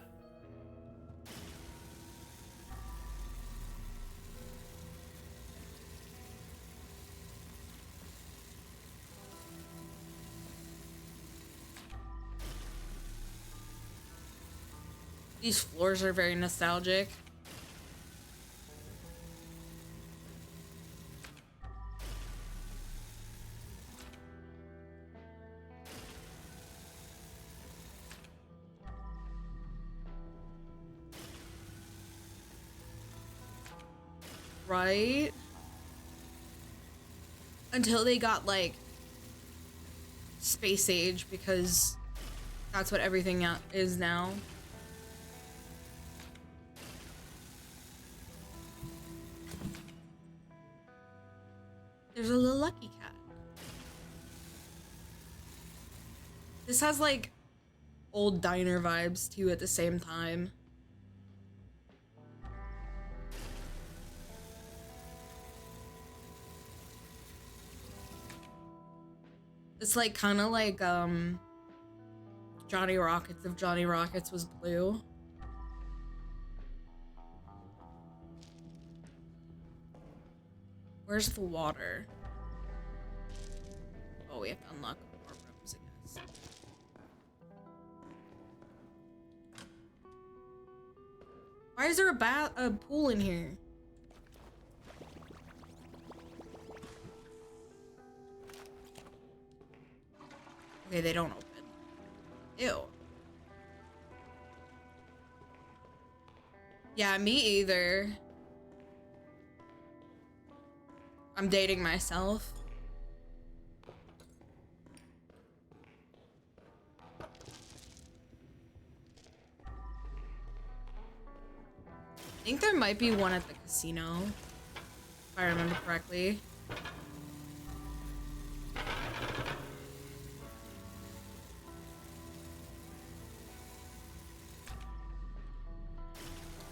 A: These floors are very nostalgic. Right? Until they got like space age, because that's what everything is now. There's a little lucky cat. This has like old diner vibes too at the same time. It's like kind of like Johnny Rockets if Johnny Rockets was blue. Where's the water? Oh, we have to unlock more rooms, I guess. Why is there a pool in here? Okay, they don't open. Ew. Yeah, me either. I'm dating myself. I think there might be one at the casino, if I remember correctly.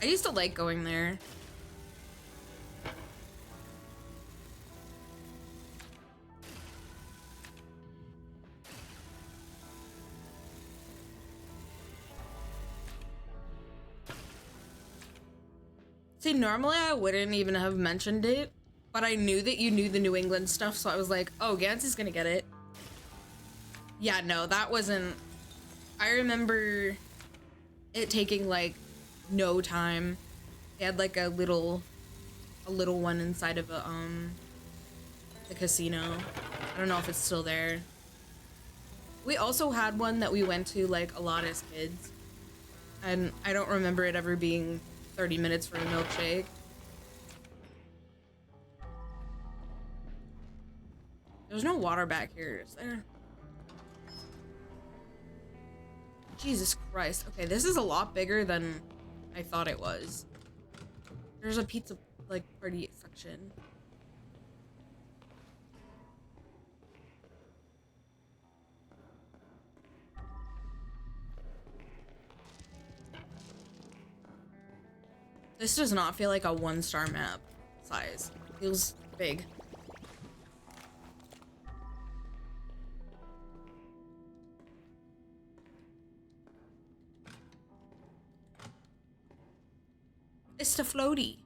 A: I used to like going there. See, normally I wouldn't even have mentioned it, but I knew that you knew the New England stuff, so I was like, oh, Gantz is gonna get it. Yeah, no, that wasn't... I remember it taking, like, no time. They had, like, a little one inside of a, the casino. I don't know if it's still there. We also had one that we went to, like, a lot as kids. And I don't remember it ever being 30 minutes for a milkshake. There's no water back here, is there? Jesus Christ. Okay, this is a lot bigger than I thought it was. There's a pizza, like, party section. This does not feel like a 1-star map size. It feels big. It's the floaty.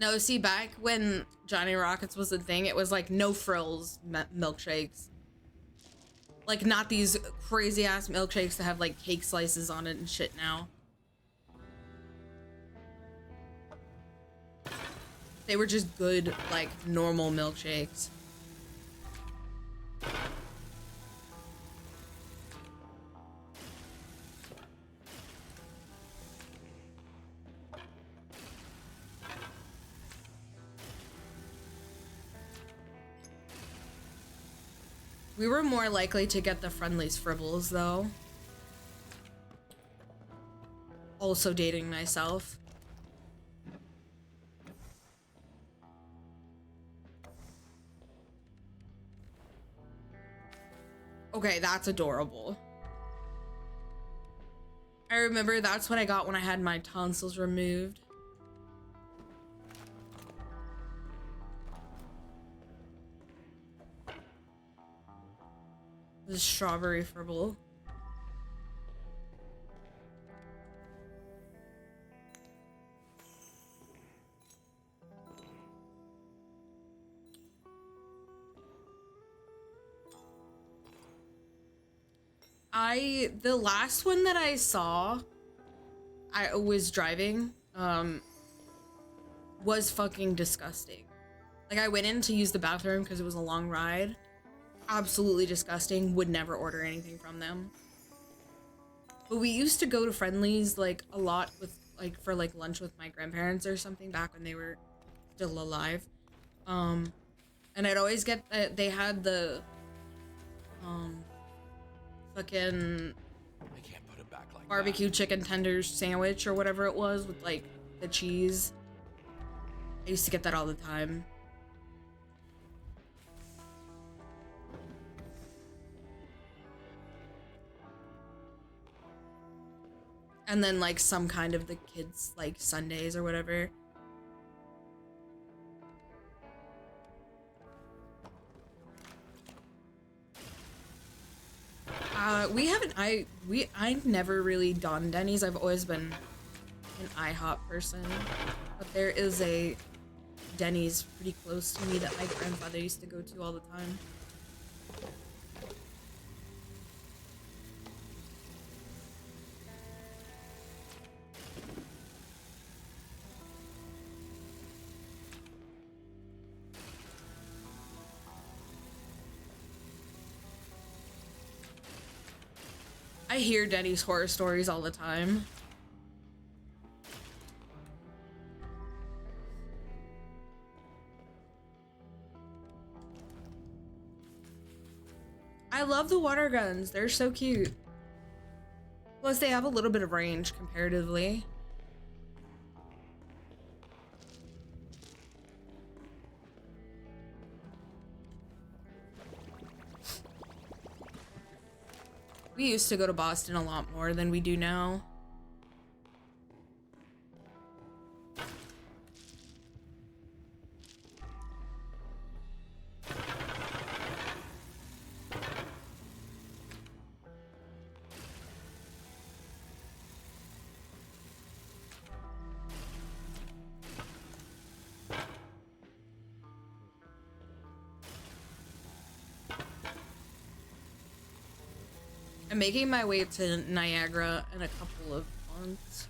A: No, see, back when Johnny Rockets was a thing, it was like no frills milkshakes. Like, not these crazy ass milkshakes that have like cake slices on it and shit now. They were just good, like, normal milkshakes. We were more likely to get the Friendly's Fribbles, though. Also dating myself. Okay, that's adorable. I remember that's what I got when I had my tonsils removed. The strawberry Fribble. The last one that I saw, I was driving, was fucking disgusting. Like, I went in to use the bathroom because it was a long ride. Absolutely disgusting. Would never order anything from them. But we used to go to Friendly's, like, a lot with, like, for, like, lunch with my grandparents or something back when they were still alive. And I'd always get, they had the, fucking
C: I can't put it back like
A: barbecue
C: that.
A: chicken tenders sandwich or whatever it was with, like, the cheese. I used to get that all the time. And then, like, some kind of the kids, like, Sundays or whatever. I've never really done Denny's. I've always been an IHOP person. But there is a Denny's pretty close to me that my grandfather used to go to all the time. I hear Denny's horror stories all the time. I love the water guns. They're so cute. Plus, they have a little bit of range comparatively. We used to go to Boston a lot more than we do now. I'm making my way to Niagara in a couple of months.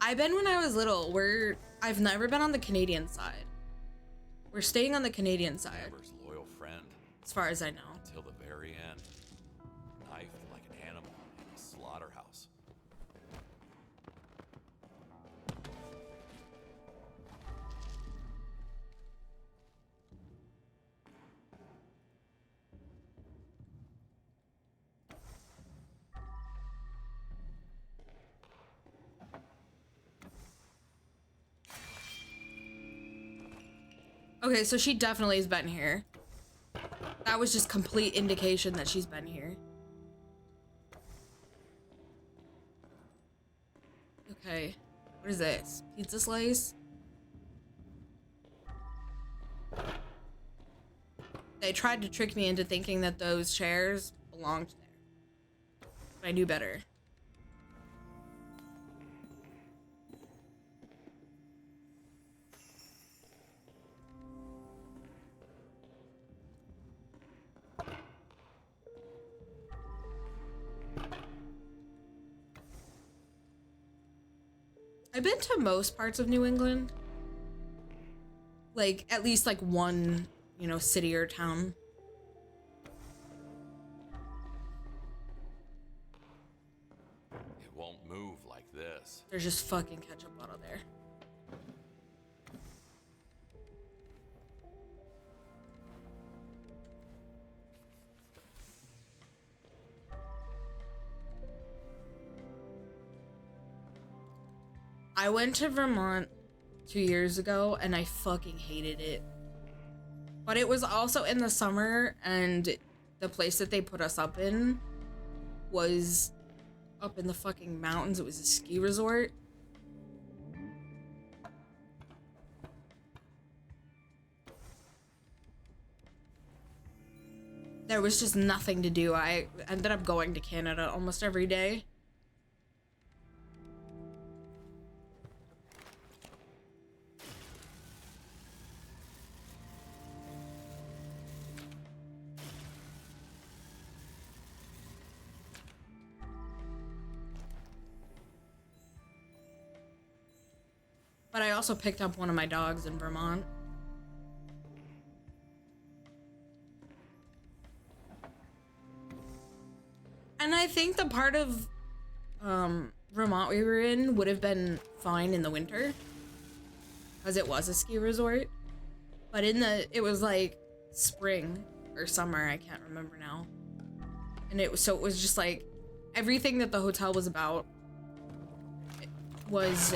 A: I've been when I was little. I've never been on the Canadian side. We're staying on the Canadian side.
C: Amber's loyal friend.
A: As far as I know.
C: Until the very end. Knifed like an animal in a slaughterhouse.
A: Okay, so she definitely has been here. That was just complete indication that she's been here. Okay, what is this? Pizza slice? They tried to trick me into thinking that those chairs belonged there. But I knew better. I've been to most parts of New England. Like, at least like one, you know, city or town.
C: It won't move like this.
A: There's just fucking ketchup bottle there. I went to Vermont 2 years ago and I fucking hated it. But it was also in the summer and the place that they put us up in was up in the fucking mountains. It was a ski resort. there was just nothing to do. I ended up going to Canada almost every day. But I also picked up one of my dogs in Vermont. And I think the part of Vermont we were in would have been fine in the winter, because it was a ski resort. But it was like spring or summer, I can't remember now. And it was just like everything that the hotel was about was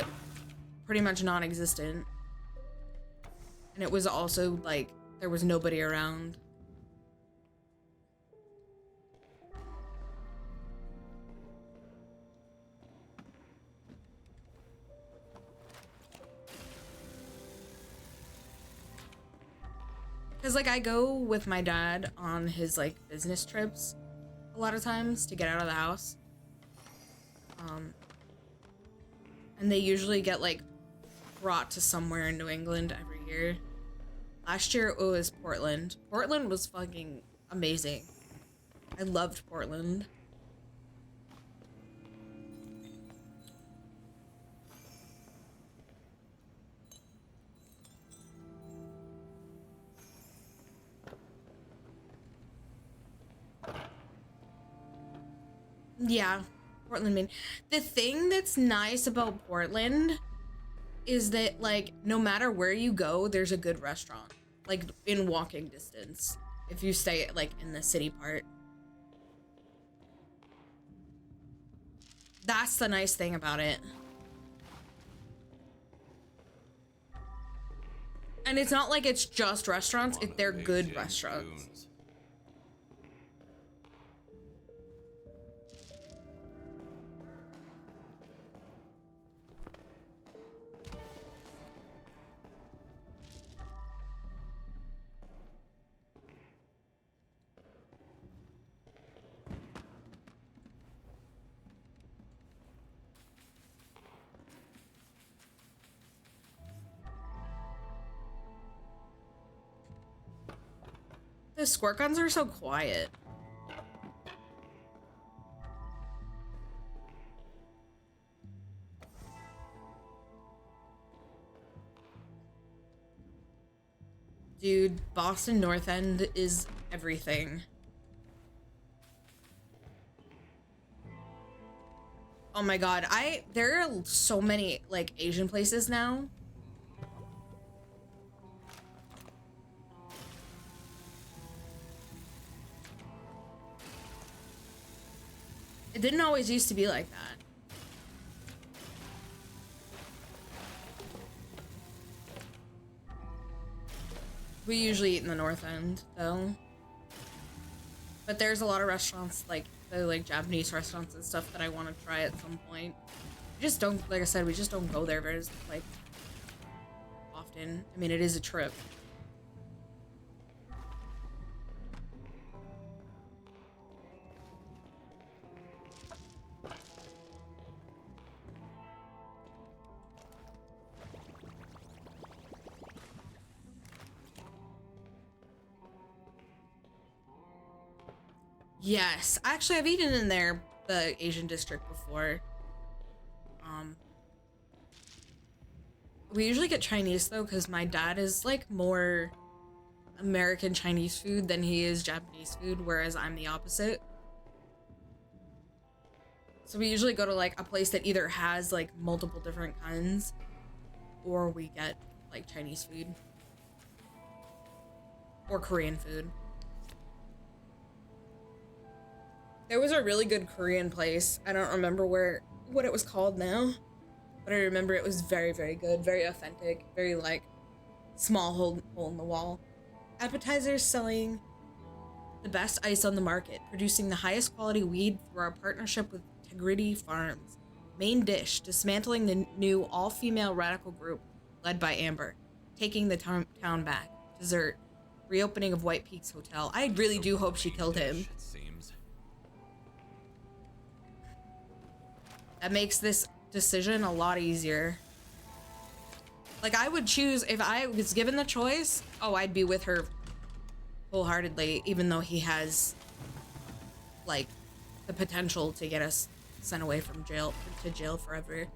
A: pretty much non-existent. And it was also like there was nobody around. Cause like I go with my dad on his like business trips a lot of times to get out of the house. And they usually get like brought to somewhere in New England every year. Last year it was Portland. Portland was fucking amazing. I loved Portland. Yeah, Portland, Maine. The thing that's nice about Portland is that, like, no matter where you go, there's a good restaurant. Like, in walking distance. If you stay, like, in the city part. That's the nice thing about it. And it's not like it's just restaurants, they're good restaurants. The squirt guns are so quiet. Dude, Boston North End is everything. Oh my god, there are so many like Asian places now. It didn't always used to be like that. We usually eat in the North End, though. But there's a lot of restaurants, like the like Japanese restaurants and stuff that I want to try at some point. We just don't, like I said, we just don't go there very like often. I mean, it is a trip. Yes, actually, I've eaten in there, the Asian district before. We usually get Chinese though, because my dad is like more American Chinese food than he is Japanese food, whereas I'm the opposite. So we usually go to like a place that either has like multiple different kinds, or we get like Chinese food or Korean food. There was a really good Korean place. I don't remember what it was called now, but I remember it was very, very good, very authentic, very like small hole in the wall. Appetizers selling the best ice on the market, producing the highest quality weed through our partnership with Tegrity Farms. Main dish, dismantling the new all-female radical group led by Amber, taking the town back. Dessert, reopening of White Peaks Hotel. I really do hope she killed him.
C: It seems.
A: That makes this decision a lot easier. Like, I would choose, if I was given the choice, oh, I'd be with her wholeheartedly, even though he has, like, the potential to get us sent away from jail, to jail forever.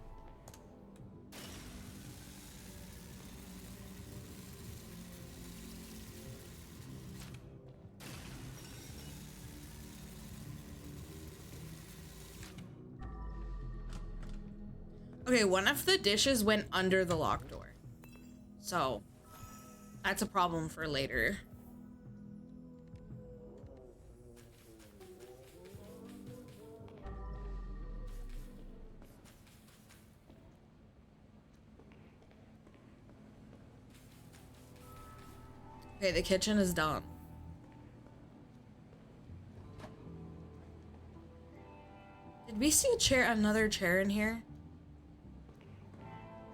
A: Okay, one of the dishes went under the locked door. So, that's a problem for later. Okay, the kitchen is done. Did we see another chair in here?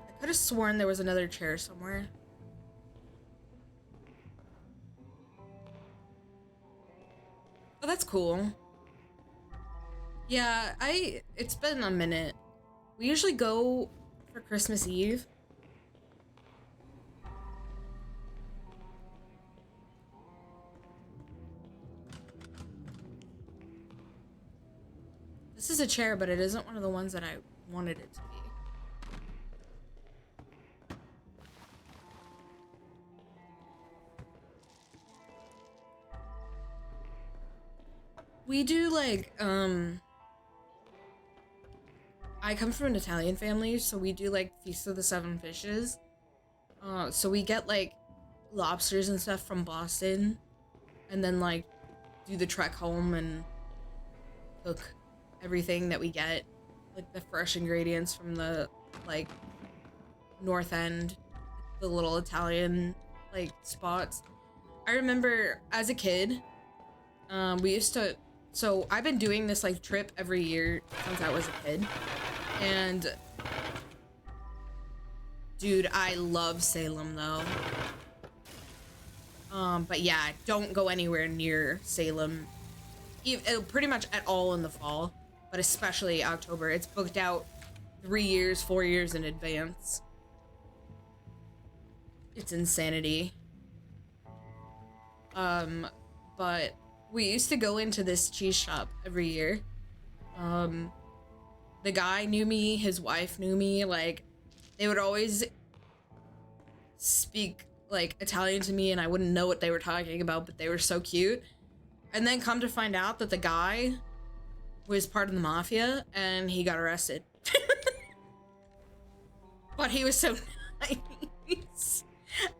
A: I could have sworn there was another chair somewhere. Oh, that's cool. Yeah, it's been a minute. We usually go for Christmas Eve. This is a chair, but it isn't one of the ones that I wanted it to be. We do like, I come from an Italian family, so we do like Feast of the Seven Fishes. So we get like lobsters and stuff from Boston, and then like do the trek home and cook everything that we get, like the fresh ingredients from the like North End, the little Italian like spots. I remember as a kid, we used to, so I've been doing this like trip every year since I was a kid, and dude, I love Salem though. But yeah, don't go anywhere near Salem, pretty much at all in the fall, but especially October. It's booked out 3 years, 4 years in advance. It's insanity. But we used to go into this cheese shop every year. The guy knew me, his wife knew me, like, they would always speak, like, Italian to me, and I wouldn't know what they were talking about, but they were so cute. And then come to find out that the guy was part of the mafia, and he got arrested. But he was so nice.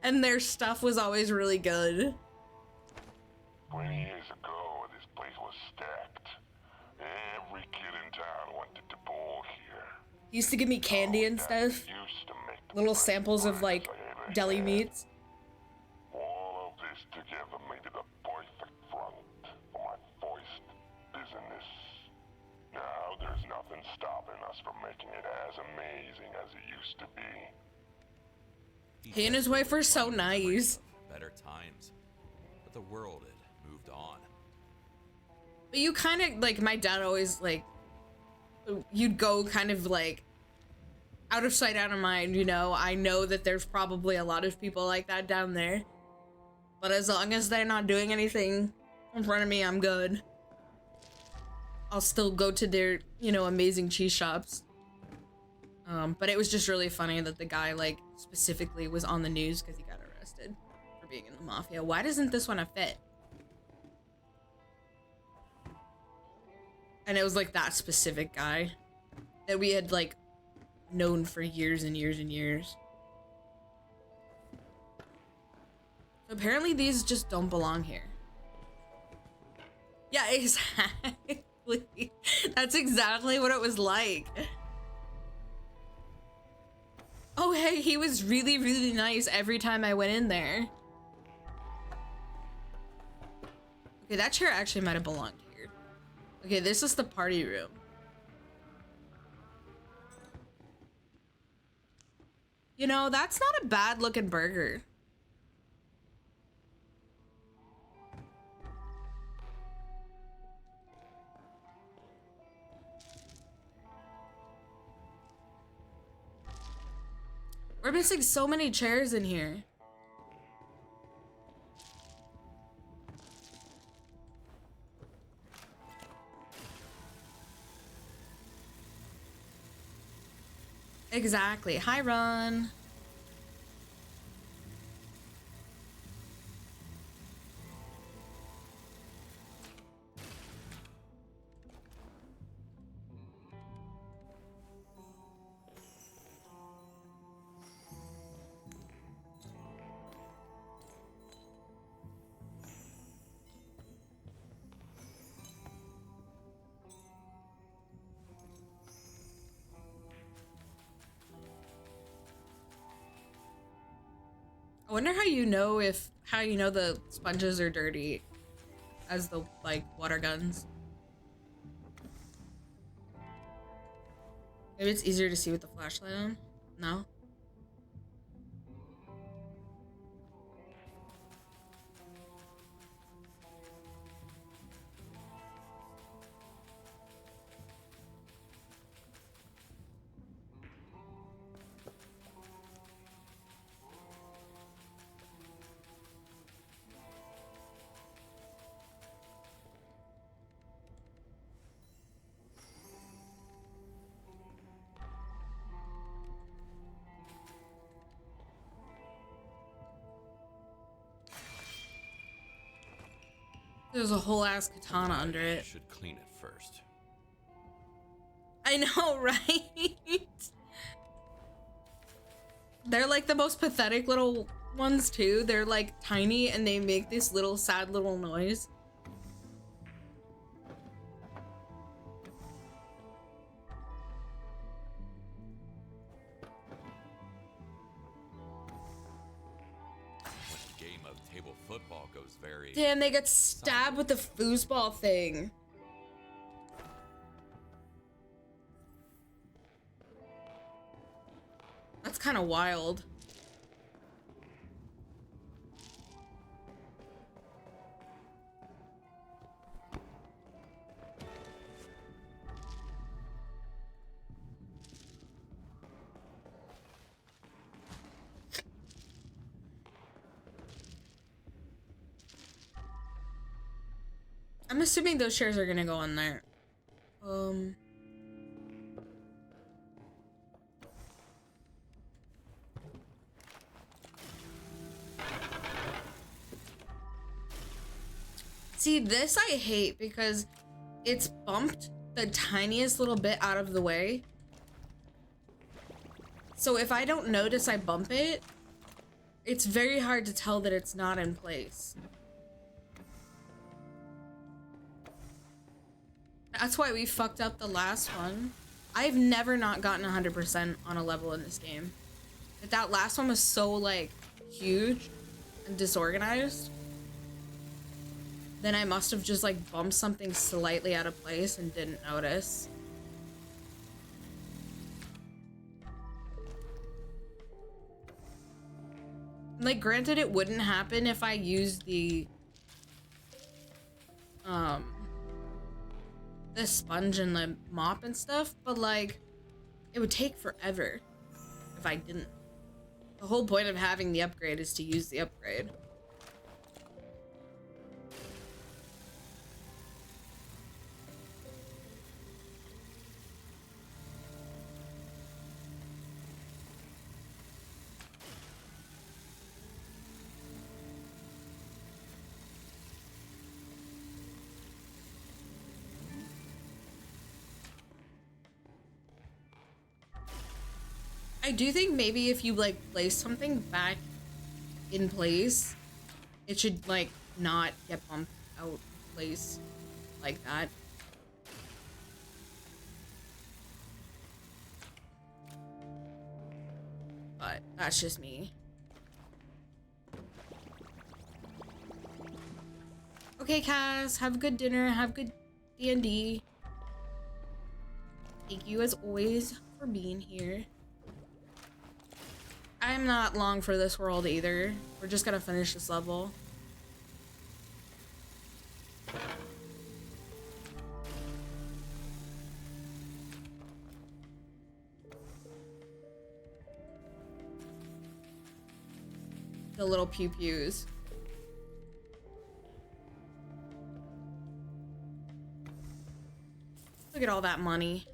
A: And their stuff was always really good.
B: 20 years ago, this place was stacked. Every kid in town wanted to ball here.
A: He used to give me candy and stuff.
B: Used to make the
A: Little
B: best
A: samples of,
B: wines
A: like,
B: I ever
A: deli
B: had.
A: meats.
B: All of this together made it a perfect front for my first business. Now there's nothing stopping us from making it as amazing as it used to be.
A: He and his wife were so nice.
C: Better times. But the world had moved on.
A: But you kind of, like, my dad always, like, you'd go kind of, like, out of sight, out of mind, you know? I know that there's probably a lot of people like that down there. But as long as they're not doing anything in front of me, I'm good. I'll still go to their, you know, amazing cheese shops. But it was just really funny that the guy, like, specifically was on the news because he got arrested for being in the mafia. Why doesn't this one fit? And it was, like, that specific guy that we had, like, known for years and years and years. So apparently these just don't belong here. Yeah, exactly. That's exactly what it was like. Oh, hey, he was really, really nice every time I went in there. Okay, that chair actually might have belonged here. Okay, this is the party room. You know, that's not a bad looking burger. We're missing so many chairs in here. Exactly. Hi, Ron. I wonder how you know the sponges are dirty as the like water guns. Maybe it's easier to see with the flashlight on? No? There's a whole ass katana under
C: You
A: it.
C: should clean it first.
A: I know, right? They're like the most pathetic little ones too. They're like tiny and they make this little sad little noise.
C: When a game of table football goes very...
A: Damn, they get stabbed with the foosball thing. That's kind of wild. I'm assuming those chairs are gonna go in there. See, this I hate because it's bumped the tiniest little bit out of the way. So if I don't notice I bump it, it's very hard to tell that it's not in place. That's why we fucked up the last one. I've never not gotten 100% on a level in this game. But that last one was so, like, huge and disorganized. Then I must have just, like, bumped something slightly out of place and didn't notice. Like, granted, it wouldn't happen if I used the sponge and the mop and stuff, but like it would take forever if I didn't. The whole point of having the upgrade is to use the upgrade. I do think maybe if you like place something back in place, it should like not get bumped out of place like that. But that's just me. Okay, Cass, have a good dinner, have good D&D. Thank you as always for being here. I'm not long for this world either. We're just gonna finish this level. the little pew pews. Look at all that money.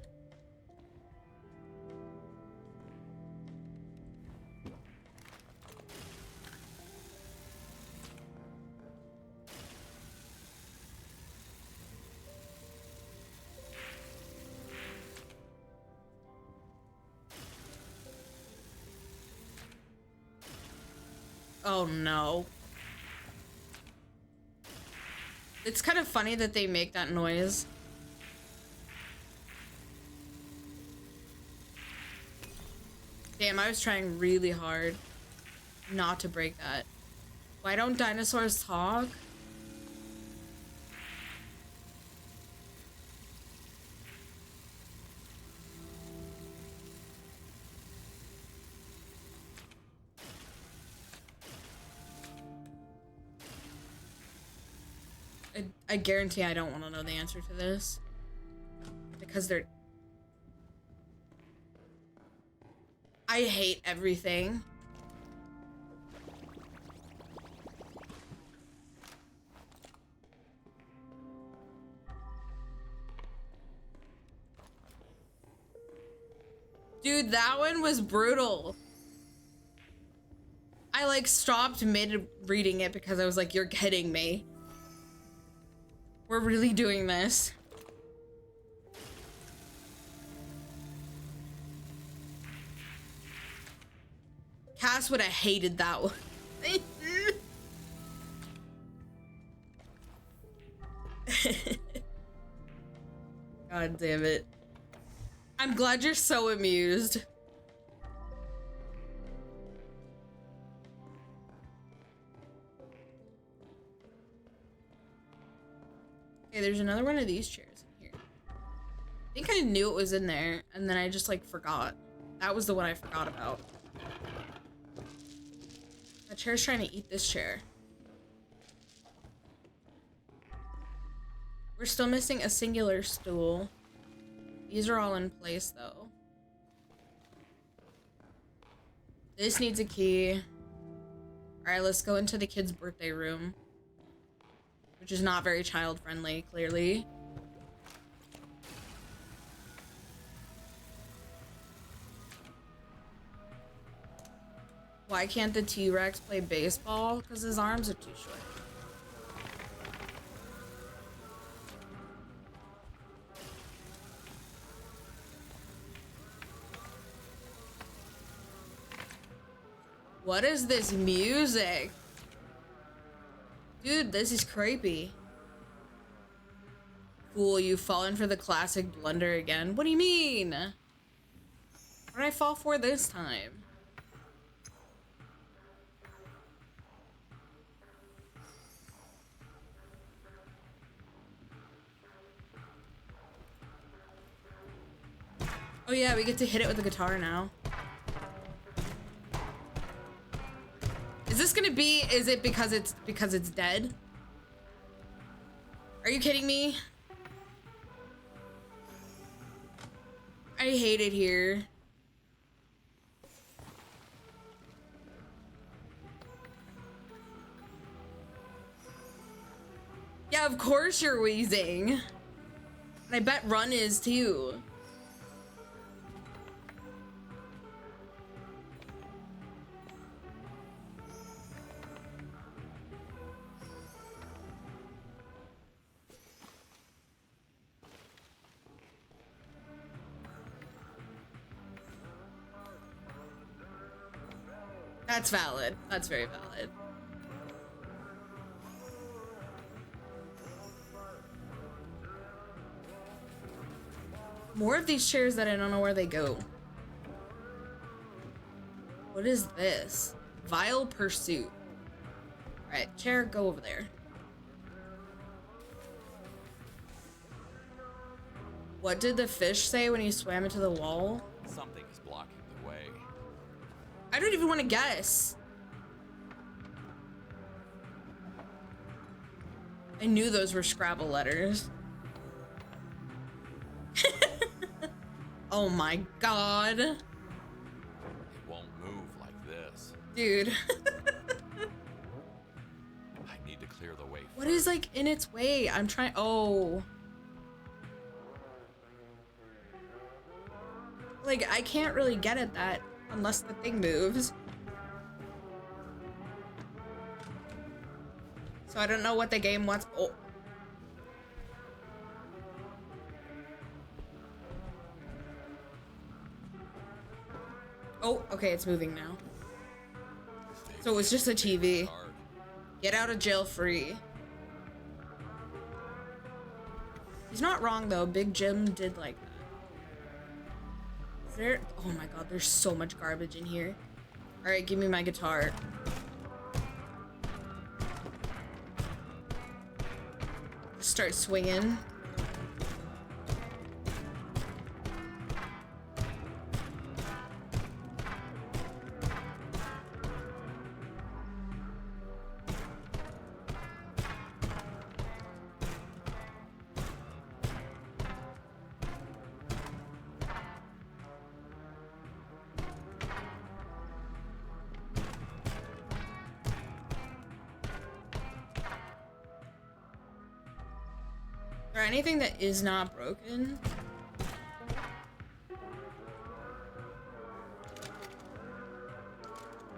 A: Oh no. It's kind of funny that they make that noise. Damn, I was trying really hard not to break that. Why don't dinosaurs talk? I guarantee I don't want to know the answer to this. Because they're... I hate everything. Dude, that one was brutal. I like stopped mid reading it because I was like, you're kidding me. We're really doing this. Cass would have hated that one. God damn it. I'm glad you're so amused. Okay, there's another one of these chairs in here. I think I knew it was in there, and then I just like forgot. That was the one I forgot about. That chair's trying to eat this chair. We're still missing a singular stool. These are all in place though. This needs a key. Alright, let's go into the kid's birthday room. Which is not very child friendly, clearly. Why can't the T-Rex play baseball? Because his arms are too short. What is this music? Dude, this is creepy. Fool, you've fallen for the classic blunder again. What do you mean? What did I fall for this time? Oh yeah, we get to hit it with the guitar now. Is this gonna be, is it because it's dead? Are you kidding me? I hate it here. Yeah, of course you're wheezing. And I bet Run is too. That's valid. That's very valid. More of these chairs that I don't know where they go. What is this? Vile Pursuit. Alright, chair, go over there. What did the fish say when he swam into the wall?
C: Something is blocking the way.
A: I don't even want to guess. I knew those were Scrabble letters. Oh my god.
C: It won't move like this.
A: Dude. What is like in its way? I'm trying. Oh. Like, I can't really get at that unless the thing moves. So I don't know what the game wants. Oh. Oh, okay, it's moving now. So it was just a TV. Get out of jail free. He's not wrong though. Big Jim did like that. Is there? Oh my god, there's so much garbage in here. All right, give me my guitar. Start swinging. Is there anything that is not broken?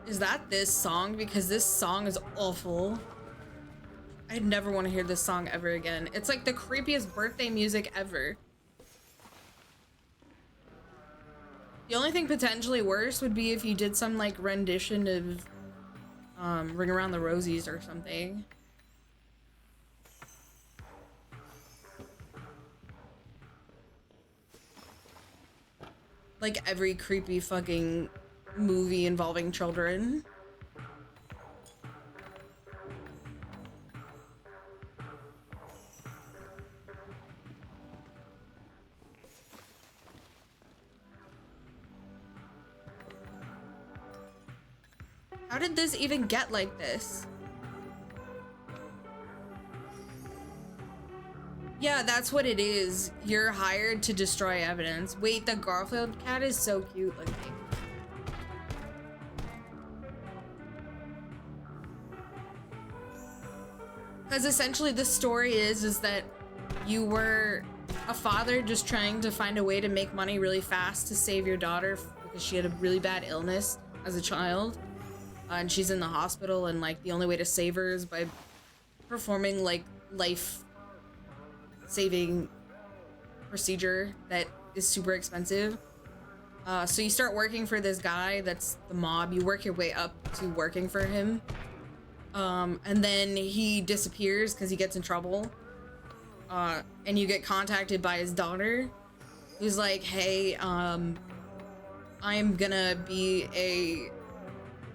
A: Is that this song? Because this song is awful. I'd never want to hear this song ever again. It's like the creepiest birthday music ever. The only thing potentially worse would be if you did some like rendition of Ring Around the Rosies or something. Like every creepy fucking movie involving children. How did this even get like this? Yeah, that's what it is. You're hired to destroy evidence. Wait, the Garfield cat is so cute looking. Because essentially the story is that you were a father just trying to find a way to make money really fast to save your daughter because she had a really bad illness as a child. And she's in the hospital, and like the only way to save her is by performing like life-saving procedure that is super expensive. So you start working for this guy that's the mob. You work your way up to working for him. And then he disappears because he gets in trouble. And you get contacted by his daughter, who's like, hey, I'm gonna be a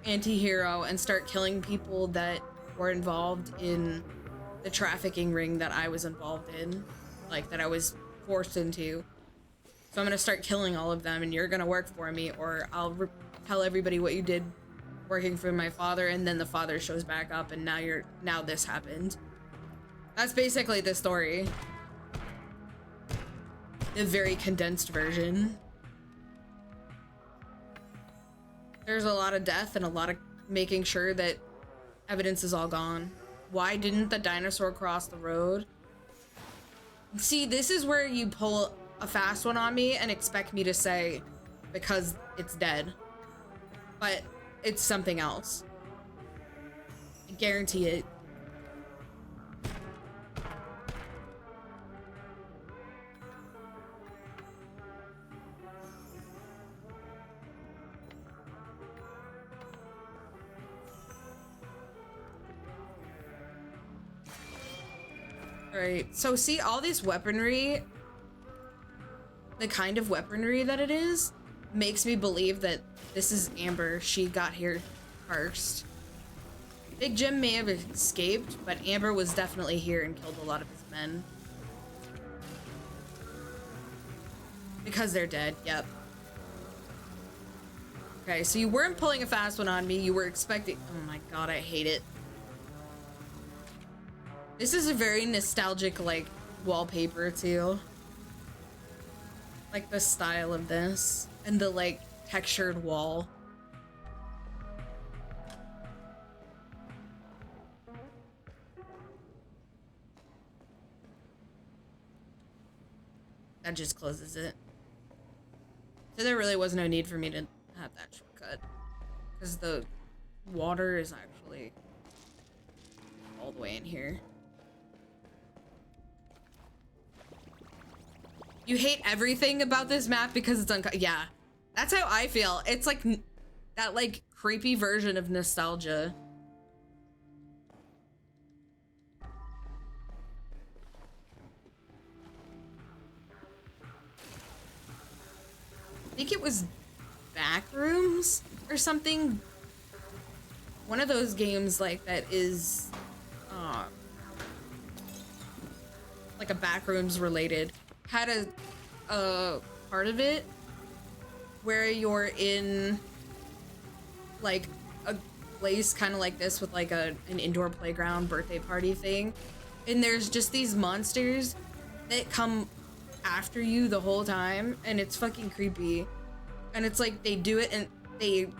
A: anti-hero and start killing people that were involved in the trafficking ring that I was involved in, like that I was forced into. So I'm gonna start killing all of them, and you're gonna work for me, or I'll tell everybody what you did working for my father. And then the father shows back up, and now this happened. That's basically the story. The very condensed version. There's a lot of death and a lot of making sure that evidence is all gone. Why didn't the dinosaur cross the road? See, this is where you pull a fast one on me and expect me to say, because it's dead. But it's something else. I guarantee it. Right, so see all this weaponry, the kind of weaponry that it is, makes me believe that this is Amber. She got here first. Big Jim may have escaped, but Amber was definitely here and killed a lot of his men. Because they're dead, yep. Okay, so you weren't pulling a fast one on me, you were expecting— oh my god, I hate it. This is a very nostalgic, like, wallpaper, too. Like, the style of this. And the, like, textured wall. That just closes it. So there really was no need for me to have that shortcut. Because the water is actually all the way in here. You hate everything about this map because it's yeah. That's how I feel. It's like that like creepy version of nostalgia. I think it was Backrooms or something. One of those games like that is like a Backrooms related had a part of it where you're in like a place kind of like this with like an indoor playground birthday party thing, and there's just these monsters that come after you the whole time, and it's fucking creepy. And it's like they do it and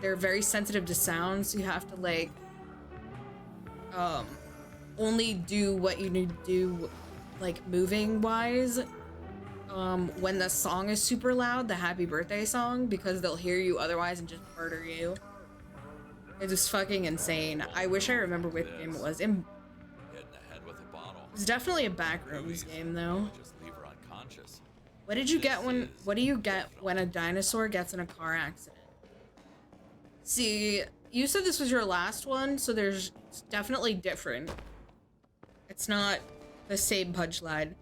A: they're very sensitive to sound, so you have to like only do what you need to do like moving wise when the song is super loud, the happy birthday song, because they'll hear you otherwise and just murder you. It's just fucking insane. I wish I remember what game it was. It
C: Hitting ahead with a bottle.
A: was definitely a Backrooms game though.
C: Just leave her unconscious.
A: What do you get when a dinosaur gets in a car accident? See, you said this was your last one, so it's definitely different. It's not the same punchline,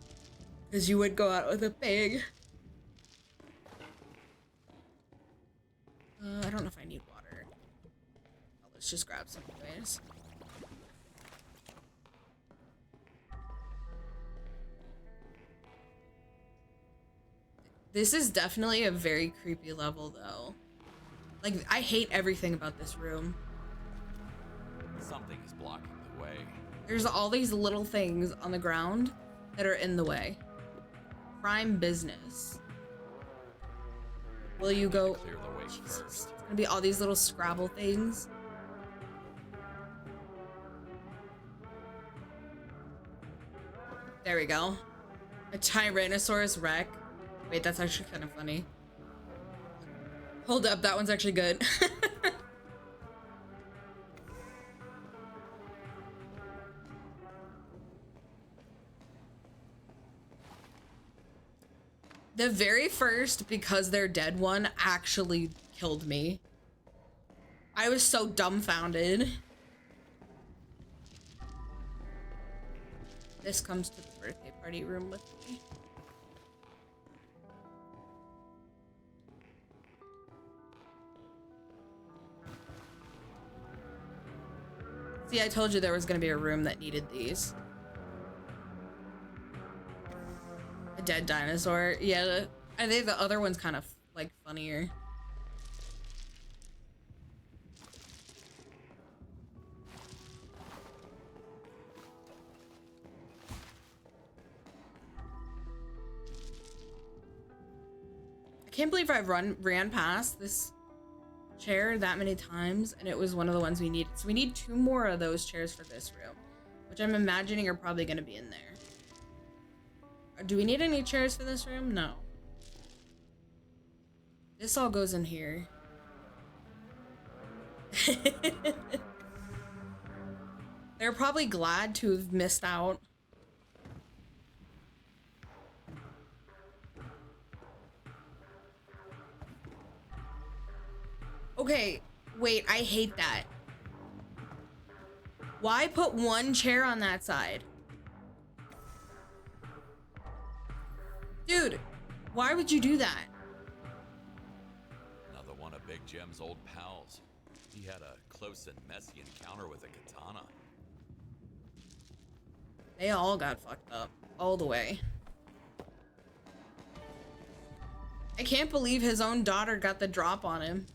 A: because you would go out with a bang. I don't know if I need water. Oh, let's just grab some anyways. This is definitely a very creepy level, though. Like, I hate everything about this room.
C: Something is blocking the way.
A: There's all these little things on the ground that are in the way. Prime business. Will you go?
C: Clear the way
A: Jesus.
C: first.
A: It's gonna be all these little Scrabble things. There we go. A Tyrannosaurus Rex. Wait, that's actually kind of funny. Hold up, that one's actually good. The very first because they're dead one actually killed me. I was so dumbfounded. This comes to the birthday party room with me. See, I told you there was gonna be a room that needed these. A dead dinosaur. Yeah, I think the other one's kind of like funnier. I can't believe I ran past this chair that many times, and it was one of the ones we needed. So we need 2 more of those chairs for this room, which I'm imagining are probably going to be in there. Do we need any chairs for this room? No. This all goes in here. They're probably glad to have missed out. Okay, wait, I hate that. Why put 1 chair on that side? Dude, why would you do that?
C: Another one of Big Jim's old pals. He had a close and messy encounter with a katana.
A: They all got fucked up, all the way. I can't believe his own daughter got the drop on him.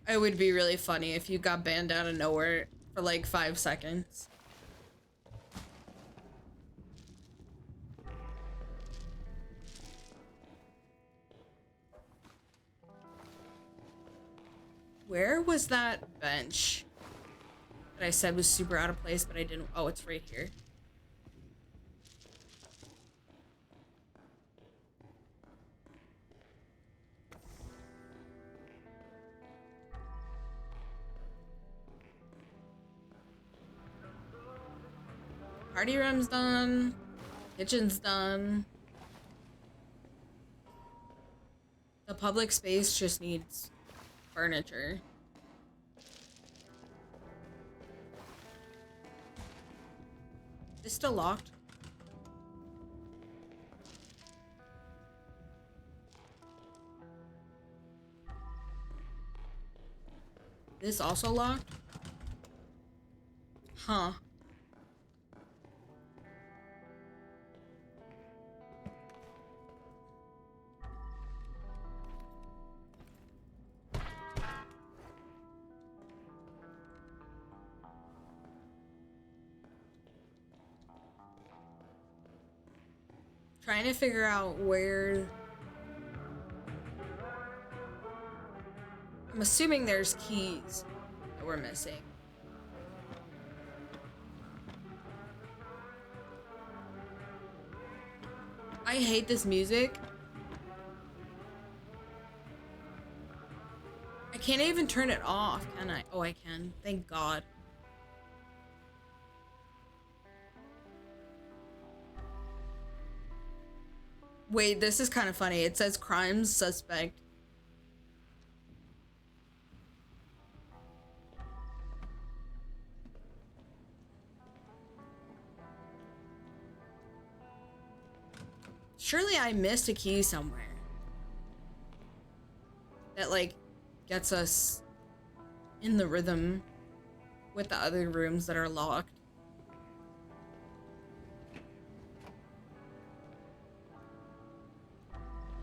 A: It would be really funny if you got banned out of nowhere for like 5 seconds. Where was that bench that I said was super out of place, but I didn't? Oh, it's right here. Party room's done. Kitchen's done. The public space just needs furniture. Is this still locked? This also locked? Huh. Trying to figure out where... I'm assuming there's keys that we're missing. I hate this music. I can't even turn it off, can I? Oh, I can. Thank God. Wait, this is kind of funny. It says crime suspect. Surely I missed a key somewhere. That, like, gets us in the rhythm with the other rooms that are locked.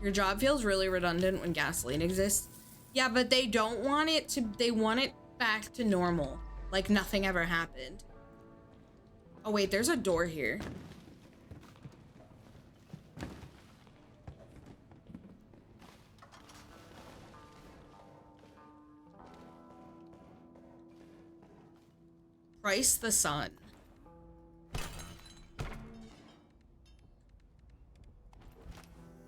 A: Your job feels really redundant when gasoline exists. Yeah, but they don't want it to, they want it back to normal. Like nothing ever happened. Oh wait, there's a door here. Price the sun.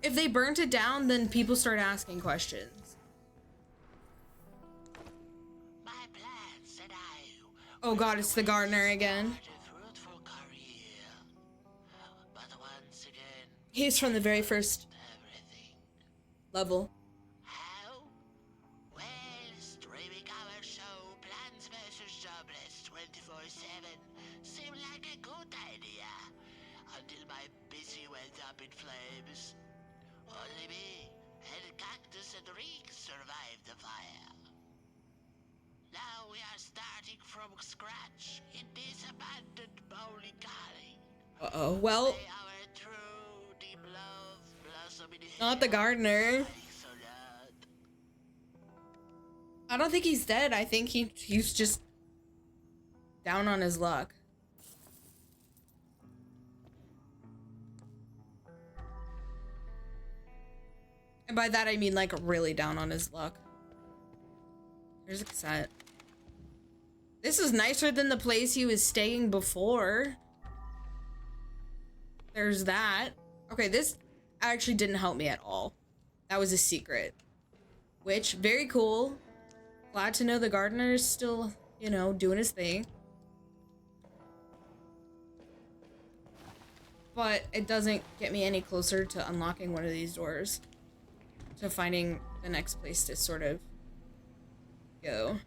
A: If they burnt it down, then people start asking questions.
F: My plans and I
A: Oh God, it's the gardener again.
F: had a fruitful career. But once again,
A: He's from the very first
F: everything.
A: level.
F: How? Well, streaming our show Plants vs. Jobless 24/7 seemed like a good idea until my PC went up in flames. Only me and Cactus and Reek survived the fire. Now we are starting from scratch in this abandoned bowling alley.
A: Uh-oh. Well,
F: May our true deep love blossom in
A: not the
F: here.
A: gardener.
F: Excellent.
A: I don't think he's dead. I think he's just down on his luck. And by that I mean like really down on his luck. Here's a cassette. This is nicer than the place he was staying before. There's that. Okay, this actually didn't help me at all. That was a secret. Which, very cool. Glad to know the gardener is still, you know, doing his thing. But it doesn't get me any closer to unlocking one of these doors. To finding the next place to sort of go.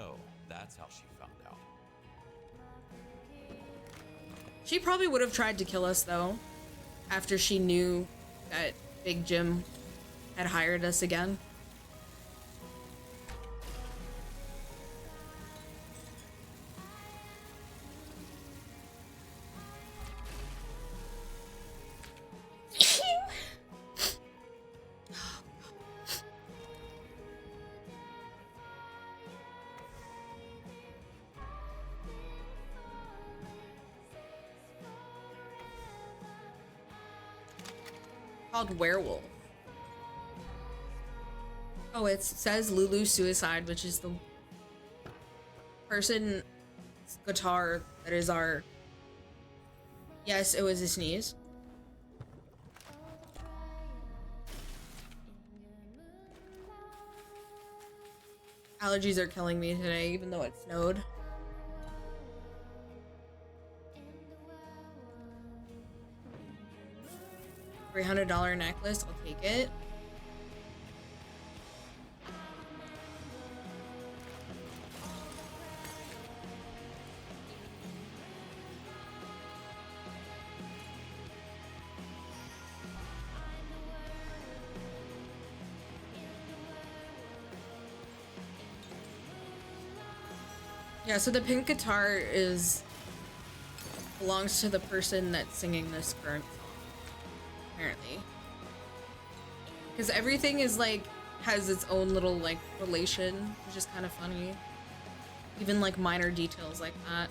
C: So that's how she found out.
A: She probably would have tried to kill us though, after she knew that Big Jim had hired us again. Called Werewolf. Oh, it says Lulu Suicide, which is the person's guitar that is our... Yes, it was a sneeze. Allergies are killing me today, even though it snowed. $300 necklace, I'll take it. Yeah, so the pink guitar belongs to the person that's singing this current song, apparently. Because everything is like, has its own little like relation, which is kind of funny. Even like minor details like that.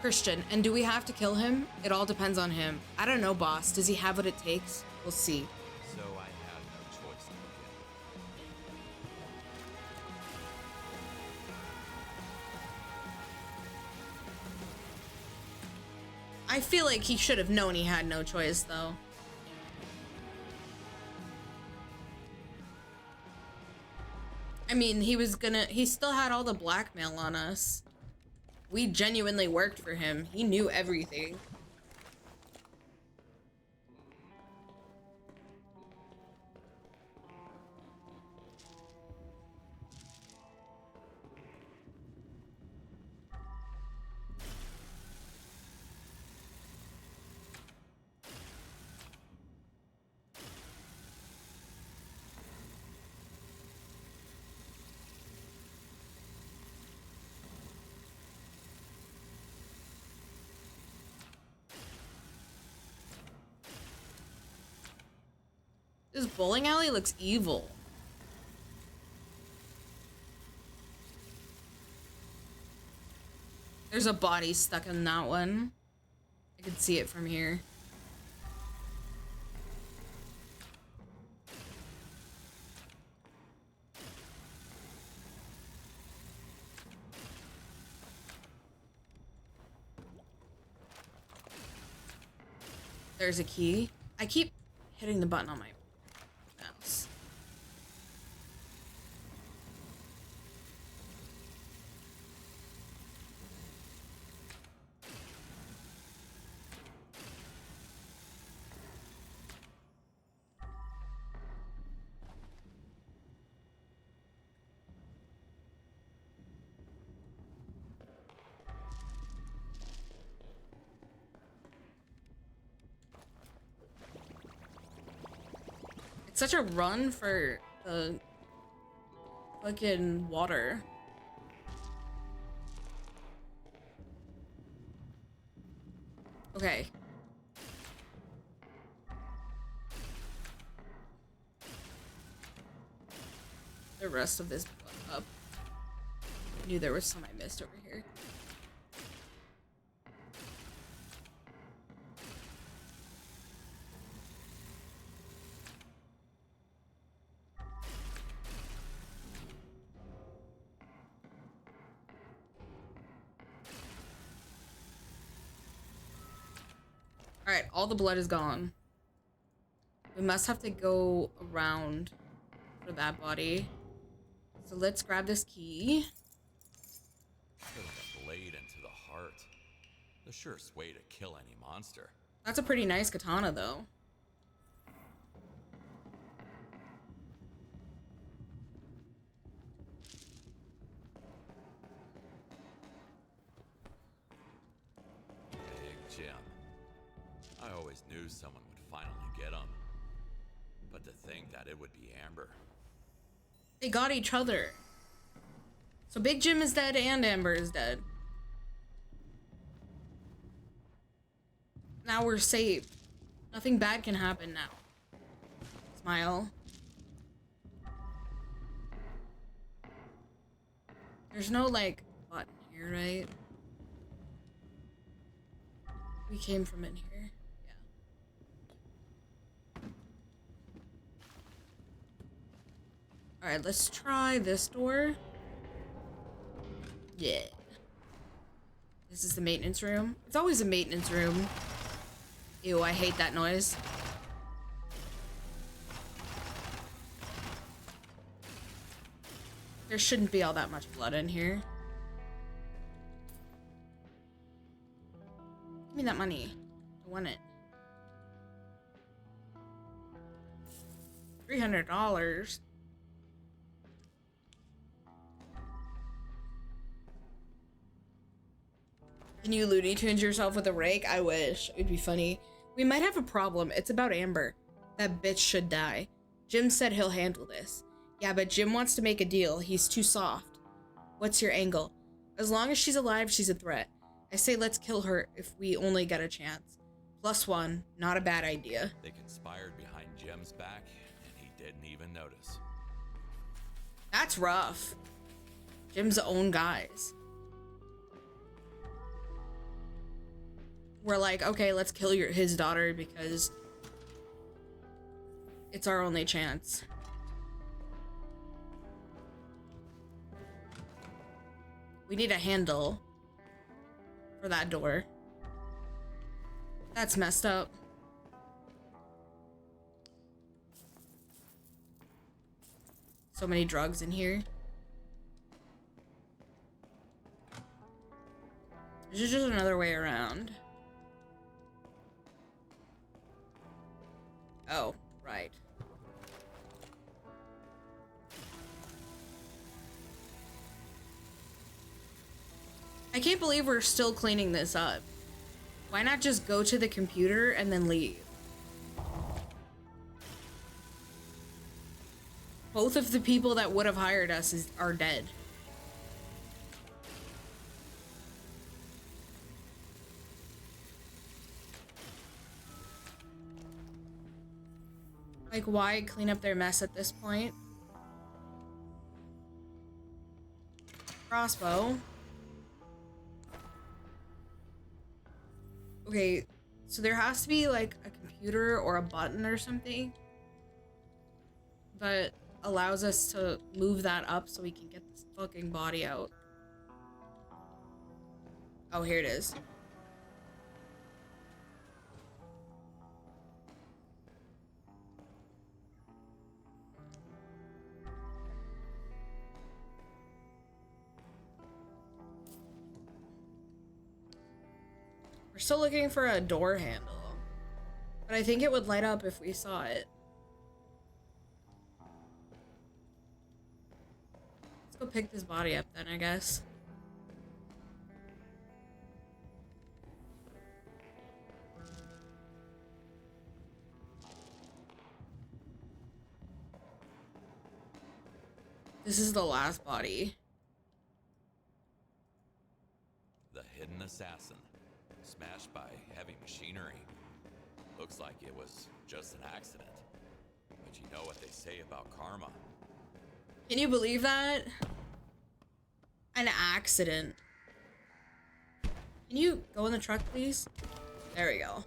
A: Christian, and do we have to kill him? It all depends on him. I don't know, boss. Does he have what it takes? We'll see.
C: So I had no choice to begin.
A: I feel like he should have known he had no choice, though. I mean, he still had all the blackmail on us. We genuinely worked for him. He knew everything. This bowling alley looks evil. There's a body stuck in that one. I can see it from here. There's a key. I keep hitting the button on my mouse. It's such a run for the fucking water. Okay. The rest of this up. I knew there was some I missed over here. Alright, all the blood is gone. We must have to go around for that body. So let's grab this key.
C: Putting a blade into the heart. The surest way to kill any monster.
A: That's a pretty nice katana, though.
C: Jim. I always knew someone would finally get him. But to think that it would be Amber.
A: They got each other. So Big Jim is dead and Amber is dead. Now we're saved. Nothing bad can happen now. Smile. There's no, like, button here, right? We came from in here. Yeah. Alright, let's try this door. Yeah. This is the maintenance room. It's always a maintenance room. Ew, I hate that noise. There shouldn't be all that much blood in here. Give me that money. I want it. $300. Can you Looney Tunes yourself with a rake? I wish. It'd be funny. We might have a problem. It's about Amber. That bitch should die. Jim said he'll handle this. Yeah, but Jim wants to make a deal. He's too soft. What's your angle? As long as she's alive, she's a threat. I say let's kill her if we only get a chance. +1. Not a bad idea.
C: They conspired behind Jim's back, and he didn't even notice.
A: That's rough. Jim's own guys. We're like, okay, let's kill his daughter because it's our only chance. We need a handle for that door. That's messed up. So many drugs in here. There's just another way around. Oh, right. I can't believe we're still cleaning this up. Why not just go to the computer and then leave? Both of the people that would have hired us are dead. Like, why clean up their mess at this point? Crossbow. Okay, so there has to be, like, a computer or a button or something that allows us to move that up so we can get this fucking body out. Oh, here it is. We're still looking for a door handle, but I think it would light up if we saw it. Let's go pick this body up then, I guess. This is the last body.
C: The hidden assassin, smashed by heavy machinery. Looks like it was just an accident. But you know what they say about karma.
A: Can you believe that? An accident. Can you go in the truck, please? There we go.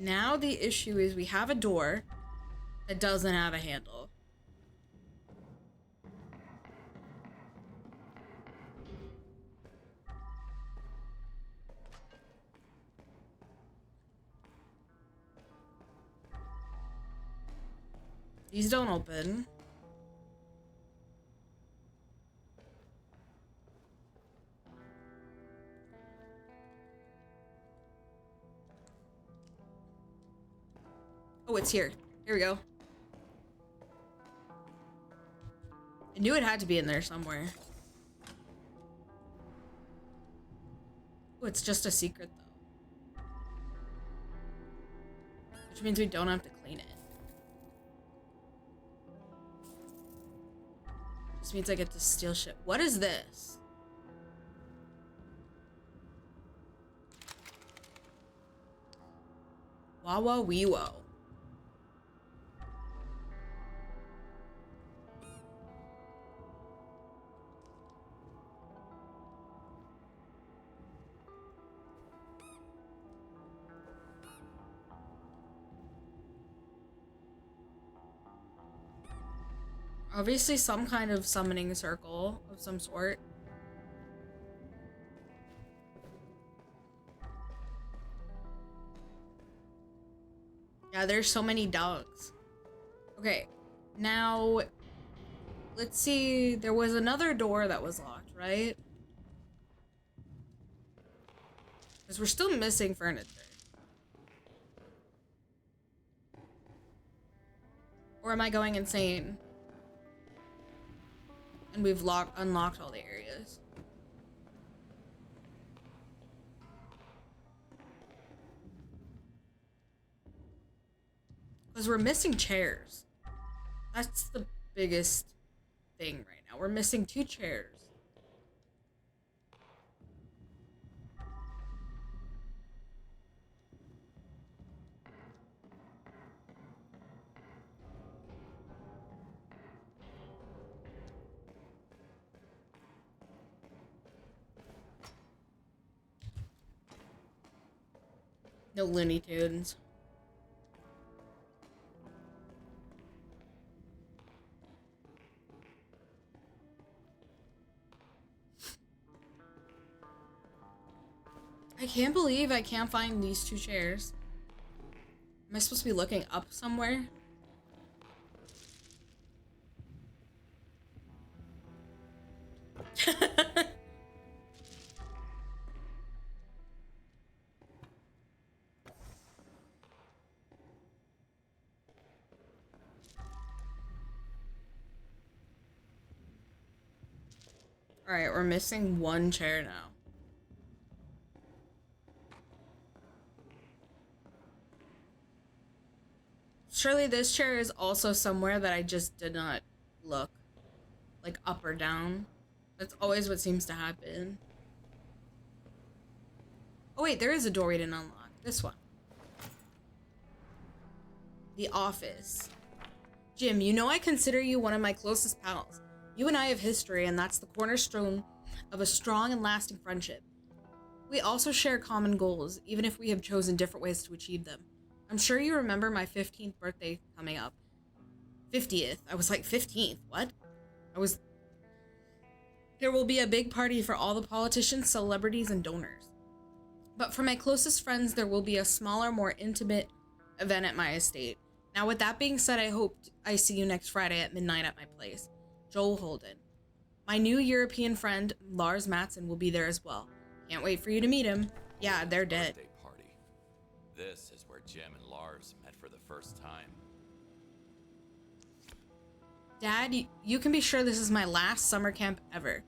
A: Now the issue is we have a door that doesn't have a handle. These don't open. Oh, it's here. Here we go. I knew it had to be in there somewhere. Oh, it's just a secret though. Which means we don't have to clean it. Just means I get to steal shit. What is this? Wawa Weewo. Obviously some kind of summoning circle of some sort. Yeah, there's so many dogs. Okay, now let's see. There was another door that was locked, right? Because we're still missing furniture. Or am I going insane? And we've unlocked all the areas. Because we're missing chairs. That's the biggest thing right now. We're missing 2 chairs. No Looney Tunes. I can't believe I can't find these 2 chairs. Am I supposed to be looking up somewhere? Alright, we're missing 1 chair now. Surely this chair is also somewhere that I just did not look. Like up or down. That's always what seems to happen. Oh wait, there is a door we didn't unlock. This one. The office. Jim, you know I consider you one of my closest pals. You and I have history, and that's the cornerstone of a strong and lasting friendship. We also share common goals, even if we have chosen different ways to achieve them. I'm sure you remember my 15th birthday coming up. 50th. I was like, 15th? What? There will be a big party for all the politicians, celebrities, and donors. But for my closest friends, there will be a smaller, more intimate event at my estate. Now, with that being said, I hope I see you next Friday at midnight at my place. Joel Holden. My new European friend, Lars Mattsson, will be there as well. Can't wait for you to meet him. Yeah, they're dead.
C: Birthday party. This is where Jim and Lars met for the first time.
A: Dad, you can be sure this is my last summer camp ever.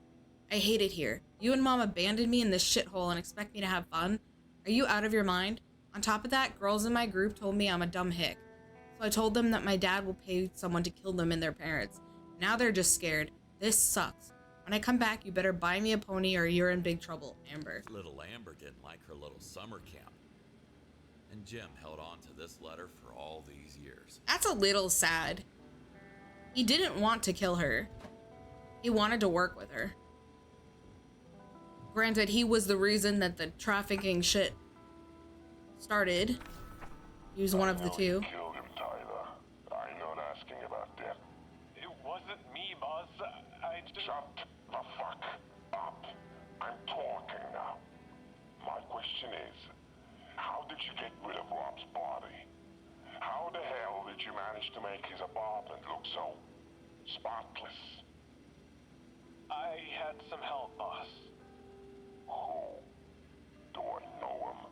A: I hate it here. You and Mom abandoned me in this shithole and expect me to have fun? Are you out of your mind? On top of that, girls in my group told me I'm a dumb hick. So I told them that my dad will pay someone to kill them and their parents. Now they're just scared. This sucks. When I come back, you better buy me a pony or you're in big trouble, Amber.
C: Little Amber didn't like her little summer camp. And Jim held on to this letter for all these years.
A: That's a little sad. He didn't want to kill her. He wanted to work with her. Granted, he was the reason that the trafficking shit started. He was one of the 2.
B: Killed him, Tyler. I'm not asking about that.
G: It wasn't me, boss. I just...
B: Shut the fuck up. I'm talking now. My question is, how did you get rid of Rob's body? How the hell did you manage to make his apartment look so spotless?
G: I had some help, boss.
B: Who? Do I know him?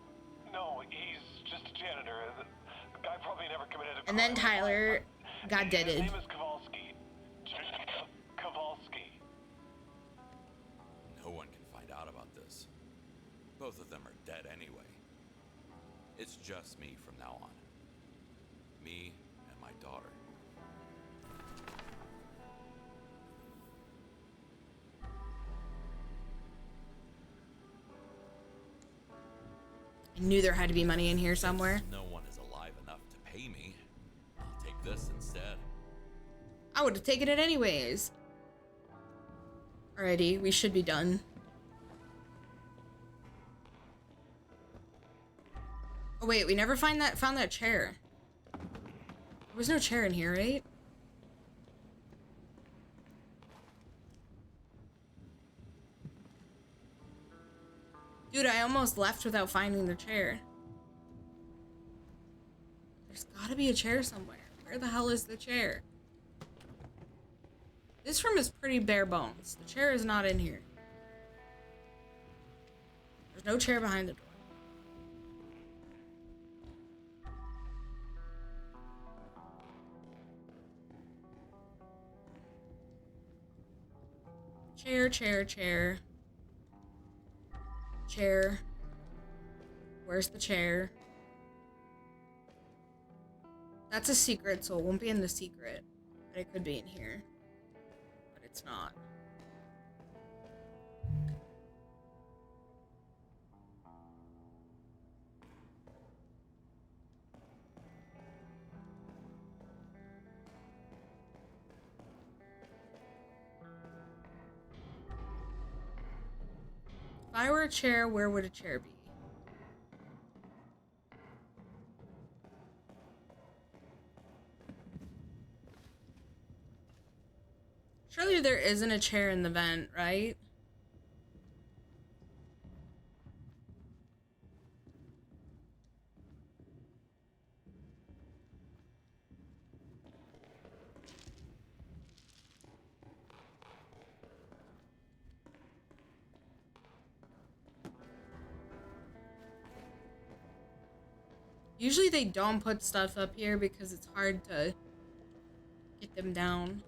G: No, he's just a janitor. The guy probably never committed a crime.
A: And then Tyler got
G: His
A: deaded.
G: name is Kowalski. Kowalski.
C: Morris. Both of them are dead anyway. It's just me from now on. Me and my daughter.
A: I knew there had to be money in here somewhere.
C: No one is alive enough to pay me. I'll take this instead.
A: I would have taken it anyways. Alrighty, we should be done. Oh wait, we never found that chair. There was no chair in here, right? Dude, I almost left without finding the chair. There's gotta be a chair somewhere. Where the hell is the chair? This room is pretty bare bones. The chair is not in here. There's no chair behind the door. Chair, chair, chair. Chair. Where's the chair? That's a secret, so it won't be in the secret. But it could be in here. But it's not. If I were a chair, where would a chair be? Surely there isn't a chair in the vent, right? Usually they don't put stuff up here because it's hard to get them down.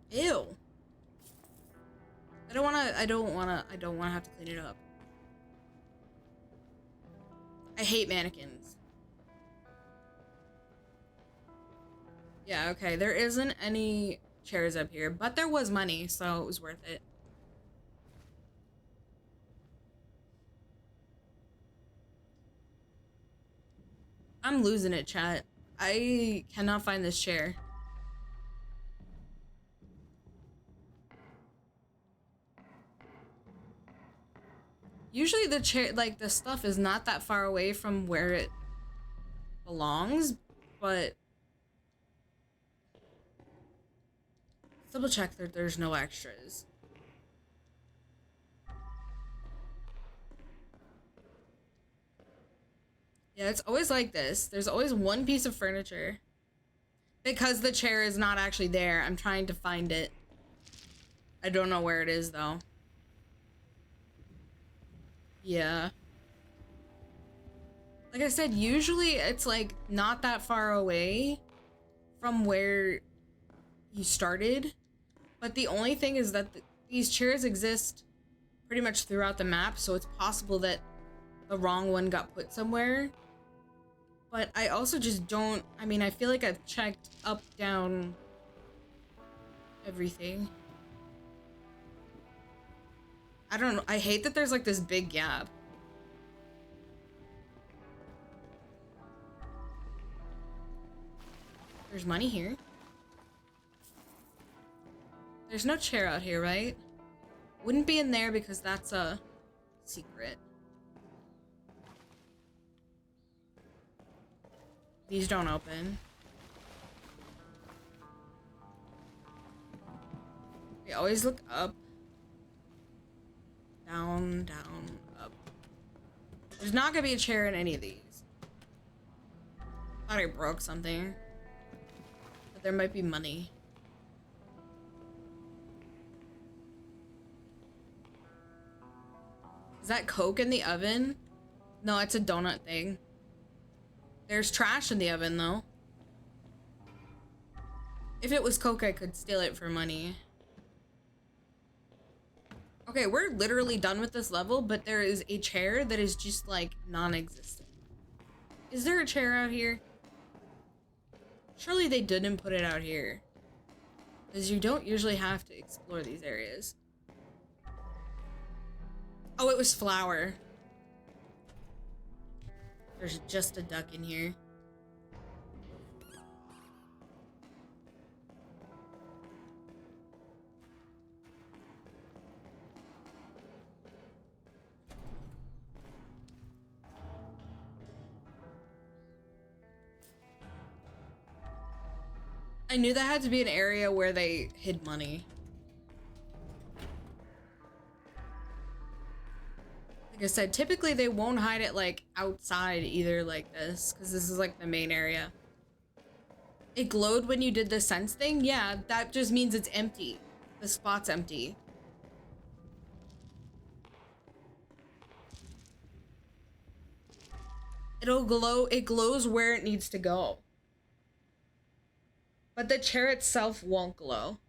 A: Ew. I don't wanna have to clean it up. I hate mannequins. Yeah, okay, there isn't any chairs up here, but there was money, so it was worth it. I'm losing it, chat. I cannot find this chair. Usually the chair, like, the stuff is not that far away from where it belongs, but let's double check that there's no extras. Yeah, it's always like this. There's always one piece of furniture. Because the chair is not actually there, I'm trying to find it. I don't know where it is, though. Yeah. Like I said, usually it's like not that far away from where you started. But the only thing is that these chairs exist pretty much throughout the map, so it's possible that the wrong one got put somewhere. But I also just don't, I mean, I feel like I've checked up, down, everything. I don't know. I hate that there's like this big gap. There's money here. There's no chair out here, right? Wouldn't be in there because that's a secret. These don't open. We always look up. Down, down, up. There's not gonna be a chair in any of these. Thought I broke something. But there might be money. Is that Coke in the oven? No, it's a donut thing. There's trash in the oven, though. If it was Coke, I could steal it for money. Okay, we're literally done with this level, but there is a chair that is just, like, non-existent. Is there a chair out here? Surely they didn't put it out here. Because you don't usually have to explore these areas. Oh, it was flour. There's just a duck in here. I knew that had to be an area where they hid money. Like I said, typically they won't hide it like outside either like this, because this is like the main area. It glowed when you did the sense thing? Yeah, that just means it's empty. The spot's empty. It'll glow, it glows where it needs to go. But the chair itself won't glow.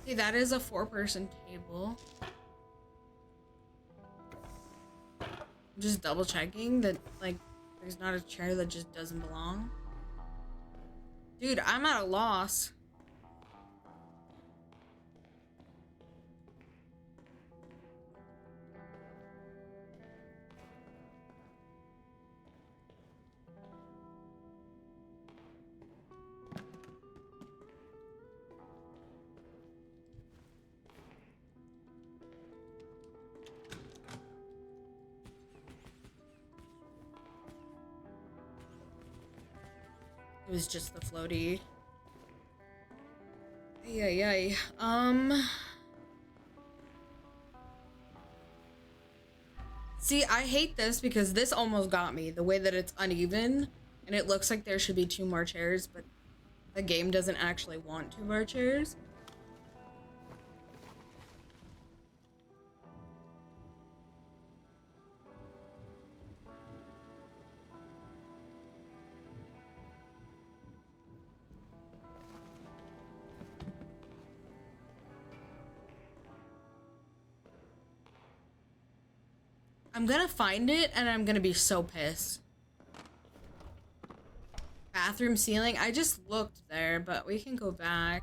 A: See, that is a 4-person table. I'm just double checking that, like, there's not a chair that just doesn't belong. Dude, I'm at a loss. It was just the floaty. Ay. See, I hate this because this almost got me. The way that it's uneven, and it looks like there should be 2 more chairs, but the game doesn't actually want 2 more chairs. I'm gonna find it and I'm gonna be so pissed. Bathroom ceiling. I just looked there, but we can go back.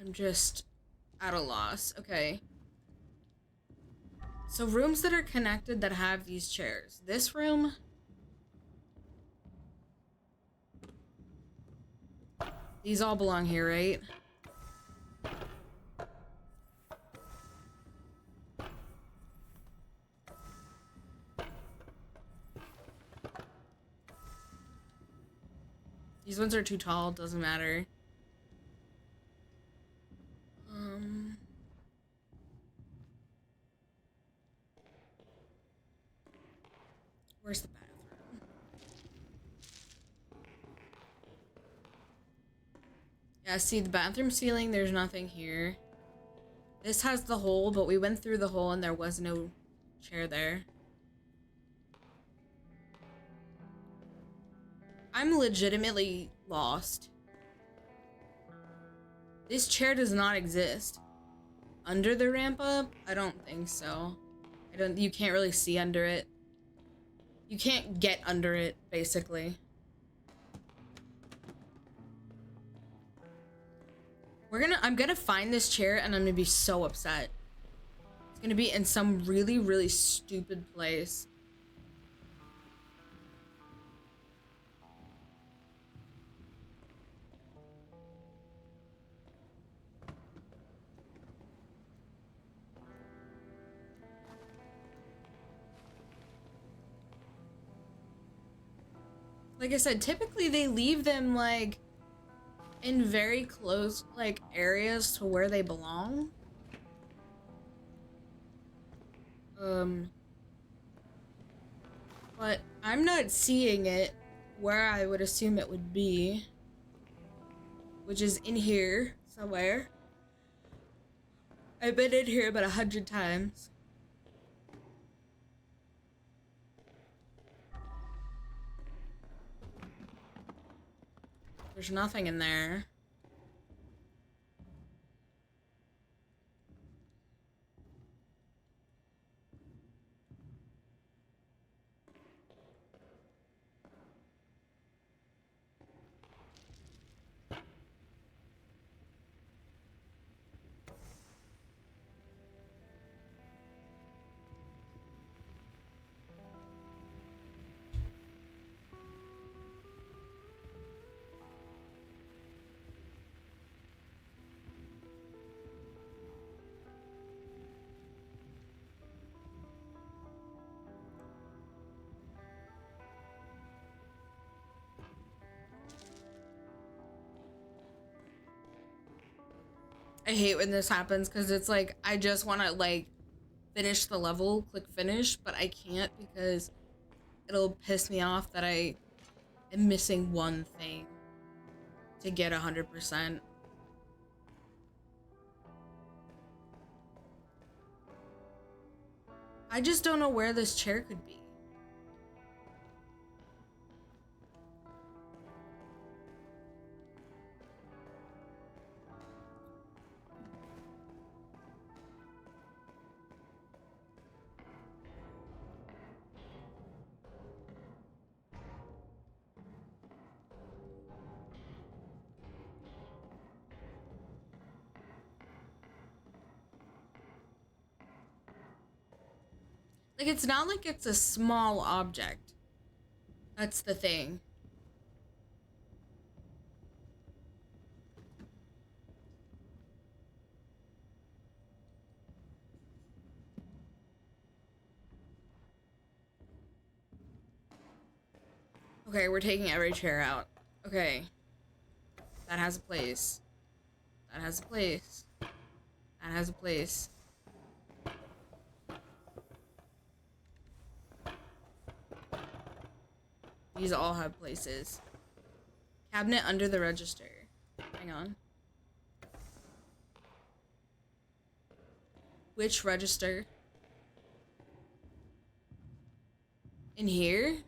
A: I'm just at a loss. Okay. So rooms that are connected that have these chairs. This room. These all belong here, right? These ones are too tall, doesn't matter. Where's the bathroom? Yeah, see the bathroom ceiling, there's nothing here. This has the hole, but we went through the hole and there was no chair there. I'm legitimately lost. This chair does not exist. Under the ramp up? I don't think so. You can't really see under it. You can't get under it, basically. I'm gonna find this chair and I'm gonna be so upset. It's gonna be in some really, really stupid place. Like I said, typically they leave them like in very close like areas to where they belong. But I'm not seeing it where I would assume it would be, which is in here somewhere. I've been in here about 100 times. There's nothing in there. I hate when this happens because it's like I just want to like finish the level, click finish, but I can't because it'll piss me off that I am missing one thing to get 100%. I just don't know where this chair could be. Like, it's not like it's a small object. That's the thing. Okay, we're taking every chair out. Okay. That has a place. That has a place. That has a place. These all have places. Cabinet under the register. Hang on. Which register? In here?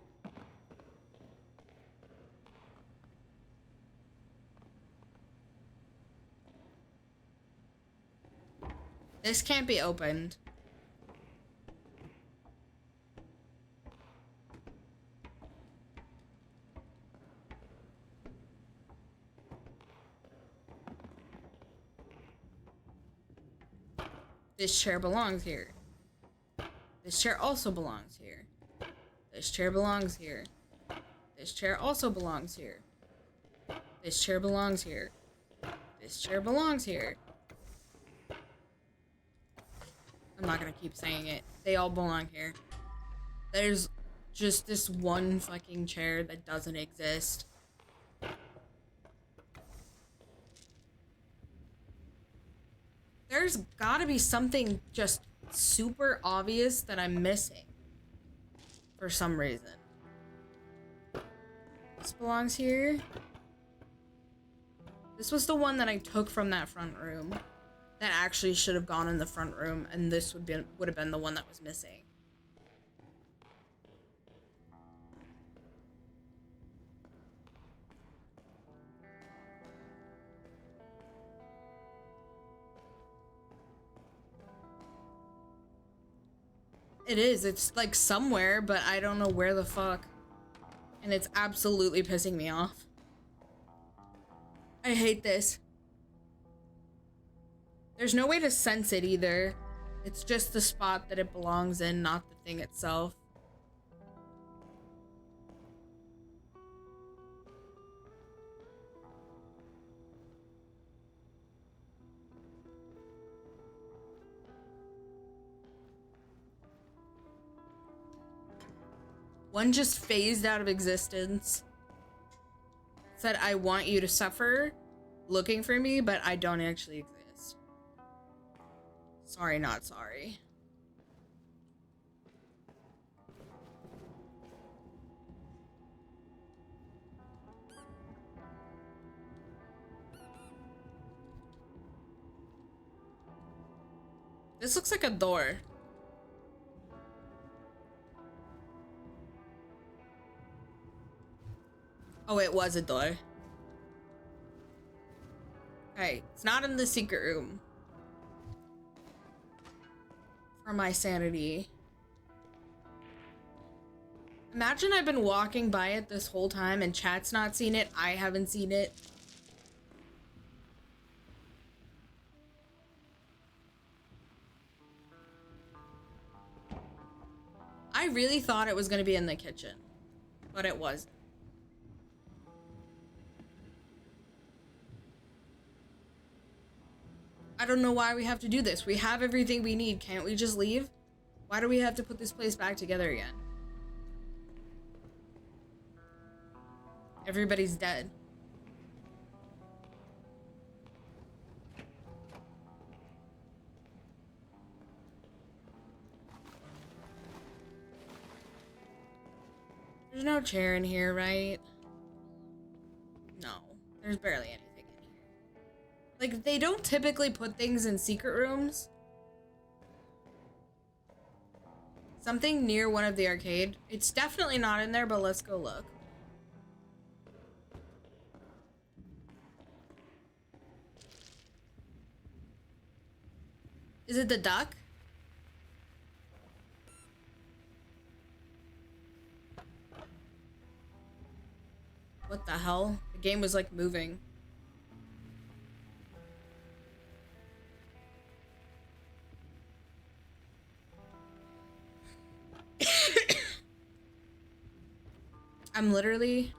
A: This can't be opened. This chair belongs here. This chair also belongs here. This chair belongs here. This chair also belongs here. This chair belongs here. This chair belongs here. I'm not gonna keep saying it. They all belong here. There's just this one fucking chair that doesn't exist. There's gotta be something just super obvious that I'm missing. For some reason. This belongs here. This was the one that I took from that front room. That actually should have gone in the front room, and this would have been the one that was missing. It is. It's like somewhere, but I don't know where the fuck. And it's absolutely pissing me off. I hate this. There's no way to sense it either. It's just the spot that it belongs in, not the thing itself. One just phased out of existence. Said, I want you to suffer looking for me, but I don't actually exist. Sorry, not sorry. This looks like a door. Oh, it was a door. Okay, it's not in the secret room. For my sanity. Imagine I've been walking by it this whole time and chat's not seen it. I haven't seen it. I really thought it was going to be in the kitchen, but it wasn't. I don't know why we have to do this. We have everything we need. Can't we just leave? Why do we have to put this place back together again? Everybody's dead. There's no chair in here, right? No, there's barely anything in here. Like, they don't typically put things in secret rooms. Something near one of the arcade. It's definitely not in there, but let's go look. Is it the duck? What the hell? The game was like moving. I'm literally...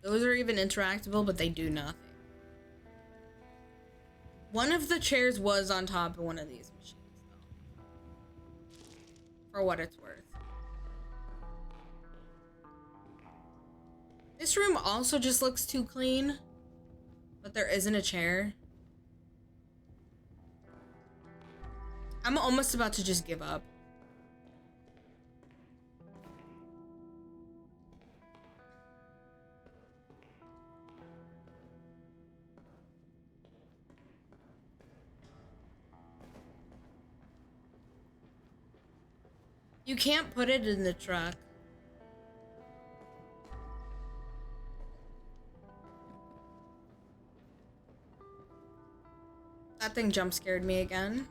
A: Those are even interactable, but they do nothing. One of the chairs was on top of one of these machines, though. For what it's worth. This room also just looks too clean, but there isn't a chair. I'm almost about to just give up. You can't put it in the truck. That thing jump scared me again.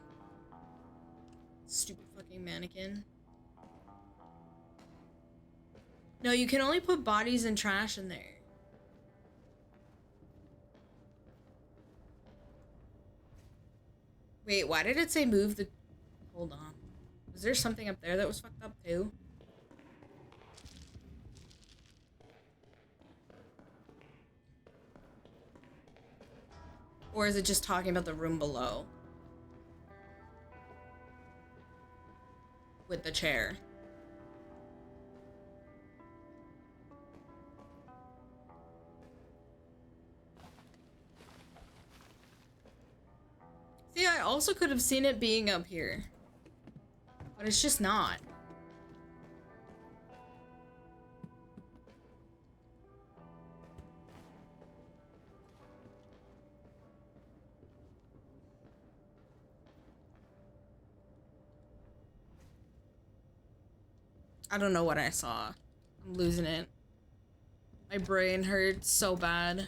A: Stupid fucking mannequin. No, you can only put bodies and trash in there. Wait, why did it say move the... Hold on. Was there something up there that was fucked up too? Or is it just talking about the room below? With the chair. See, I also could have seen it being up here. But it's just not. I don't know what I saw. I'm losing it. My brain hurts so bad.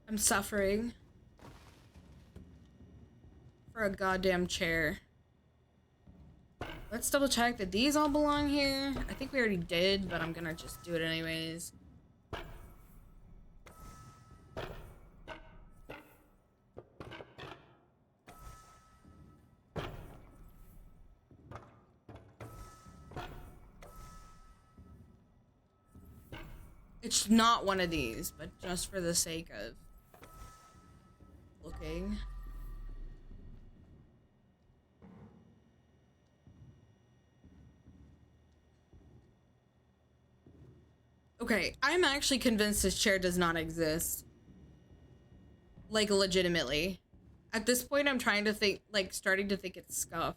A: I'm suffering for a goddamn chair. Let's double check that these all belong here. I think we already did, but I'm gonna just do it anyways. It's not one of these, but just for the sake of looking. Okay, I'm actually convinced this chair does not exist. Like, legitimately. At this point, I'm trying to think, like, starting to think it's Scuff.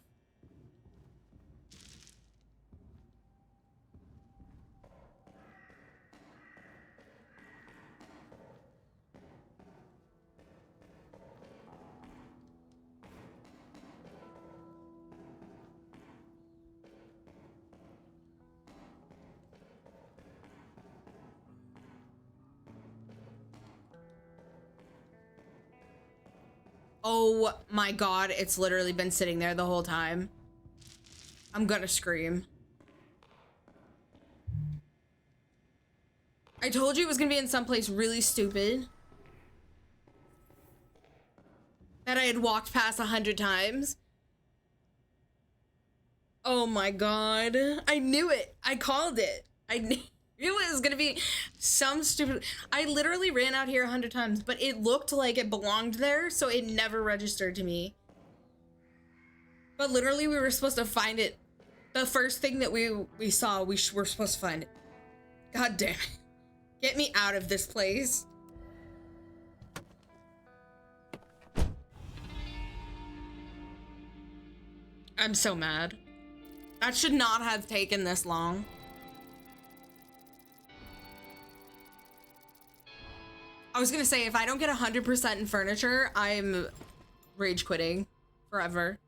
A: Oh my god, it's literally been sitting there the whole time. I'm gonna scream. I told you it was gonna be in someplace really stupid. That I had walked past 100 times. Oh my god. I knew it. I called it. I knew it was gonna be some stupid... I literally ran out here 100 times, but it looked like it belonged there, so it never registered to me. But literally, we were supposed to find it. The first thing that we saw, we were supposed to find it. God damn it. Get me out of this place. I'm so mad. That should not have taken this long. I was gonna say, if I don't get 100% in furniture, I'm rage quitting forever.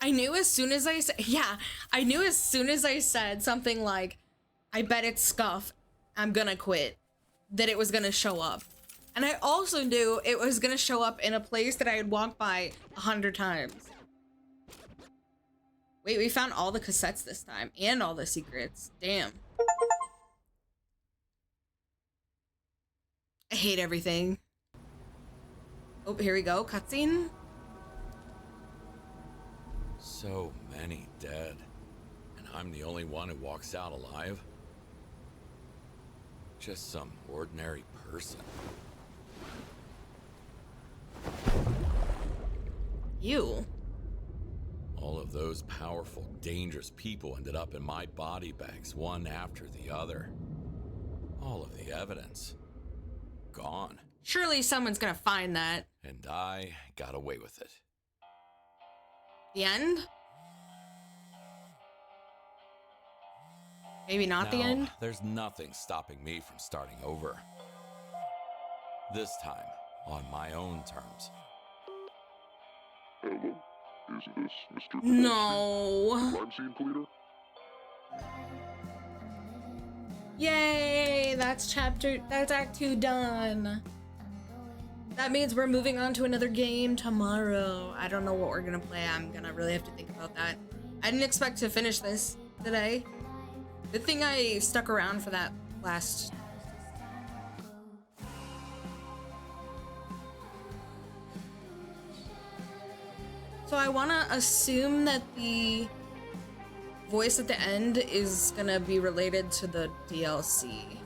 A: I knew as soon as I said, yeah, I knew as soon as I said something like, I bet it's Scuff, I'm gonna quit, that it was gonna show up. And I also knew it was gonna show up in a place that I had walked by 100 times. Wait, we found all the cassettes this time and all the secrets. Damn. I hate everything. Oh, here we go. Cutscene.
C: So many dead, and I'm the only one who walks out alive. Just some ordinary person.
A: You.
C: All of those powerful, dangerous people ended up in my body bags, one after the other. All of the evidence gone.
A: Surely someone's gonna find that.
C: And I got away with it.
A: The end? Maybe not the
C: Now,
A: end?
C: There's nothing stopping me from starting over. This time, on my own terms.
B: Hello? Is this Mr. Kowalski?
A: No.
B: Crime scene cleaner?
A: Yay! That's Act 2 done. That means we're moving on to another game tomorrow. I don't know what we're gonna play. I'm gonna really have to think about that. I didn't expect to finish this today. Good thing I stuck around for that last... So I wanna assume that the voice at the end is gonna be related to the DLC.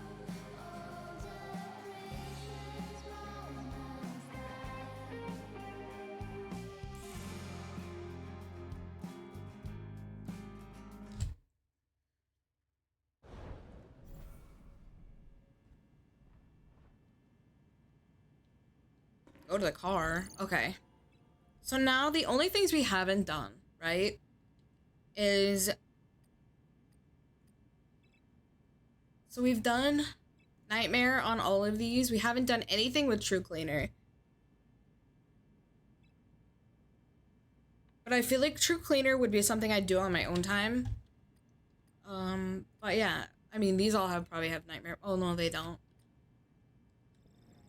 A: Go to the car. Okay. So now the only things we haven't done, right, is... So we've done Nightmare on all of these. We haven't done anything with True Cleaner. But I feel like True Cleaner would be something I'd do on my own time. But yeah, I mean, these all probably have Nightmare. Oh, no, they don't.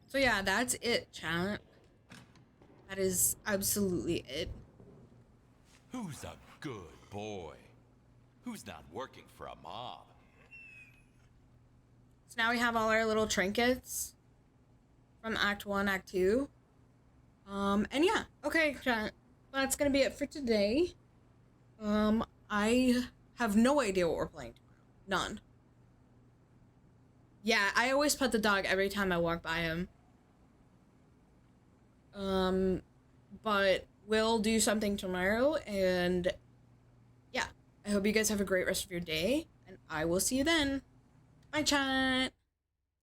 A: So yeah, that's it, chat. That is absolutely it.
C: Who's a good boy? Who's not working for a mob?
A: So now we have all our little trinkets from Act 1, Act 2. And yeah, okay, chat. That's gonna be it for today. I have no idea what we're playing tomorrow. None. Yeah, I always pet the dog every time I walk by him. But will do something tomorrow, and yeah, I hope you guys have a great rest of your day, and I will see you then. Bye, chat.